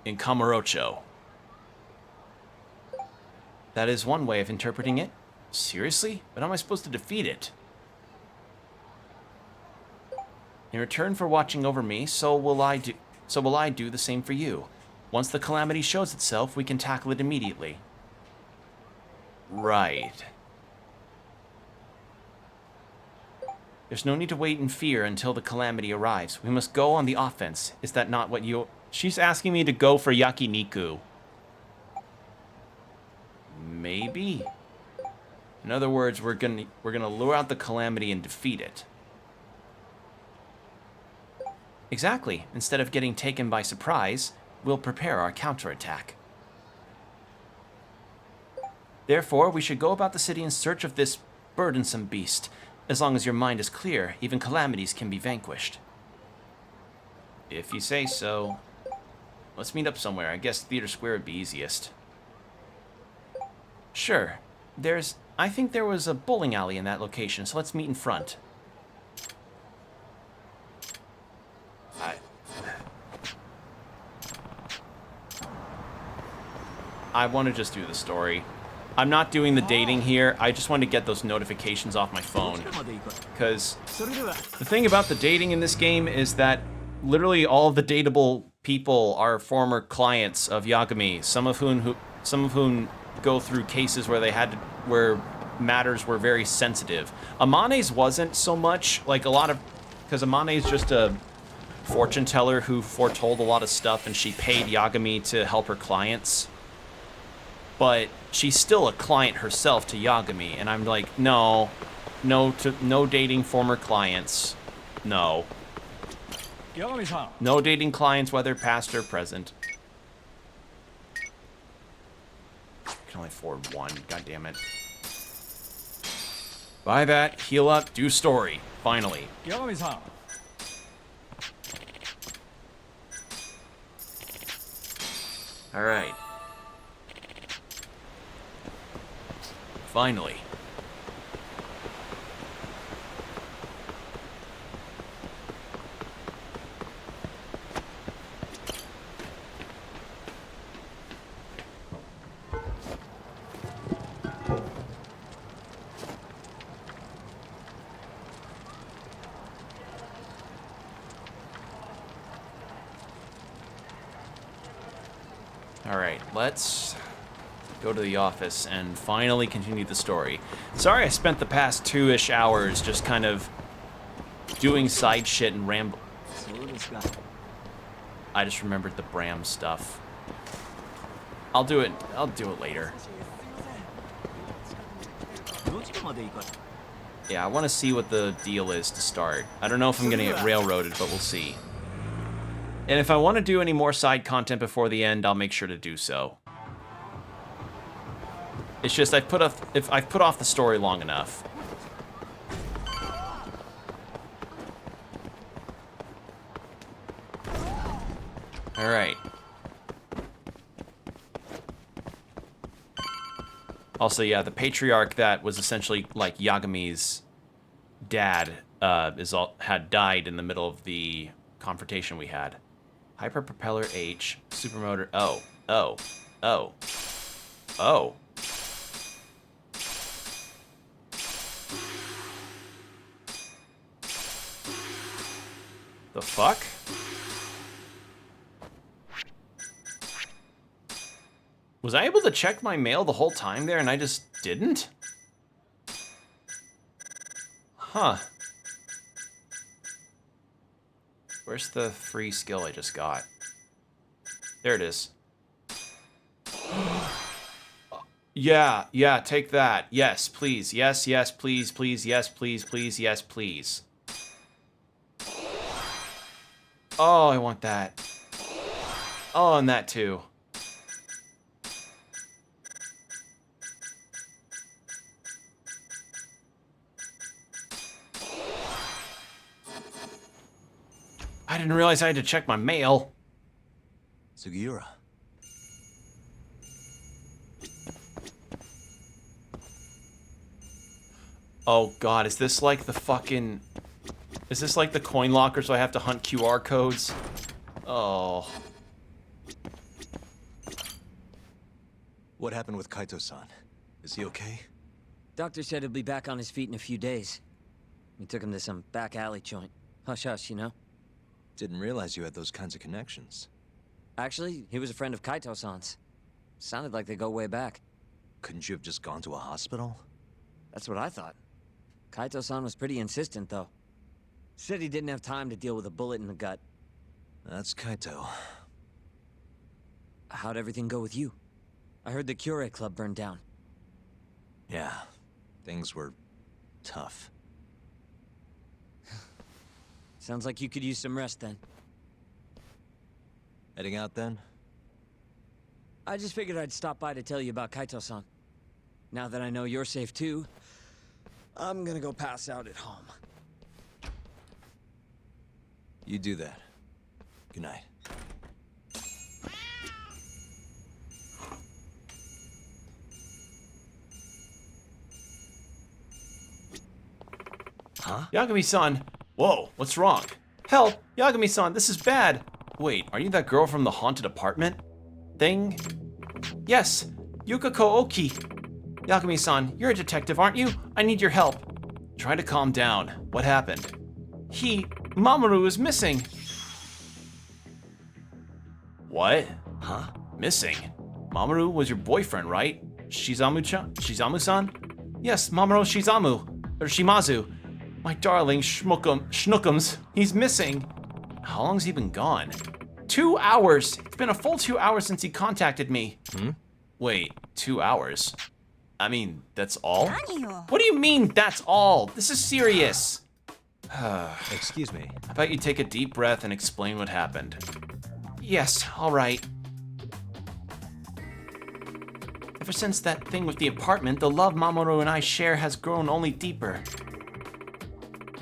A: in Kamurocho? That is one way of interpreting it. Seriously? But how am I supposed to defeat it? In return for watching over me, so will I do the same for you. Once the calamity shows itself, we can tackle it immediately. Right. There's no need to wait in fear until the calamity arrives. We must go on the offense. Is that not what you... She's asking me to go for yakiniku. Maybe? In other words, we're gonna lure out the calamity and defeat it. Exactly. Instead of getting taken by surprise, we'll prepare our counterattack. Therefore, we should go about the city in search of this burdensome beast. As long as your mind is clear, even calamities can be vanquished. If you say so. Let's meet up somewhere. I guess Theater Square would be easiest. Sure. I think there was a bowling alley in that location, so let's meet in front. I want to just do the story. I'm not doing the dating here. I just want to get those notifications off my phone. Because the thing about the dating in this game is that literally all of the dateable people are former clients of Yagami, some of whom go through cases where matters were very sensitive. Amane's wasn't so much, like because Amane's just a fortune teller who foretold a lot of stuff and she paid Yagami to help her clients. But she's still a client herself to Yagami, and I'm like, no dating former clients, no. No dating clients, whether past or present. I can only afford one, god damn it. Buy that, heal up, do story, finally. Alright. Finally. Alright, let's go to the office and finally continue the story. Sorry I spent the past 2-ish hours just kind of doing side shit and ramble. I just remembered the Bram stuff. I'll do it later. Yeah, I want to see what the deal is to start. I don't know if I'm gonna get railroaded, but we'll see. And if I want to do any more side content before the end, I'll make sure to do so. It's just I've put off the story long enough. All right. Also, yeah, the patriarch that was essentially like Yagami's dad had died in the middle of the confrontation we had. Hyperpropeller H, supermotor. Oh. The fuck? Was I able to check my mail the whole time there and I just didn't? Huh. Where's the free skill I just got? There it is. Yeah, take that. Yes, please. Yes, please, yes, please, yes, please. Oh, I want that. Oh, and that too. I didn't realize I had to check my mail.
B: Sugiura.
A: Oh god, is this like the fucking... Is this like the coin locker so I have to hunt QR codes? Oh.
B: What happened with Kaito-san? Is he okay?
G: Doctor said he'll be back on his feet in a few days. We took him to some back alley joint. Hush-hush, you know?
B: Didn't realize you had those kinds of connections.
G: Actually, he was a friend of Kaito-san's. Sounded like they go way back.
B: Couldn't you have just gone to a hospital?
G: That's what I thought. Kaito-san was pretty insistent, though. Said he didn't have time to deal with a bullet in the gut.
B: That's Kaito.
G: How'd everything go with you? I heard the Cure Club burned down.
B: Yeah, things were tough.
G: Sounds like you could use some rest then.
B: Heading out then?
G: I just figured I'd stop by to tell you about Kaito-san. Now that I know you're safe too, I'm gonna go pass out at home.
B: You do that. Good night. Huh?
A: Yagami-san! Whoa, what's wrong? Help! Yagami-san, this is bad! Wait, are you that girl from the haunted apartment thing? Yes, Yukiko Oki. Yagami-san, you're a detective, aren't you? I need your help. Try to calm down. What happened? Mamoru is missing. What?
B: Huh?
A: Missing? Mamoru was your boyfriend, right? Shizamu-san? Yes, Mamoru Shimazu. My darling Schnookums, he's missing. How long's he been gone? 2 hours. It's been a full 2 hours since he contacted me. Wait, 2 hours? I mean, that's all? What do you mean, that's all? This is serious.
B: Excuse me.
A: How about you take a deep breath and explain what happened? Yes, all right. Ever since that thing with the apartment, the love Mamoru and I share has grown only deeper.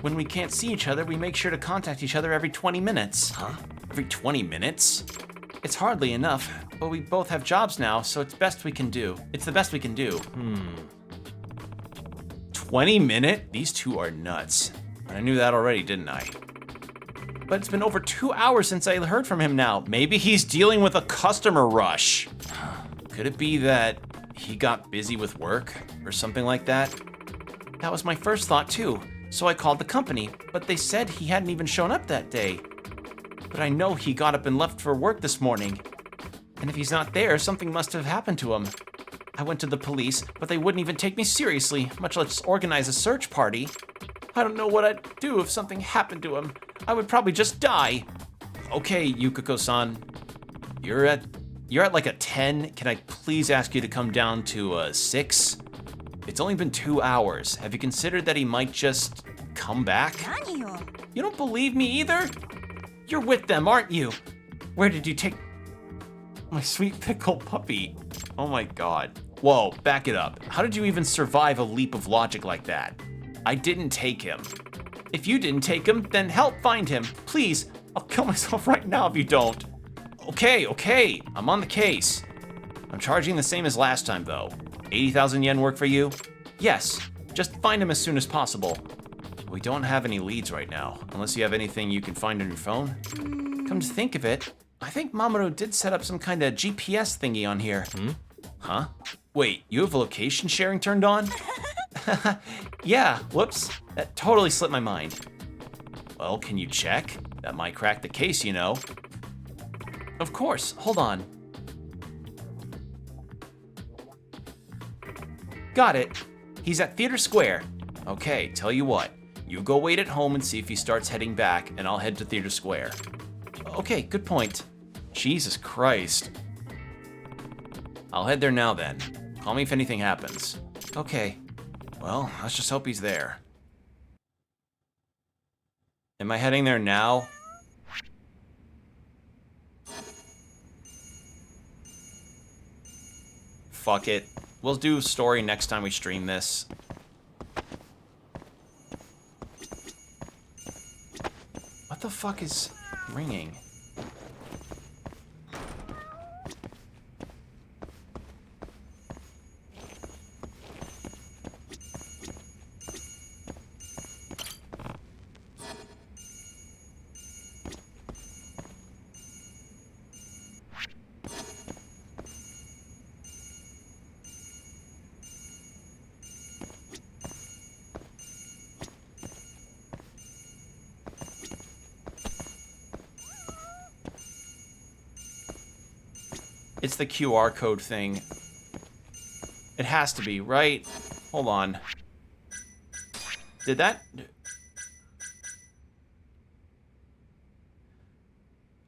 A: When we can't see each other, we make sure to contact each other every 20 minutes.
B: Huh?
A: Every 20 minutes? It's hardly enough, but we both have jobs now, so it's the best we can do. 20 minute? These two are nuts. I knew that already, didn't I? But it's been over 2 hours since I heard from him now. Maybe he's dealing with a customer rush. Could it be that he got busy with work or something like that? That was my first thought too. So I called the company, but they said he hadn't even shown up that day. But I know he got up and left for work this morning. And if he's not there, something must have happened to him. I went to the police, but they wouldn't even take me seriously, much less organize a search party. I don't know what I'd do if something happened to him. I would probably just die. Okay, Yukiko-san. You're at like a 10. Can I please ask you to come down to a 6? It's only been 2 hours. Have you considered that he might just come back? You don't believe me either? You're with them, aren't you? Where did you take my sweet pickle puppy? Oh my god. Whoa, back it up. How did you even survive a leap of logic like that? I didn't take him. If you didn't take him, then help find him. Please, I'll kill myself right now if you don't.
C: Okay, I'm on the case. I'm charging the same as last time, though. 80,000 yen work for you? Yes, just find him as soon as possible. We don't have any leads right now, unless you have anything you can find on your phone. Come to think of it, I think Mamoru did set up some kind of GPS thingy on here. Huh? Wait, you have location sharing turned on? Yeah, whoops, that totally slipped my mind. Well, can you check? That might crack the case, you know. Of course, hold on. Got it. He's at Theater Square. Okay, tell you what. You go wait at home and see if he starts heading back, and I'll head to Theater Square. Okay, good point. Jesus Christ. I'll head there now then. Call me if anything happens. Okay. Well, let's just hope he's there. Am I heading there now? Fuck it. We'll do story next time we stream this. What the fuck is ringing? It's the QR code thing. It has to be, right? Hold on. Did that...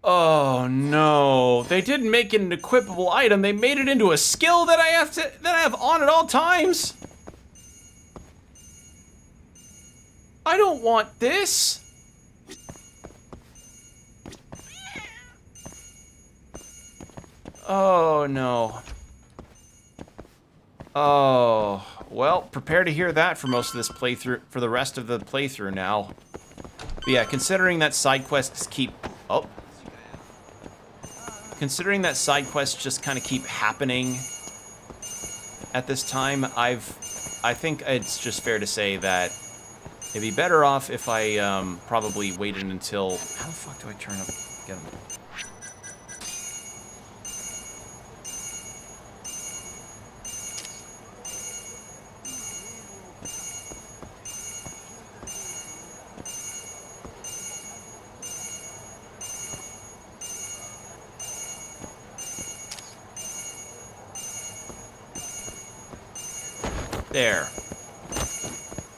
C: Oh no. They didn't make it an equipable item. They made it into a skill that I have on at all times. I don't want this. Oh, no. Oh, well, prepare to hear that for most of this playthrough, for the rest of the playthrough now. But yeah, considering that side quests keep... Oh. Considering that side quests just kind of keep happening at this time, I think it's just fair to say that it'd be better off if I probably waited until... How the fuck do I turn up... Get him? There.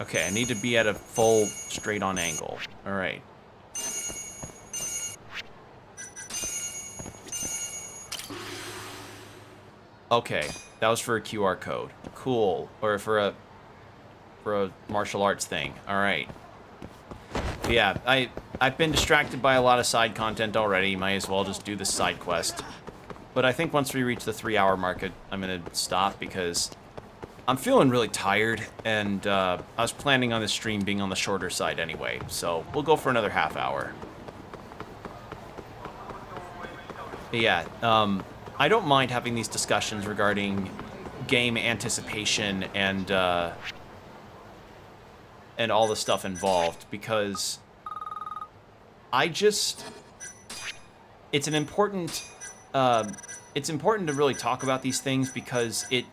C: Okay, I need to be at a full straight-on angle. All right. Okay, that was for a QR code. Cool. Or for a martial arts thing. All right. But yeah, I've been distracted by a lot of side content already. Might as well just do the side quest. But I think once we reach the 3-hour mark, I'm gonna stop because I'm feeling really tired, and I was planning on this stream being on the shorter side anyway, so we'll go for another half hour. But yeah, I don't mind having these discussions regarding game anticipation and all the stuff involved, because it's important to really talk about these things because it's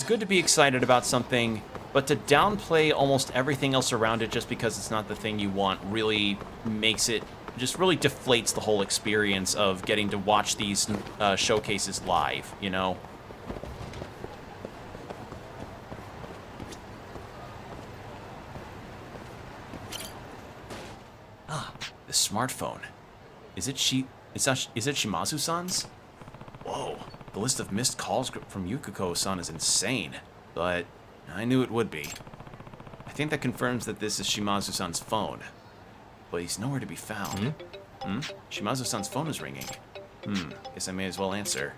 C: good to be excited about something, but to downplay almost everything else around it just because it's not the thing you want really makes it, just really deflates the whole experience of getting to watch these showcases live, you know? Ah, the smartphone. Is it Shimazu-san's? Whoa, the list of missed calls from Yukiko-san is insane, but I knew it would be. I think that confirms that this is Shimazu-san's phone, but he's nowhere to be found. Shimazu-san's phone is ringing. Guess I may as well answer.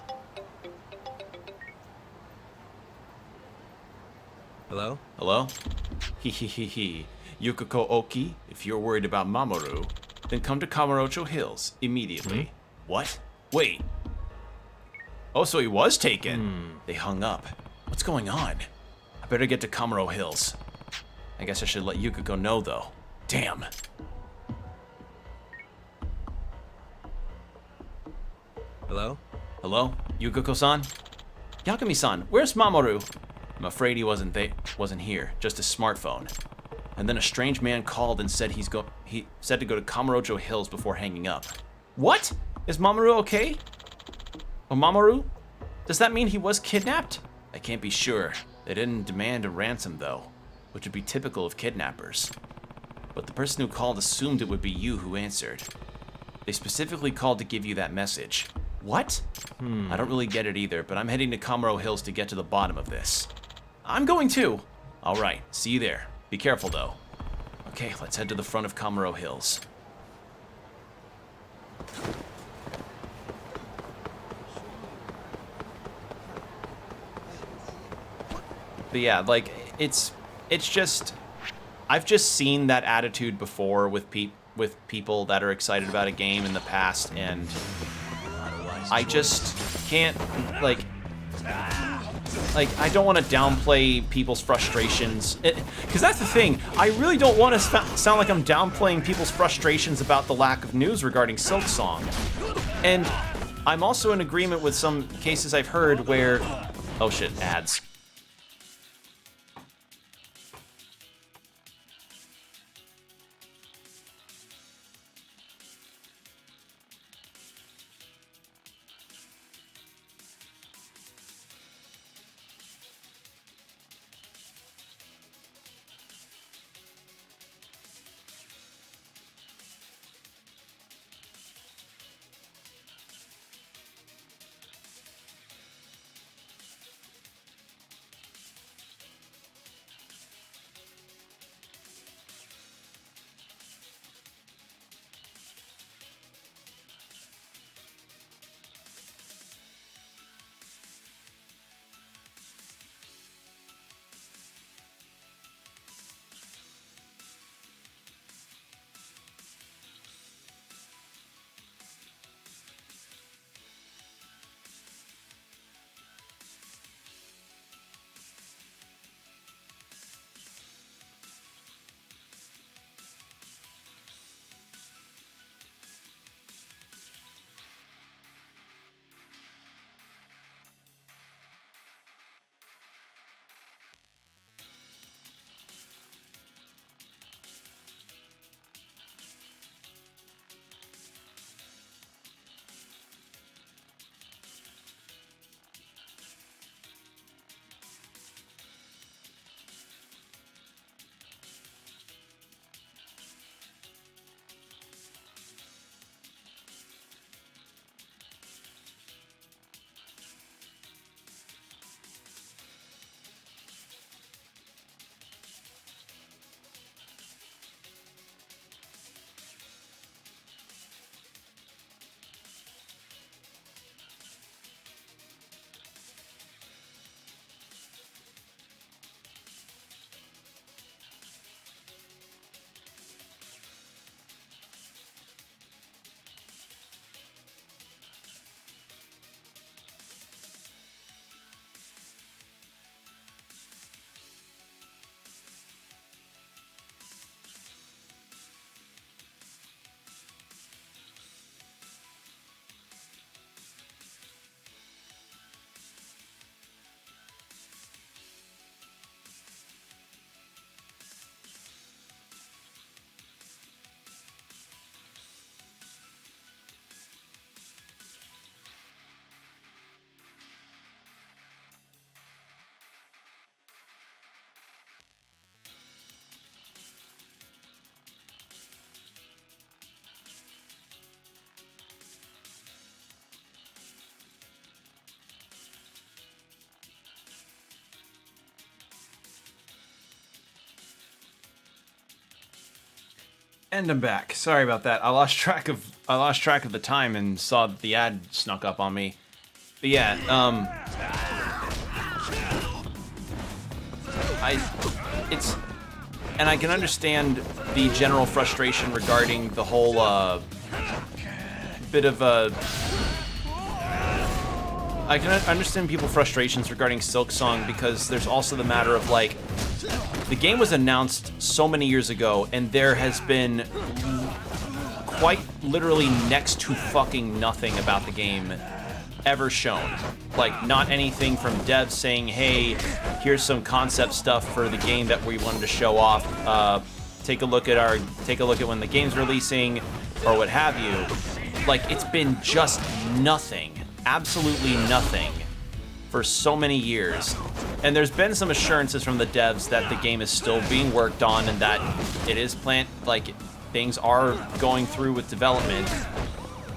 B: Hello?
C: Hello? Hee. Yukiko Oki, if you're worried about Mamoru, then come to Kamurocho Hills immediately. What? Wait. Oh, so he was taken. They hung up. What's going on? I better get to Kamuro Hills. I guess I should let Yukiko know, though. Damn.
B: Hello?
C: Hello? Yukiko-san? Yakumi-san, where's Mamoru? I'm afraid he wasn't here, just his smartphone. And then a strange man called and said he said to go to Kamurocho Hills before hanging up. What? Is Mamoru okay? Oh, Mamoru? Does that mean he was kidnapped? I can't be sure. They didn't demand a ransom, though, which would be typical of kidnappers. But the person who called assumed it would be you who answered. They specifically called to give you that message. What? I don't really get it either, but I'm heading to Kamuro Hills to get to the bottom of this. I'm going too. All right, see you there. Be careful, though. Okay, let's head to the front of Kamuro Hills. But yeah, like, it's just... I've just seen that attitude before with people that are excited about a game in the past, and I just can't, like I don't want to downplay people's frustrations, because that's the thing. I really don't want to sound like I'm downplaying people's frustrations about the lack of news regarding Silksong. And I'm also in agreement with some cases I've heard where, oh shit, ads. And I'm back. Sorry about that. I lost track of the time and saw that the ad snuck up on me. But yeah,
A: And I can understand the general frustration regarding the whole bit of a... I can understand people's frustrations regarding Silksong because there's also the matter of, like, the game was announced so many years ago, and there has been quite literally next to fucking nothing about the game ever shown. Like, not anything from devs saying, hey, here's some concept stuff for the game that we wanted to show off. Take a look at when the game's releasing, or what have you. Like, it's been just nothing. Absolutely nothing for so many years. And there's been some assurances from the devs that the game is still being worked on and that it is things are going through with development,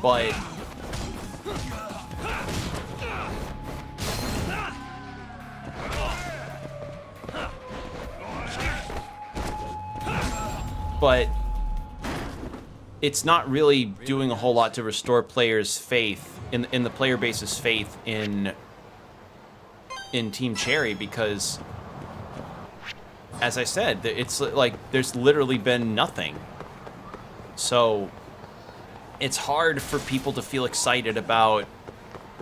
A: but it's not really doing a whole lot to restore players' faith in the player base's faith in Team Cherry, because, as I said, it's like there's literally been nothing. So it's hard for people to feel excited about.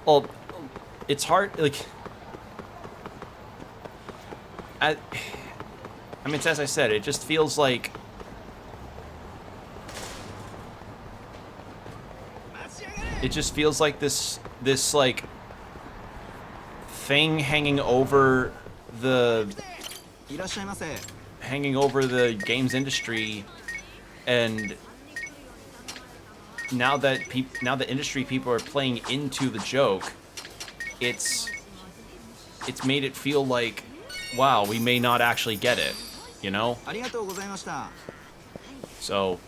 A: Well, it's hard, like, I mean, it's, as I said, it just feels like this like thing hanging over the games industry, and now the industry people are playing into the joke, it's made it feel like, wow, we may not actually get it, you know? So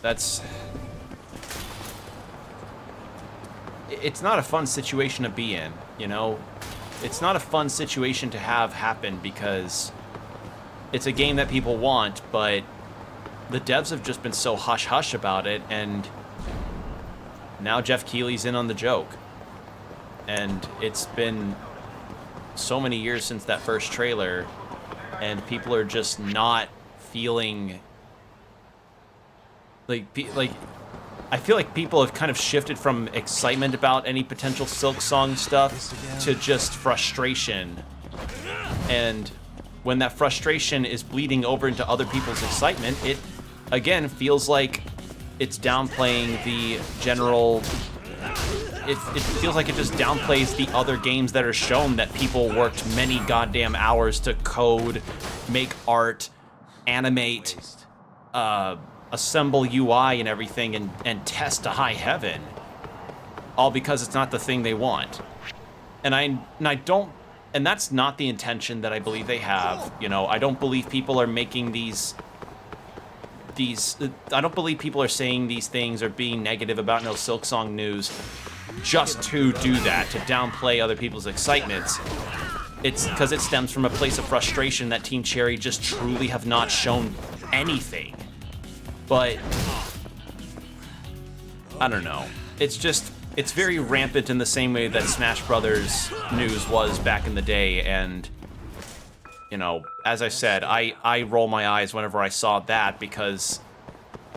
A: it's not a fun situation to be in, you know? It's not a fun situation to have happen because it's a game that people want, but the devs have just been so hush-hush about it, and now Jeff Keighley's in on the joke. And it's been so many years since that first trailer, and people are just not feeling like I feel like people have kind of shifted from excitement about any potential Silksong stuff to just frustration. And when that frustration is bleeding over into other people's excitement, it again feels like it's downplaying the general. It feels like it just downplays the other games that are shown that people worked many goddamn hours to code, make art, animate, assemble UI and everything, and test to high heaven, all because it's not the thing they want. And I don't, and that's not the intention that I believe they have. You know, I don't believe people are making these I don't believe people are saying these things or being negative about no Silksong news just to do that, to downplay other people's excitements. It's because it stems from a place of frustration that Team Cherry just truly have not shown anything. But I don't know. It's very rampant in the same way that Smash Brothers news was back in the day, and you know, as I said, I roll my eyes whenever I saw that, because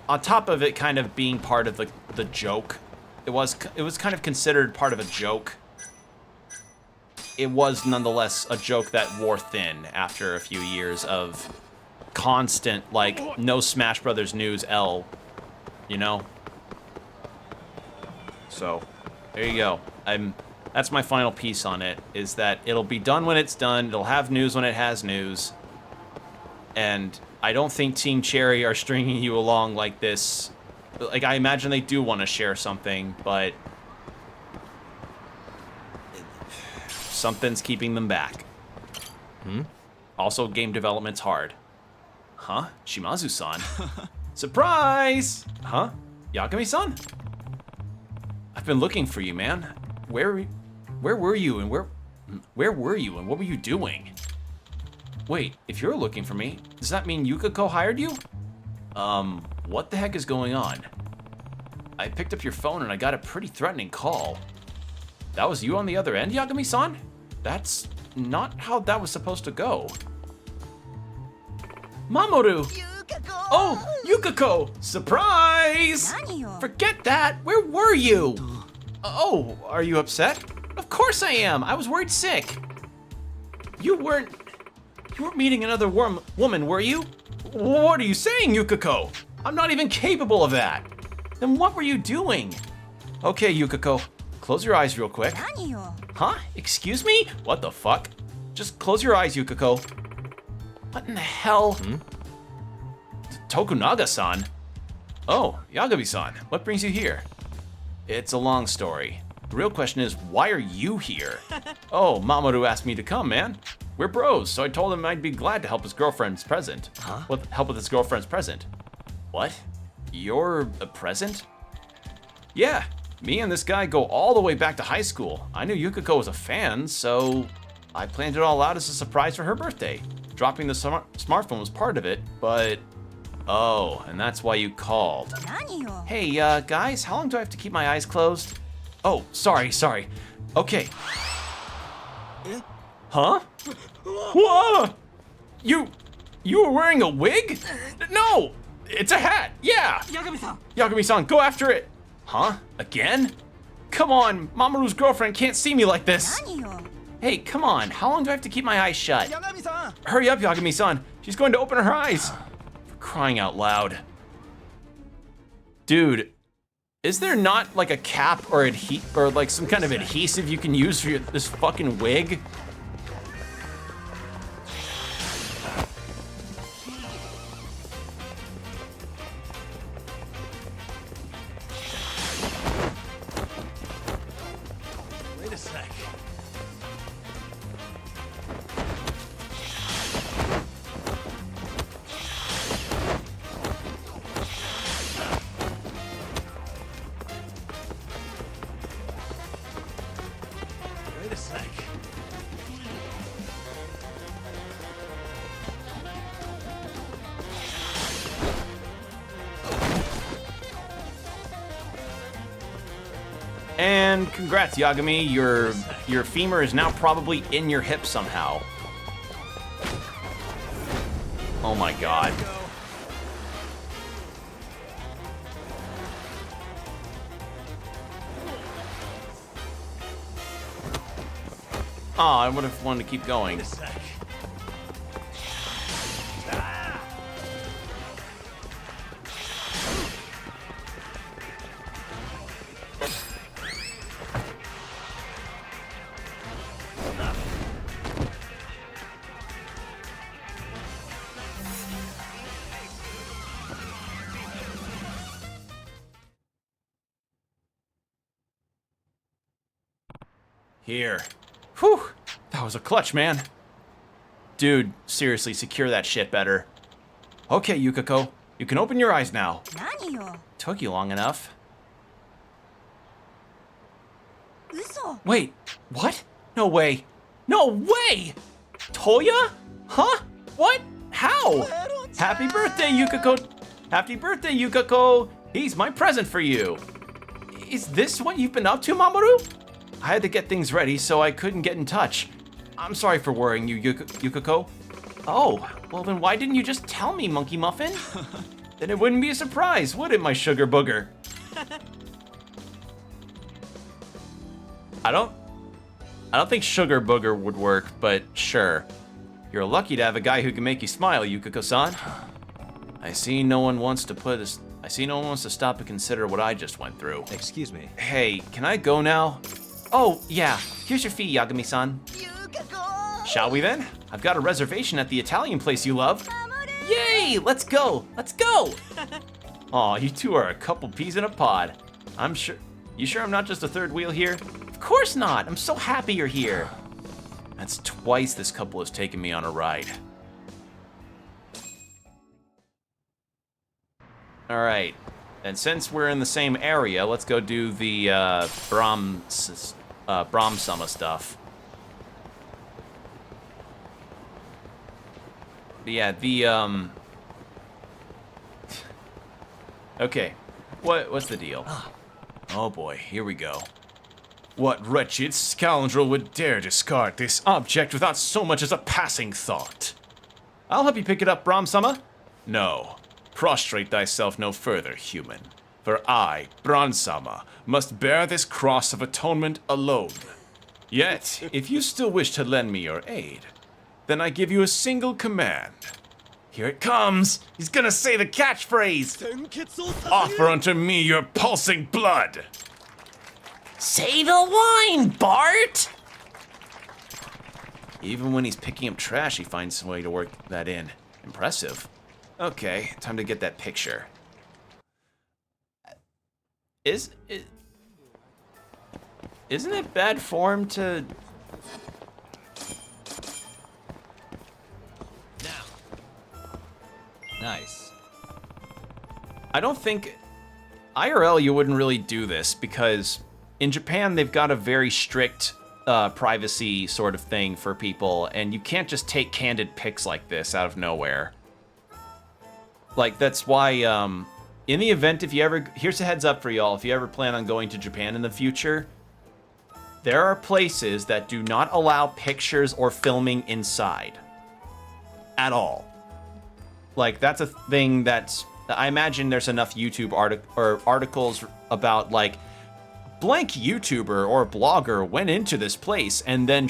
A: on top of it kind of being part of the joke, it was kind of considered part of a joke. It was nonetheless a joke that wore thin after a few years of constant, like, no Smash Brothers news L, you know? So, there you go. That's my final piece on it, is that it'll be done when it's done, it'll have news when it has news, and I don't think Team Cherry are stringing you along like this. Like, I imagine they do want to share something, but something's keeping them back. Also, game development's hard. Huh? Shimazu-san? Surprise! Huh? Yagami-san? I've been looking for you, man. Where were you, and where were you, and what were you doing? Wait, if you're looking for me, does that mean Yukiko hired you? What the heck is going on? I picked up your phone and I got a pretty threatening call. That was you on the other end, Yagami-san? That's not how that was supposed to go. Mamoru!
C: Oh, Yukiko! Surprise! Forget that! Where were you? Oh, are you upset? Of course I am! I was worried sick! You weren't meeting another woman, were you? What are you saying, Yukiko? I'm not even capable of that! Then what were you doing? Okay, Yukiko, close your eyes real quick. Huh? Excuse me? What the fuck? Just close your eyes, Yukiko. What in the hell? Tokunaga-san? Oh, Yagami-san, what brings you here? It's a long story. The real question is, why are you here? Oh, Mamoru asked me to come, man. We're bros, so I told him I'd be glad to help his girlfriend's present. Huh? Help with his girlfriend's present. What? You're a present? Yeah, me and this guy go all the way back to high school. I knew Yukiko was a fan, so I planned it all out as a surprise for her birthday. Dropping the smartphone was part of it, but... Oh, and that's why you called. Hey, guys, how long do I have to keep my eyes closed? Oh, sorry. Okay. Huh? Whoa! You were wearing a wig? No! It's a hat! Yeah! Yagami-san, go after it! Huh? Again? Come on, Mamoru's girlfriend can't see me like this! Hey, come on, how long do I have to keep my eyes shut? Hurry up, Yagami-san! She's going to open her eyes! For crying out loud. Dude, is there not like a cap or like some kind of adhesive you can use for this fucking wig?
B: Wait a sec. Wait a sec.
C: And congrats, Yagami. Your femur is now probably in your hip somehow. Oh my god. Oh, I would have wanted to keep going.
B: Wait a sec.
C: Here. Whew, that was a clutch, man. Dude, seriously, secure that shit better. Okay, Yukiko, you can open your eyes now. Took you long enough. Wait, what? No way. No way! Toya? Huh? What? How? Happy birthday, Yukiko! Happy birthday, Yukiko! He's my present for you. Is this what you've been up to, Mamoru? I had to get things ready, so I couldn't get in touch. I'm sorry for worrying you, Yukiko. Oh, well then why didn't you just tell me, Monkey Muffin? Then it wouldn't be a surprise, would it, my sugar booger? I don't think sugar booger would work, but sure. You're lucky to have a guy who can make you smile, Yukiko-san. I see no one wants to stop and consider what I just went through.
B: Excuse me.
C: Hey, can I go now? Oh, yeah. Here's your fee, Yagami-san. Shall we then? I've got a reservation at the Italian place you love. Yay! Let's go! Let's go! Aw, you two are a couple peas in a pod. You sure I'm not just a third wheel here? Of course not! I'm so happy you're here. That's twice this couple has taken me on a ride. Alright. And since we're in the same area, let's go do the Brahmsama stuff. But yeah, okay, what's the deal? Oh boy, here we go. What wretched scoundrel would dare discard this object without so much as a passing thought? I'll help you pick it up, Brahmsama. No. Prostrate thyself no further, human, for I, Bronze-sama, must bear this cross of atonement alone. Yet, if you still wish to lend me your aid, then I give you a single command. Here it comes! He's gonna say the catchphrase! Offer unto me your pulsing blood!
A: Say the line, Bart!
C: Even when he's picking up trash, he finds a way to work that in. Impressive. Okay, time to get that picture.
A: Isn't it bad form to...
B: Nice.
A: I don't think... IRL, you wouldn't really do this, because in Japan, they've got a very strict privacy sort of thing for people, and you can't just take candid pics like this out of nowhere. Like, that's why, in the event, if you ever... Here's a heads up for y'all, if you ever plan on going to Japan in the future, there are places that do not allow pictures or filming inside. At all. Like, that's a thing that's... I imagine there's enough YouTube articles about, like, blank YouTuber or blogger went into this place and then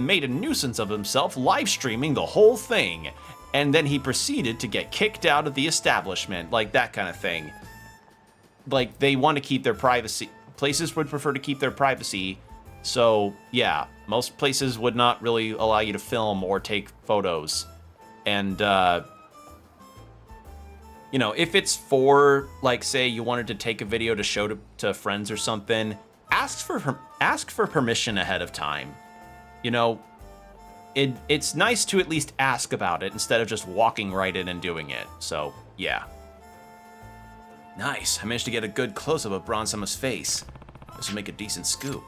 A: made a nuisance of himself live streaming the whole thing. And then he proceeded to get kicked out of the establishment, like that kind of thing. Like, they want to keep their privacy. Places would prefer to keep their privacy. So, yeah, most places would not really allow you to film or take photos. And, you know, if it's for, like, say you wanted to take a video to show to friends or something, ask for permission ahead of time. You know, it's nice to at least ask about it instead of just walking right in and doing it. So, yeah.
C: Nice, I managed to get a good close-up of Bronze-sama's face. This will make a decent scoop.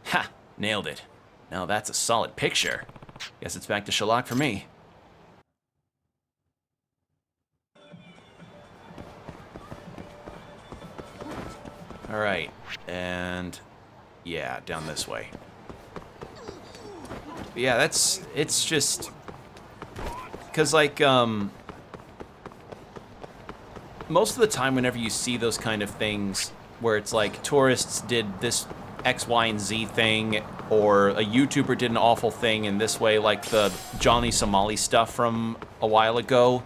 C: Ha! Nailed it. Now that's a solid picture. Guess it's back to shellac for me. Alright, and yeah, down this way. But yeah, it's just, because like, most of the time whenever you see those kind of things, where it's like tourists did this X, Y, and Z thing, or a YouTuber did an awful thing in this way, like the Johnny Somali stuff from a while ago,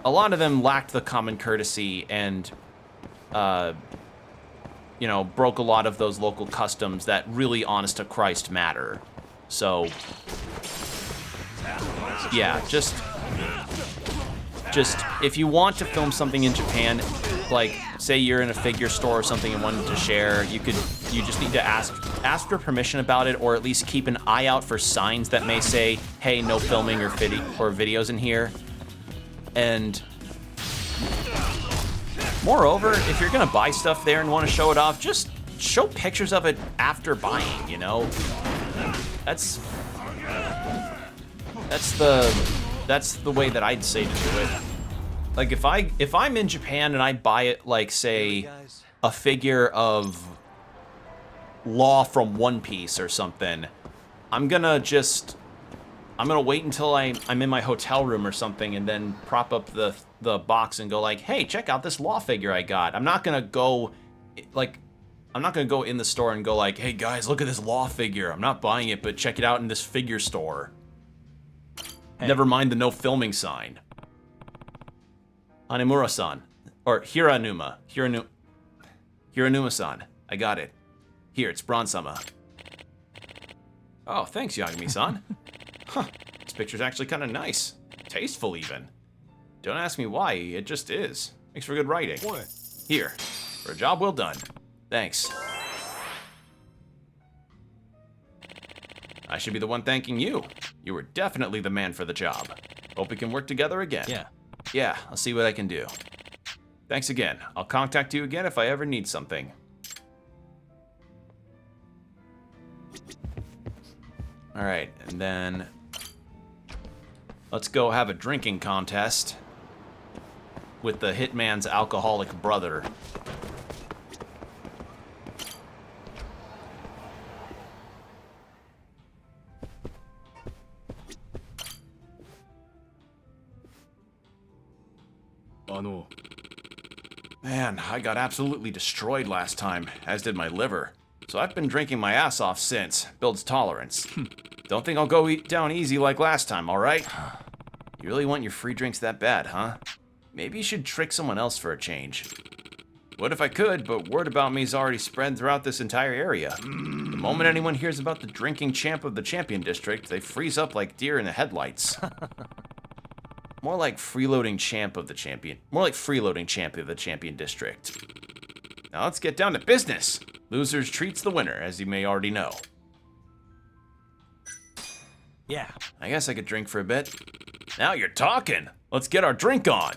C: a lot of them lacked the common courtesy and you know, broke a lot of those local customs that really, honest to Christ, matter. So, yeah, just if you want to film something in Japan, like, say you're in a figure store or something and wanted to share, you just need to ask for permission about it, or at least keep an eye out for signs that may say, hey, no filming or videos in here. And moreover, if you're gonna buy stuff there and want to show it off, just show pictures of it after buying, you know? That's the way that I'd say to do it. Like, if I'm in Japan and I buy it, like, say, a figure of Law from One Piece or something, I'm gonna wait until I'm in my hotel room or something and then prop up the box and go like, hey, check out this Law figure I got. I'm not gonna go in the store and go like, hey guys, look at this Law figure. I'm not buying it, but check it out in this figure store. Hey. Never mind the no filming sign. Hanemura-san. Or Hiranuma-san. I got it. Here, it's Bronze-sama. Oh, thanks, Yagami-san. Huh, this picture's actually kind of nice. Tasteful, even. Don't ask me why, it just is. Makes for good writing.
B: What?
C: Here, for a job well done. Thanks. I should be the one thanking you. You were definitely the man for the job. Hope we can work together again. Yeah, I'll see what I can do. Thanks again. I'll contact you again if I ever need something. Alright, and then let's go have a drinking contest with the hitman's alcoholic brother. Man, I got absolutely destroyed last time, as did my liver. So I've been drinking my ass off since. Builds tolerance. Don't think I'll go down easy like last time, alright? You really want your free drinks that bad, huh? Maybe you should trick someone else for a change. What if I could, but word about me's already spread throughout this entire area. The moment anyone hears about the drinking champ of the Champion District, they freeze up like deer in the headlights. More like freeloading champ of the champion. More like freeloading champion of the Champion District. Now let's get down to business. Losers treats the winner, as you may already know. Yeah, I guess I could drink for a bit. Now you're talking. Let's get our drink on.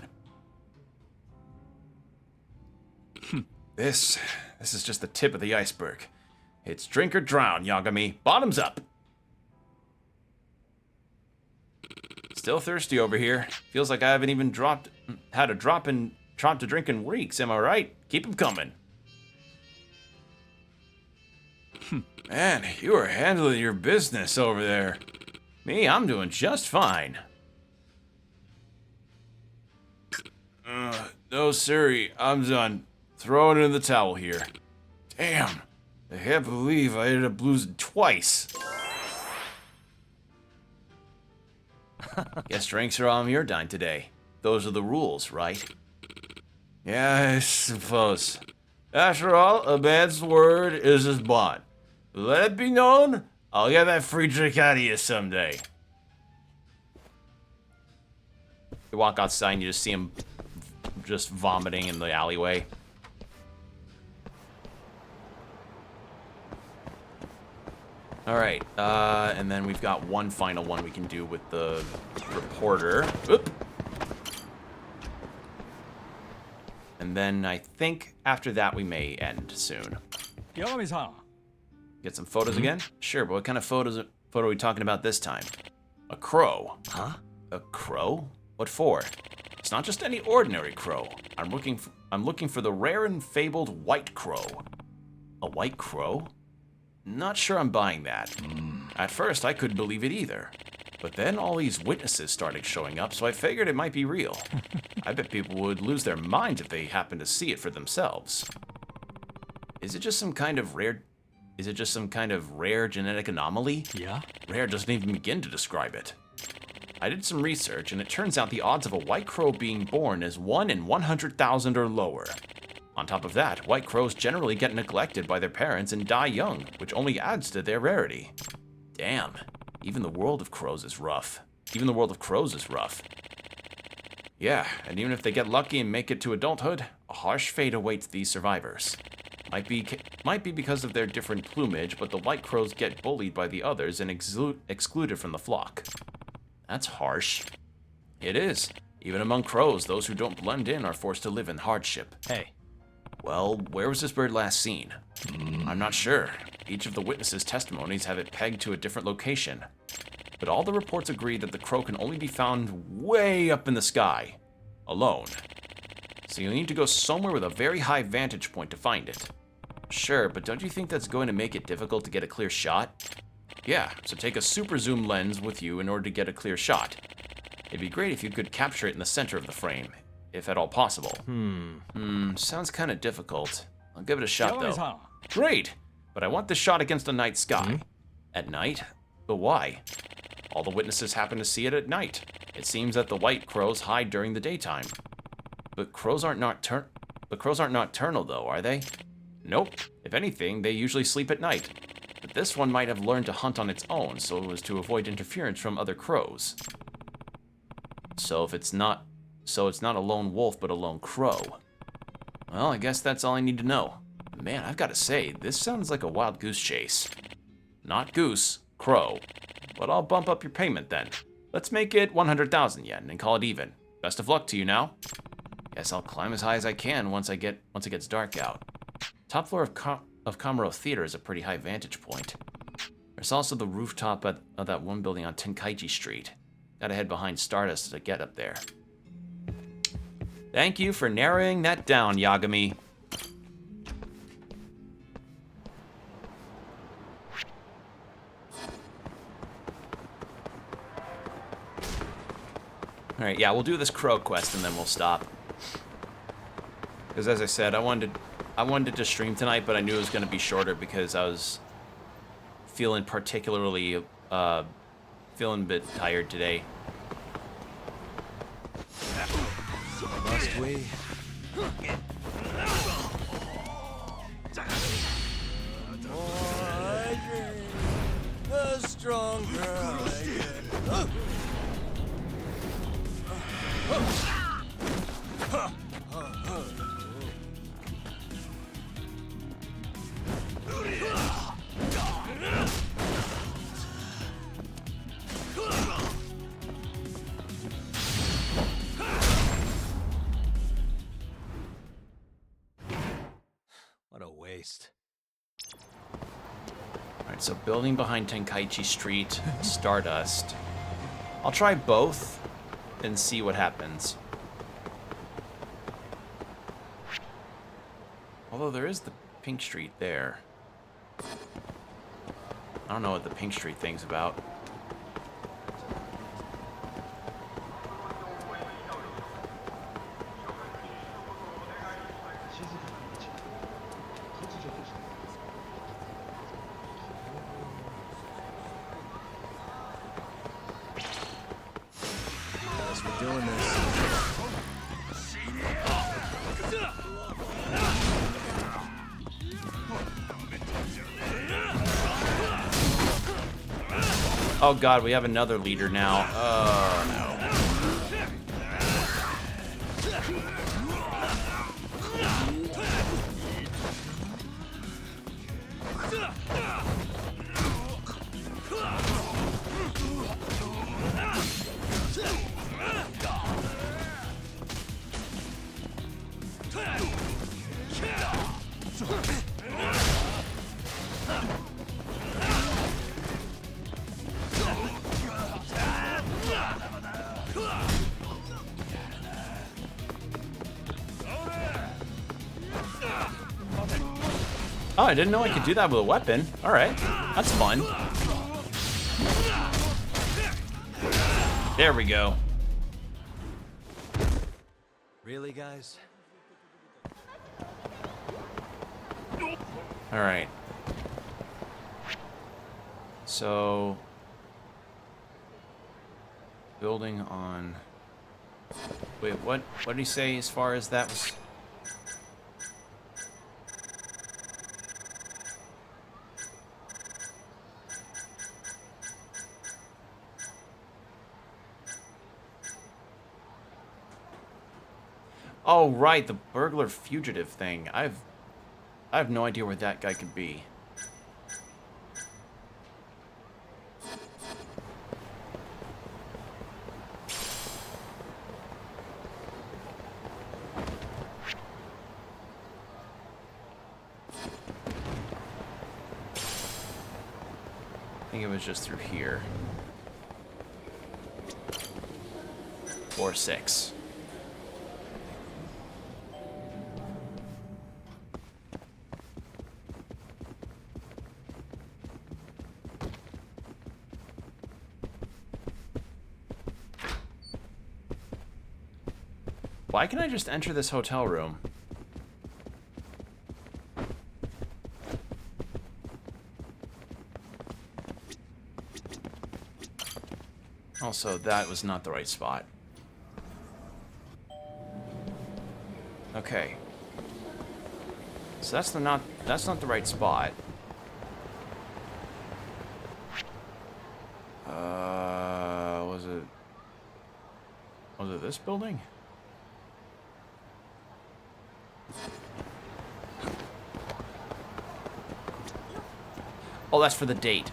C: This is just the tip of the iceberg. It's drink or drown, Yagami. Bottoms up. Still thirsty over here. Feels like I haven't even had a drop to drink in weeks, am I right? Keep 'em coming. Man, you are handling your business over there. Me, I'm doing just fine. No, siree, I'm done. Throwing in the towel here. Damn, I can't believe I ended up losing twice. Guess drinks are on your dime today. Those are the rules, right? Yeah, I suppose. After all, a man's word is his bond. Let it be known, I'll get that free drink out of you someday. You walk outside and you just see him just vomiting in the alleyway. Alright, and then we've got one final one we can do with the reporter. Oop. And then I think after that we may end soon. Get some photos again? Sure, but what kind of photo are we talking about this time? A crow. Huh? A crow? What for? It's not just any ordinary crow. I'm looking for the rare and fabled white crow. A white crow? Not sure I'm buying that. At first, I couldn't believe it either. But then all these witnesses started showing up, so I figured it might be real. I bet people would lose their minds if they happened to see it for themselves. Is it just some kind of rare genetic anomaly? Yeah. Rare doesn't even begin to describe it. I did some research, and it turns out the odds of a white crow being born is 1 in 100,000 or lower. On top of that, white crows generally get neglected by their parents and die young, which only adds to their rarity. Damn, even the world of crows is rough. Yeah, and even if they get lucky and make it to adulthood, a harsh fate awaits these survivors. Might be because of their different plumage, but the white crows get bullied by the others and excluded from the flock. That's harsh. It is. Even among crows, those who don't blend in are forced to live in hardship. Hey. Well, where was this bird last seen? I'm not sure. Each of the witnesses' testimonies have it pegged to a different location. But all the reports agree that the crow can only be found way up in the sky, alone. So you'll need to go somewhere with a very high vantage point to find it. Sure, but don't you think that's going to make it difficult to get a clear shot? Yeah, so take a super zoom lens with you in order to get a clear shot. It'd be great if you could capture it in the center of the frame, if at all possible. Sounds kind of difficult. I'll give it a shot, though. Great! But I want this shot against a night sky. At night? But why? All the witnesses happen to see it at night. It seems that the white crows hide during the daytime. But crows aren't nocturnal, though, are they? Nope. If anything, they usually sleep at night. But this one might have learned to hunt on its own, so as to avoid interference from other crows. So it's not a lone wolf, but a lone crow. Well, I guess that's all I need to know. Man, I've got to say, this sounds like a wild goose chase. Not goose, crow. But I'll bump up your payment then. Let's make it 100,000 yen and call it even. Best of luck to you now. Guess I'll climb as high as I can once it gets dark out. Top floor of Kamuro Theater is a pretty high vantage point. There's also the rooftop of that one building on Tenkaichi Street. Gotta head behind Stardust to get up there. Thank you for narrowing that down, Yagami. Alright, yeah, we'll do this crow quest and then we'll stop.
A: Because as I said, I wanted to stream tonight, but I knew it was going to be shorter because I was feeling particularly feeling a bit tired today.
B: Must we?
G: The stronger I get.
B: What a waste.
A: Alright, so building behind Tenkaichi Street, Stardust. I'll try both and see what happens. Although there is the Pink Street there. I don't know what the Pink Street thing's about.
B: Guess we're doing this.
A: Oh god, we have another leader now. No. Oh, I didn't know I could do that with a weapon. Alright, that's fun. There we go.
B: Really, guys?
A: Alright. So... building on... Wait, what did he say as far as that was... Oh, right, the burglar fugitive thing. I have no idea where that guy could be. I think it was just through here. 4, 6. Why can I just enter this hotel room? Also, that was not the right spot. Okay. So that's not the right spot. Was it this building? Oh, that's for the date.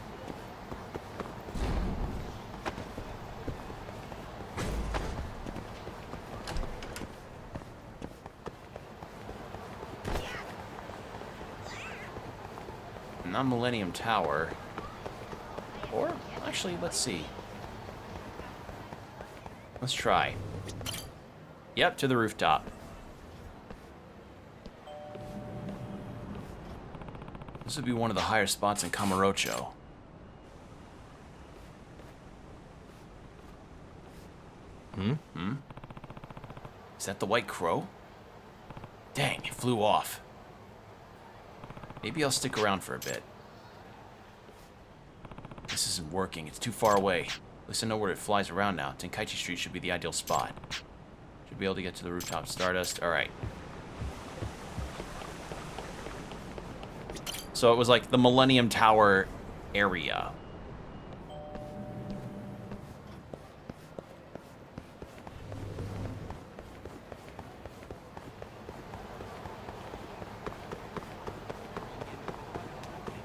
A: Not Millennium Tower. Or, actually, let's see. Let's try. Yep, to the rooftop. This would be one of the higher spots in Kamurocho. Hmm? Is that the White Crow?
C: Dang, it flew off. Maybe I'll stick around for a bit. This isn't working. It's too far away. At least I know where it flies around now. Tenkaichi Street should be the ideal spot. Should be able to get to the rooftop Stardust. Alright. So it was like the Millennium Tower area.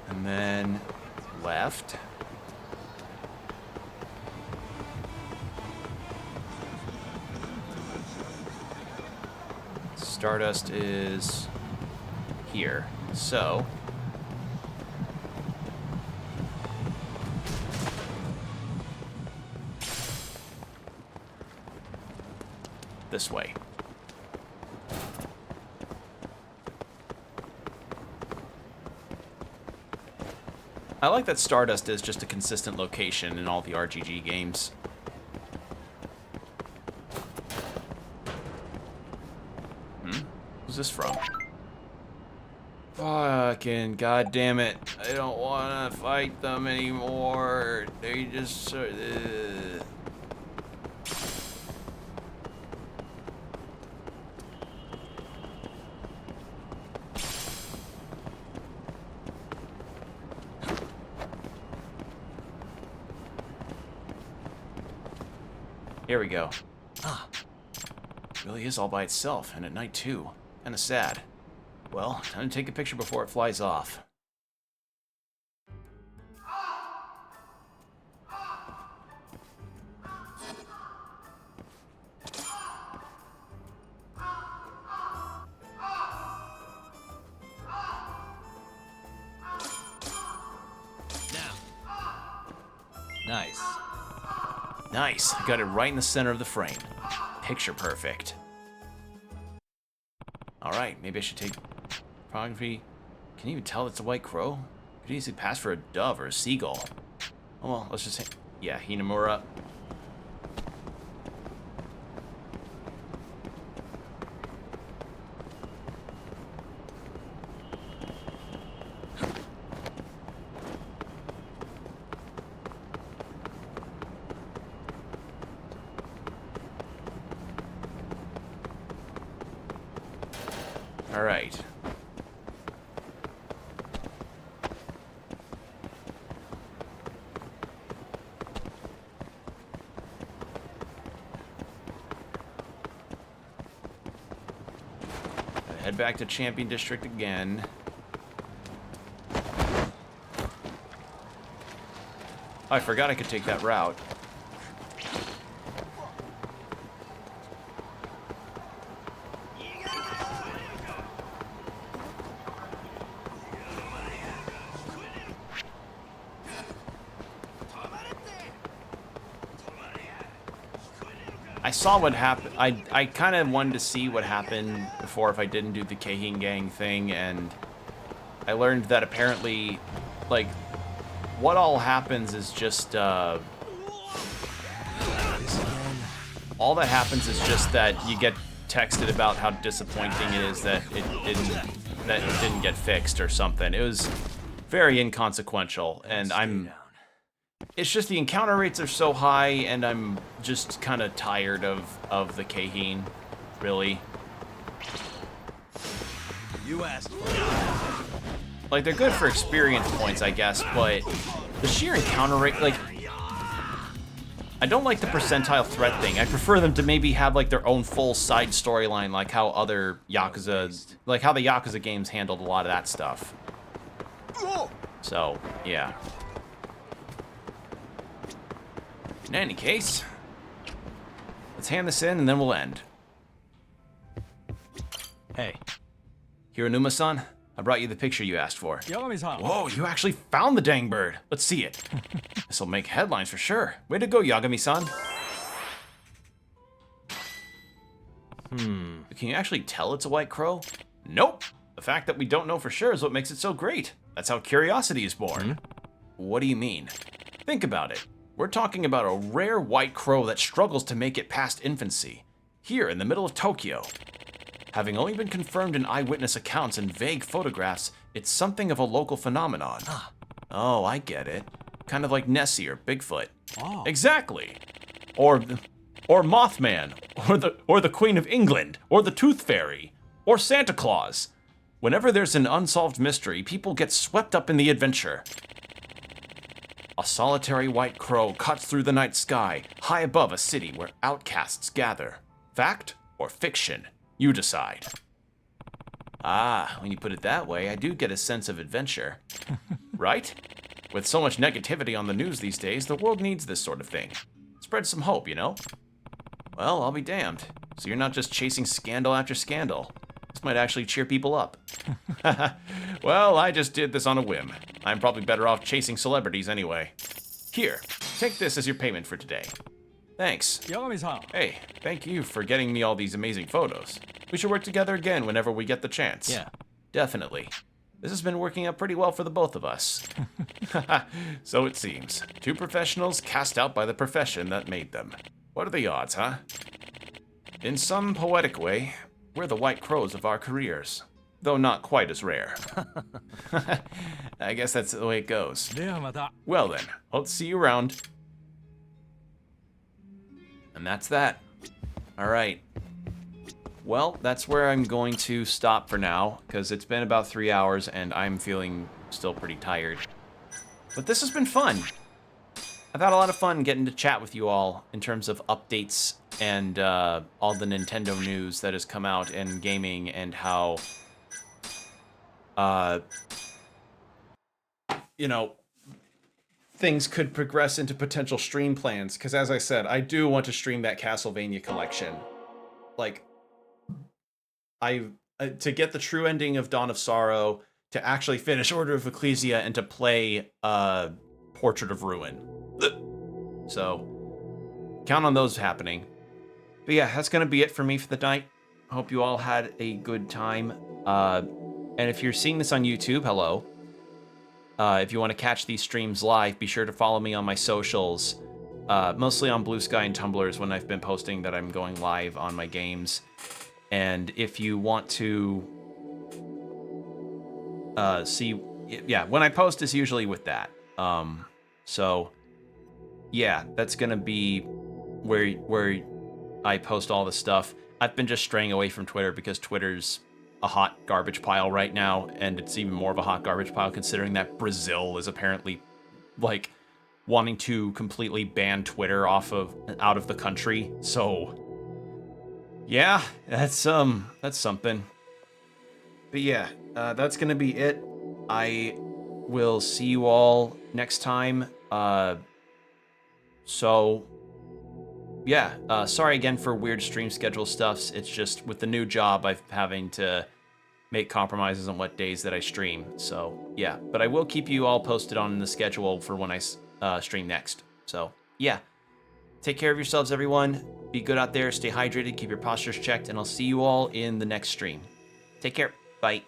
C: And then left. Stardust is here. So this way. I like that Stardust is just a consistent location in all the RGG games. Who's this from? Fucking goddamn it. I don't want to fight them anymore. They just... Here we go. Ah, it really is all by itself, and at night too. Kinda sad. Well, time to take a picture before it flies off.
B: Nice.
C: Nice. Got it right in the center of the frame. Picture perfect. Alright, maybe I should take photography. Can you even tell it's a white crow? Could easily pass for a dove or a seagull. Oh well, let's just say, yeah, Hinamura. All right. Head back to Champion District again. Oh, I forgot I could take that route. I saw what happened. I kind of wanted to see what happened before if I didn't do the Keihin Gang thing, and I learned that apparently, like, what all happens is just, all that happens is just that you get texted about how disappointing it is that it didn't get fixed or something. It was very inconsequential, and it's just the encounter rates are so high, and I'm just kind of tired of the Keihin, really.
B: You asked for it.
C: Like, they're good for experience points, I guess, but the sheer encounter rate, like, I don't like the percentile threat thing. I prefer them to maybe have, like, their own full side storyline, like how other Yakuza, like how the Yakuza games handled a lot of that stuff. So, yeah. In any case, let's hand this in and then we'll end.
B: Hey.
C: Hiranuma-san, I brought you the picture you asked for.
H: Yagami-san.
C: Whoa, you actually found the dang bird. Let's see it. This'll make headlines for sure. Way to go, Yagami-san. Can you actually tell it's a white crow? Nope. The fact that we don't know for sure is what makes it so great. That's how curiosity is born. What do you mean? Think about it. We're talking about a rare white crow that struggles to make it past infancy, here in the middle of Tokyo. Having only been confirmed in eyewitness accounts and vague photographs, it's something of a local phenomenon. Oh, I get it. Kind of like Nessie or Bigfoot.
B: Oh.
C: Exactly. Or Mothman, or the Queen of England, or the Tooth Fairy, or Santa Claus. Whenever there's an unsolved mystery, people get swept up in the adventure. A solitary white crow cuts through the night sky, high above a city where outcasts gather. Fact or fiction? You decide. Ah, when you put it that way, I do get a sense of adventure. Right? With so much negativity on the news these days, the world needs this sort of thing. Spread some hope, you know? Well, I'll be damned. So you're not just chasing scandal after scandal. This might actually cheer people up. Well, I just did this on a whim. I'm probably better off chasing celebrities anyway. Here, take this as your payment for today. Thanks. Hey, thank you for getting me all these amazing photos. We should work together again whenever we get the chance.
B: Yeah.
C: Definitely. This has been working out pretty well for the both of us. So it seems. Two professionals cast out by the profession that made them. What are the odds, huh? In some poetic way, we're the white crows of our careers. Though not quite as rare. I guess that's the way it goes. Well then, I'll see you around. And that's that. Alright. Well, that's where I'm going to stop for now, because it's been about 3 hours and I'm feeling still pretty tired. But this has been fun. I've had a lot of fun getting to chat with you all in terms of updates and all the Nintendo news that has come out in gaming and how, you know, things could progress into potential stream plans. Because as I said, I do want to stream that Castlevania collection. Like, to get the true ending of Dawn of Sorrow, to actually finish Order of Ecclesia, and to play Portrait of Ruin. So, count on those happening. But yeah, that's going to be it for me for the night. I hope you all had a good time. And if you're seeing this on YouTube, hello. If you want to catch these streams live, be sure to follow me on my socials. Mostly on Blue Sky and Tumblr is when I've been posting that I'm going live on my games. And if you want to see... Yeah, when I post is usually with that. So, yeah, that's going to be where I post all the stuff. I've been just straying away from Twitter because Twitter's a hot garbage pile right now, and it's even more of a hot garbage pile considering that Brazil is apparently, like, wanting to completely ban Twitter out of the country. So, yeah, that's something. But yeah, that's gonna be it. I will see you all next time. So, yeah, sorry again for weird stream schedule stuffs. It's just with the new job, I'm having to make compromises on what days that I stream. So, yeah, but I will keep you all posted on the schedule for when I stream next. So, yeah, take care of yourselves, everyone. Be good out there, stay hydrated, keep your postures checked, and I'll see you all in the next stream. Take care. Bye.